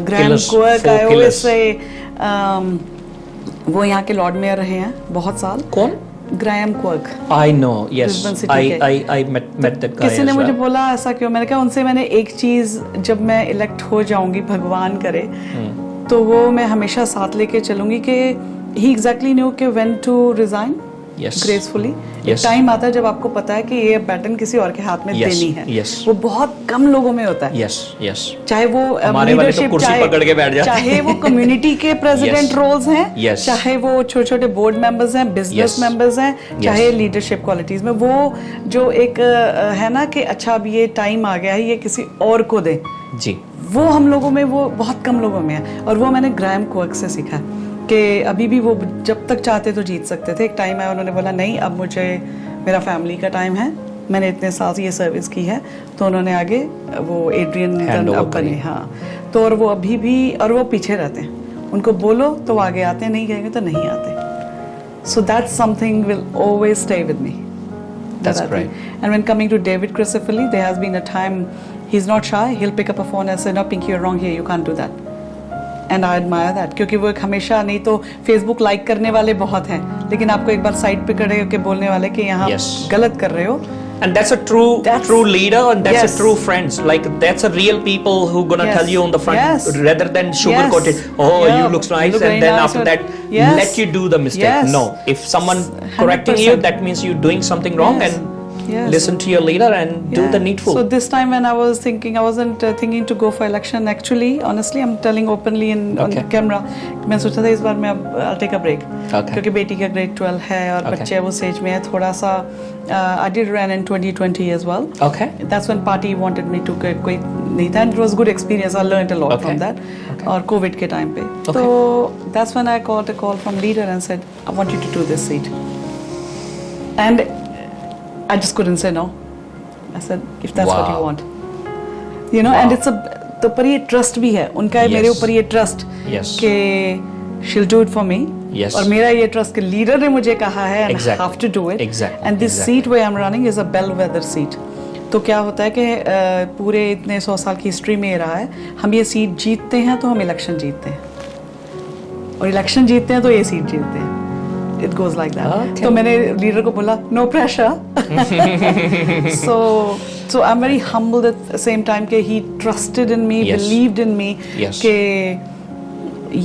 ग्राहम क्वर्क, आई ऑलवेज से, वो यहाँ के लॉर्ड मेयर रहे हैं बहुत साल। कौन? Graham quirk. I know, yes, I met that guy। किसी ने मुझे बोला ऐसा क्यों, मैंने कहा उनसे मैंने एक चीज, जब मैं इलेक्ट हो जाऊंगी, भगवान करे, तो वो मैं हमेशा साथ लेके चलूंगी कि he exactly knew कि when to resign gracefully। एक टाइम आता है जब आपको पता है कि ये बैटन किसी और के हाथ में देनी है। वो बहुत कम लोगों में होता है। चाहे वो लीडरशिप, चाहे वो कम्युनिटी के प्रेसिडेंट रोल्स हैं, चाहे वो छोटे छोटे बोर्ड मेंबर्स हैं, बिजनेस मेंबर्स हैं, चाहे लीडरशिप क्वालिटीज में, वो जो एक है ना कि अच्छा अब ये टाइम आ गया है, ये किसी और को दे जी, वो हम लोगों में, वो बहुत कम लोगों में है। और वो मैंने ग्राहम क्वर्क से सीखा है कि अभी भी वो जब तक चाहते तो जीत सकते थे। एक टाइम आया, उन्होंने बोला नहीं, अब मुझे मेरा फैमिली का टाइम है, मैंने इतने साल ये सर्विस की है, तो उन्होंने आगे वो एड्रियन अब बने। हाँ, तो और वो अभी भी और वो पीछे रहते हैं, उनको बोलो तो वो आगे आते हैं, नहीं कहेंगे तो नहीं आते. So that's something will always stay with me. That's I great. think. And when coming to David Crisafulli, there has been a time he's not shy. He'll pick up a phone and say, "No, Pinky, you're wrong here. You can't do that." And I admire that. क्योंकि वो एक हमेशा नहीं तो Facebook like करने वाले बहुत हैं, लेकिन आपको एक बार साइड पे खड़े होकर बोलने वाले कि यहाँ गलत कर रहे हो. And that's a true leader, and that's a true friends. Like that's a real people who gonna tell you on the front rather than sugarcoat it. Oh, you looks nice, and then after that let you do the mistake. No, if someone correcting you, that means you're doing something wrong, and listen to your leader and do the needful. So this time when I was thinking, I wasn't thinking to go for election. Actually, honestly, I'm telling openly on camera. मैं सोचा था इस बार मैं I'll take a break. क्योंकि बेटी का grade 12 है और बच्चे वो stage में है थोड़ा सा. I did run in 2020 as well. Okay. That's when party wanted me to कोई नहीं था, and it was good experience. I learned a lot from that. और COVID के time पे. So that's when I got a call from leader and said, I want you to do this seat. And I just couldn't say no. I said, if that's what you want, you know, and it's a तो पर ये trust भी है उनका मेरे ऊपर ये trust कि she'll do it for me. और मेरा ये trust कि leader ने मुझे कहा है and I have to do it. And this seat where I'm running is a bellwether seat. तो क्या होता है कि पूरे इतने 100 साल की हिस्ट्री में ये रहा है, हम ये सीट जीतते हैं तो हम इलेक्शन जीतते हैं, और इलेक्शन जीतते हैं तो ये सीट जीतते हैं. It goes like that. तो मैंने लीडर को बोला no pressure. So I'm very humbled at the same time कि he trusted in me, believed in me कि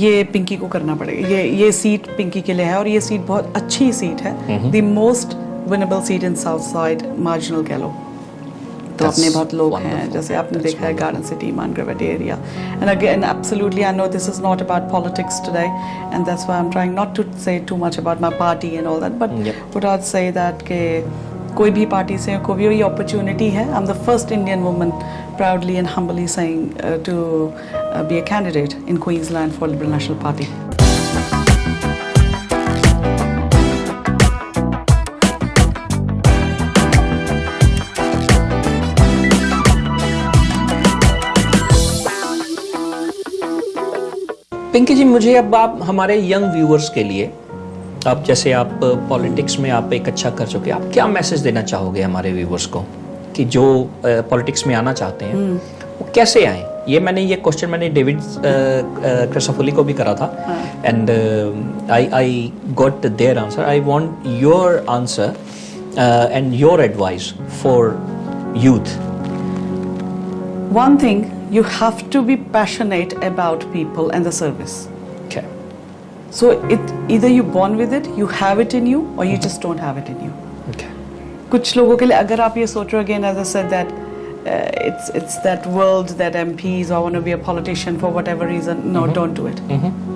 ये पिंकी को करना पड़ेगा, ये सीट पिंकी के लिए है और ये सीट बहुत अच्छी सीट है. The most winnable seat in South Side marginal कह लो. तो अपने बहुत लोग हैं, जैसे आपने देखा है garden city, Mount Gravatt area. And again, absolutely, I know this is not about politics today, and that's why I'm trying not to say too much about my party and all that. But would I say that कि कोई भी party से कोई भी opportunity है, I'm the first Indian woman proudly and humbly saying to be a candidate in Queensland for Liberal National Party. Pinky जी, मुझे अब आप हमारे यंग व्यूअर्स के लिए, आप जैसे आप पॉलिटिक्स में आप एक अच्छा कर चुके, आप क्या मैसेज देना चाहोगे हमारे व्यूअर्स को कि जो पॉलिटिक्स में आना चाहते हैं वो कैसे आए? ये क्वेश्चन मैंने डेविड क्रिसाफुली को भी करा था, and I got their answer. I want your answer and your advice for youth. One thing, you have to be passionate about people and the service. Okay. So either you're born with it, you have it in you, or you just don't have it in you. Okay. कुछ लोगों के लिए अगर आप ये सोच रहे हो, again as I said that it's that world that MPs, or I want to be a politician for whatever reason, no, don't do it.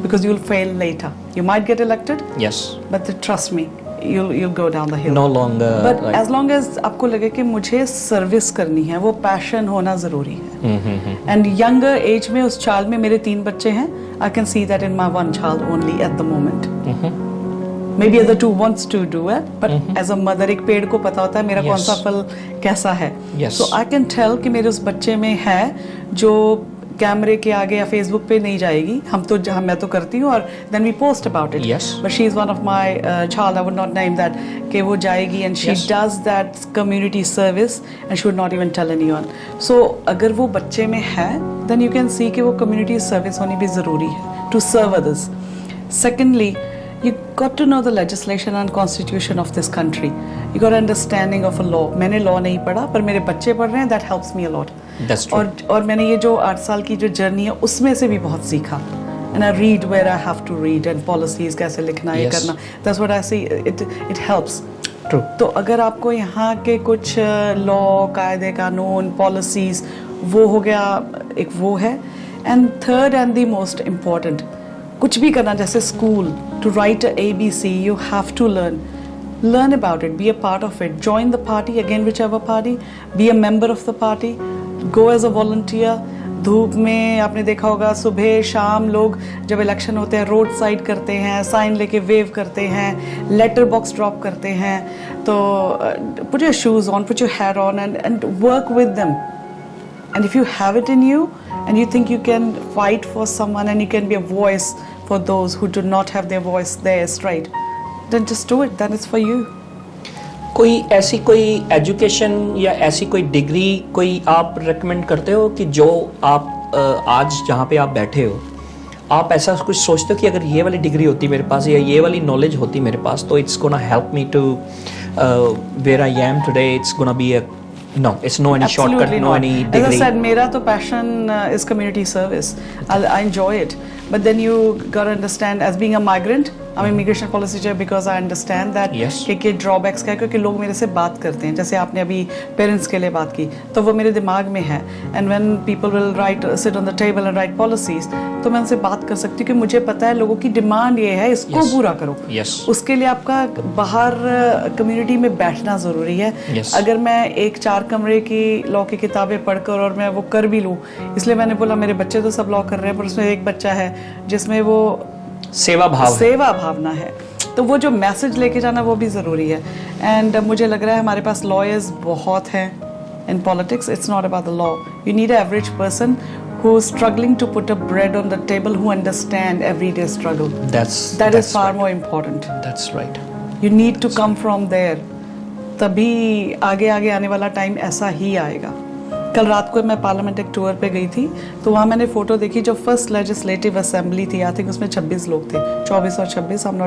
Because you'll fail later. You might get elected. Yes. But trust me, you'll go down the hill. No longer. But as long as आपको लगे कि मुझे service करनी है, वो passion होना जरूरी है. And younger age में उस चाल में मेरे 3 बच्चे हैं. I can see that in my one child only at the moment. Maybe other 2 wants to do it, but as a mother एक पेड़ को पता होता है मेरा कौन सा फल कैसा है. So I can tell कि मेरे उस बच्चे में है जो कैमरे के आगे या फेसबुक पे नहीं जाएगी. मैं तो करती हूँ और then we post about it. Yes. But she is one of my child. I would not name that. कि वो जाएगी and she does that community service and she would not even tell anyone. So अगर वो बच्चे में है, then you can see कि वो community service होनी भी ज़रूरी है to serve others. Secondly, you got to know the legislation and constitution of this country. You got understanding of a law. मैंने law नहीं पढ़ा पर मेरे बच्चे पढ़ रहे हैं. That helps me a lot. That's true. और मैंने ये जो 8 साल की जो जर्नी है उसमें से भी बहुत सीखा. And I read where I have to read and policies कैसे लिखना ये करना. That's what I see. It helps. True. तो अगर आपको यहाँ के कुछ law, कायदे कानून, policies, वो हो गया, एक वो है. And third and the most important, कुछ भी करना जैसे school, to write a ABC, you have to learn about it, be a part of it, join the party, again whichever party, be a member of the party, go as a volunteer. धूप में आपने देखा होगा सुबह शाम लोग जब election होते हैं रोड साइड करते हैं, साइन लेके वेव करते हैं, लेटर बॉक्स ड्रॉप करते हैं. तो put your shoes on, put your hat on and work with them. And if you have it in you and you think you can fight for someone and you can be a voice for those who do not have their voice there straight, then just do it. Then it's for you. कोई ऐसी कोई education या ऐसी कोई degree कोई आप recommend करते हो कि जो आप आज जहाँ पे आप बैठे हो, आप ऐसा कुछ सोचते हो कि अगर ये वाली डिग्री होती मेरे पास या ये वाली नॉलेज होती मेरे पास तो it's gonna help me to where I am today, it's gonna be a No, it's no any shortcut, no any degree. As I said, मेरा तो passion is community service. I enjoy it. But then you got to understand, as being a migrant, I'm immigration policy chair because I understand that कि drawbacks क्या है, क्योंकि लोग मेरे से बात करते हैं, जैसे आपने अभी parents के लिए बात की, तो वो मेरे दिमाग में है. And when people will sit on the table and write policies, तो मैं उनसे बात कर सकती हूँ कि मुझे पता है लोगों की डिमांड ये है, इसको पूरा करो. उसके लिए आपका बाहर कम्युनिटी में बैठना ज़रूरी है. अगर मैं एक 4 कमरे की लॉ की किताबें पढ़कर और मैं वो कर भी लूँ, इसलिए मैंने बोला मेरे बच्चे तो सब लॉ कर रहे हैं, पर उसमें एक बच्चा है जिसमें वो सेवा भावना है, तो वो जो मैसेज लेके जाना वो भी ज़रूरी है. एंड मुझे लग रहा है हमारे पास लॉयर्स बहुत हैं in politics. It's not about the law. You need an average person who is struggling to put a bread on the table, who understand everyday struggle. That is far more important. That's right. You need to come from there. तभी आगे आगे आने वाला time ऐसा ही आएगा. कल रात को मैं पार्लियामेंट एक टूर पे गई थी, तो वहाँ मैंने फ़ोटो देखी जो फर्स्ट लेजिस्लेटिव असेंबली थी. आई थिंक उसमें 26 लोग थे, 24 और 26, आई एम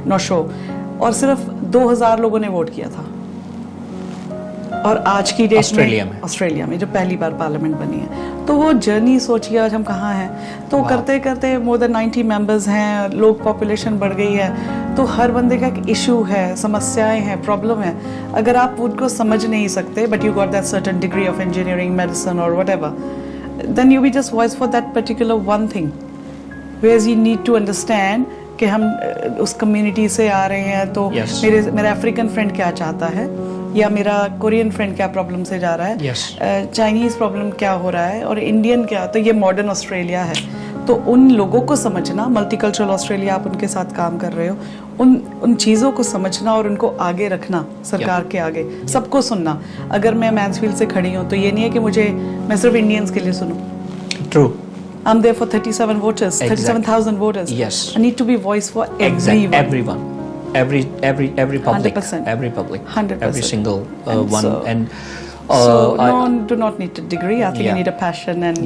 नॉट श्योर, और सिर्फ 2000 लोगों ने वोट किया था. और आज की डेट में ऑस्ट्रेलिया में जो पहली बार पार्लियामेंट बनी है, तो वो जर्नी सोचिए आज हम कहाँ हैं. तो करते करते मोर देन 90 मेंबर्स हैं, लोग पॉपुलेशन बढ़ गई है, तो हर बंदे का एक इशू है, समस्याएं हैं, प्रॉब्लम है. अगर आप उनको समझ नहीं सकते, but you got that certain degree of engineering, medicine और whatever, then you be just voice for that particular one thing, where you need to understand कि हम उस कम्युनिटी से आ रहे हैं, तो मेरा अफ्रीकन फ्रेंड क्या चाहता है, या मेरा कोरियन फ्रेंड क्या प्रॉब्लम से जा रहा है, चाइनीज प्रॉब्लम क्या हो रहा है, और इंडियन क्या. तो ये मॉडर्न ऑस्ट्रेलिया है, तो उन लोगों को समझना, मल्टीकल्चरल ऑस्ट्रेलिया आप उनके साथ काम कर रहे हो, उन चीज़ों को समझना और उनको आगे रखना सरकार के आगे, सबको सुनना. अगर मैं मैंसफील्ड से खड़ी हूँ तो ये नहीं है कि मैं सिर्फ इंडियंस के लिए सुनूं. True. I'm there for 37 voters, 37,000 voters. Yes. I need to be voice for everyone. Every public. 100%. Every public. 100%. Every single one. So do not need a degree. I think you need a passion and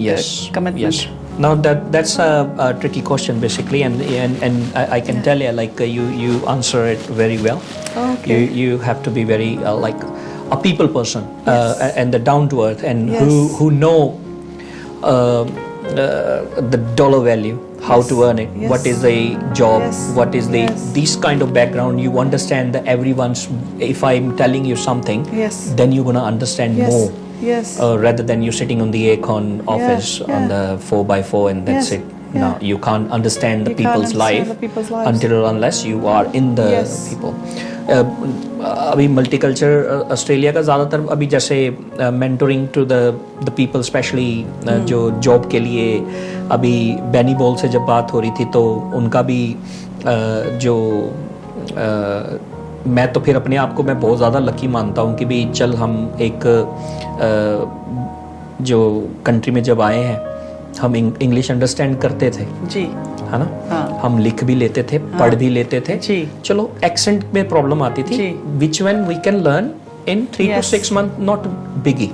commitment. Yes. Now that's a tricky question basically, and I can tell you, like you answer it very well. Okay. You have to be very like a people person, and the down to earth, and who know the dollar value, how to earn it, what is the job, what is the this kind of background. You understand that everyone's. If I'm telling you something, then you're gonna understand more. Rather than you sitting on the aircon office on the 4x4 and that's it. No, you can't understand the people's life until or unless you are in the people. अभी multiculture Australia का ज़्यादातर अभी जैसे mentoring to the people specially जो job के लिए अभी Beni ball से जब बात हो रही थी, तो उनका भी जो मैं तो फिर अपने आप को मैं बहुत ज़्यादा लकी मानता हूँ कि भी चल हम एक जो कंट्री में जब आए हैं हम इंग्लिश अंडरस्टैंड करते थे जी, है ना. हम लिख भी लेते थे, पढ़ भी लेते थे. चलो एक्सेंट में प्रॉब्लम आती थी, which when we can learn in 3 to 6 months, not biggie.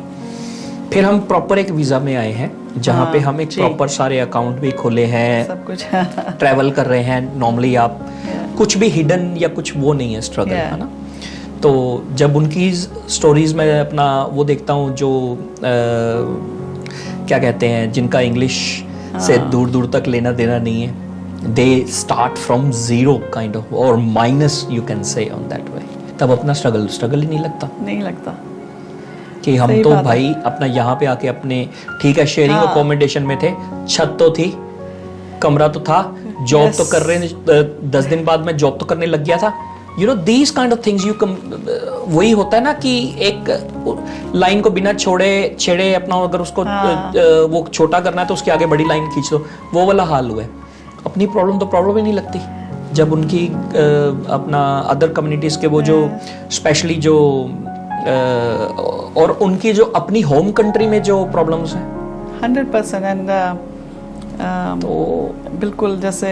फिर हम प्रॉपर एक वीजा में आए हैं जहाँ पे हम एक प्रॉपर सारे अकाउंट भी खोले हैं, सब कुछ ट्रैवल कर रहे हैं. नॉर्मली आप कुछ भी हिडन या कुछ वो नहीं है स्ट्रगल, है ना. तो जब उनकी स्टोरीज में अपना वो देखता हूँ जो क्या कहते हैं, जिनका इंग्लिश से दूर दूर तक लेना देना नहीं है, they start from zero kind of और minus you can say on that way. तब अपना स्ट्रगल ही नहीं लगता कि हम तो भाई अपना यहाँ पे आके अपने ठीक है शेयरिंग अकोमोडेशन में थे, छत तो थी, कमरा तो था, जॉब तो कर रहे हैं. 10 दिन बाद मैं जॉब तो करने लग गया था. You know these kind of things. वही होता है ना कि एक लाइन को बिना छेड़े अपना अगर उसको वो छोटा करना है तो उसके आगे बड़ी लाइन खींच दो, वो वाला हाल हुआ है. अपनी प्रॉब्लम तो प्रॉब्लम ही नहीं लगती. जब उनकी अपना अदर कम्युनिटीज़ के वो जो स्पेशली जो और उनकी जो अपनी होम कंट्री में जो प्रॉब्लम्स हैं 100% एंड तो बिल्कुल जैसे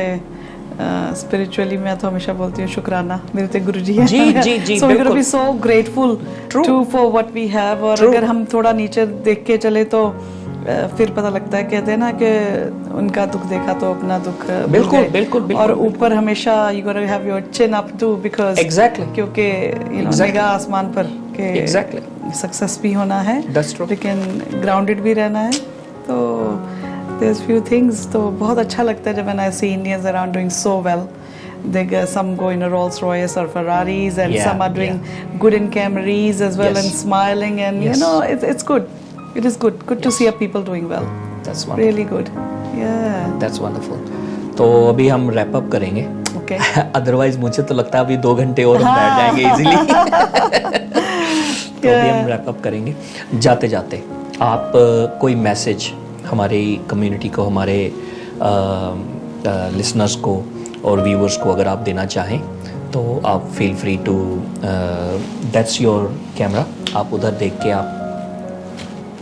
स्पिरिचुअली मैं तो हमेशा बोलती हूँ शुक्राना, मेरे तो गुरुजी हैं। जी so we gonna be so grateful to for what we have. और अगर हम थोड़ा नीचे देख के चले तो फिर पता लगता है, कहते हैं ना कि उनका दुख देखा तो अपना दुख बिल्कुल और ऊपर हमेशा you gonna have your chin up too, because exactly क्योंकि यू नो निगाह आसमान पर के एग्जैक्टली सक्सेस भी होना है लेकिन ग्राउंडेड भी रहना है। तो there's few things, तो बहुत अच्छा लगता है जब when I see Indians around doing so well. Some go in a Rolls Royce or Ferraris and some are doing good in Camrys as well and smiling and you know it's good. It is good to see our people doing well. That's wonderful. Really good. Yeah. That's wonderful. तो अभी हम wrap up करेंगे। Okay. Otherwise मुझे तो लगता है अभी 2 घंटे और हम बैठ जाएंगे इजीली। तो अभी हम रैप अप करेंगे। जाते जाते आप कोई मैसेज हमारी कम्युनिटी को, हमारे लिसनर्स को और व्यूअर्स को अगर आप देना चाहें तो आप feel free to, that's your camera, आप उधर देख के आप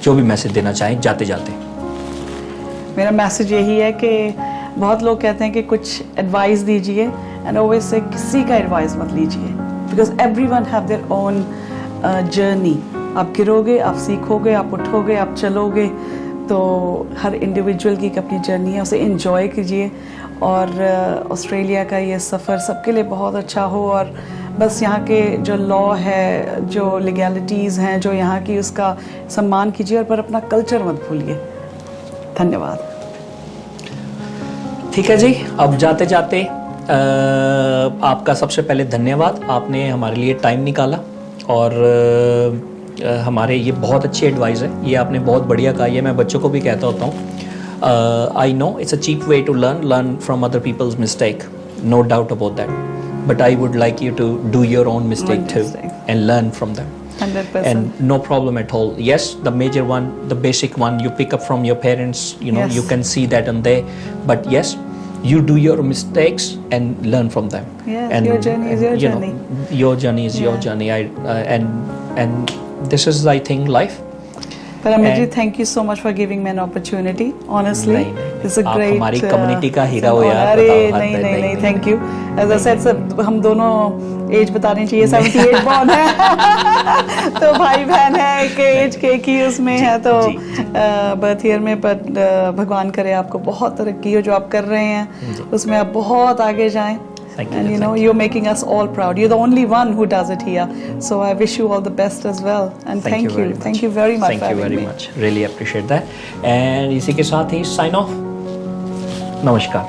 जो भी मैसेज देना चाहें जाते जाते। मेरा मैसेज यही है कि बहुत लोग कहते हैं कि कुछ एडवाइस दीजिए एंड ऑलवेज से किसी का एडवाइस मत लीजिए, because everyone have their own journey. आप गिरोगे, आप सीखोगे, आप उठोगे, आप चलोगे, तो हर इंडिविजुअल की एक अपनी जर्नी है, उसे एंजॉय कीजिए। और ऑस्ट्रेलिया का ये सफ़र सबके लिए बहुत अच्छा हो और बस यहाँ के जो लॉ है, जो लीगैलिटीज़ हैं, जो यहाँ की, उसका सम्मान कीजिए और पर अपना कल्चर मत भूलिए। धन्यवाद। ठीक है जी, अब जाते जाते आपका सबसे पहले धन्यवाद, आपने हमारे लिए टाइम निकाला और हमारे ये बहुत अच्छी एडवाइस है, ये आपने बहुत बढ़िया कहा। ये मैं बच्चों को भी कहता होता हूँ। I know it's a cheap way to learn from other people's mistake, no doubt about that, but I would like you to do your own mistake too and learn from them. 100%. And no problem at all. Yes, the major one, the basic one, you pick up from your parents, you know, Yes. you can see that on there. But yes, you do your mistakes and learn from them. Yes, and, your journey is your you journey. Know, your journey is your Yeah. journey. And this is, I think, life. Paramit ji, thank you so much for giving me an opportunity. Honestly, नहीं, it's a आप great. हमारी community का हीरा हो यार, अरे बताओ, नहीं, thank you. As I said, सब हम दोनों एज बतानी चाहिए, 78 बॉर्न है तो भाई बहन है एक एज के की उसमें है, तो बर्थ ईयर में, पर भगवान करे आपको बहुत तरक्की हो, जो आप कर रहे हैं उसमें आप बहुत आगे जाएं. Thank you, And you know, thank you're making us all proud. You're the only one who does it here. So I wish you all the best as well. And thank you. very much. Thank you very much Thank for you having very me. much. Really appreciate that. And इसी के साथ ही sign off. नमस्कार.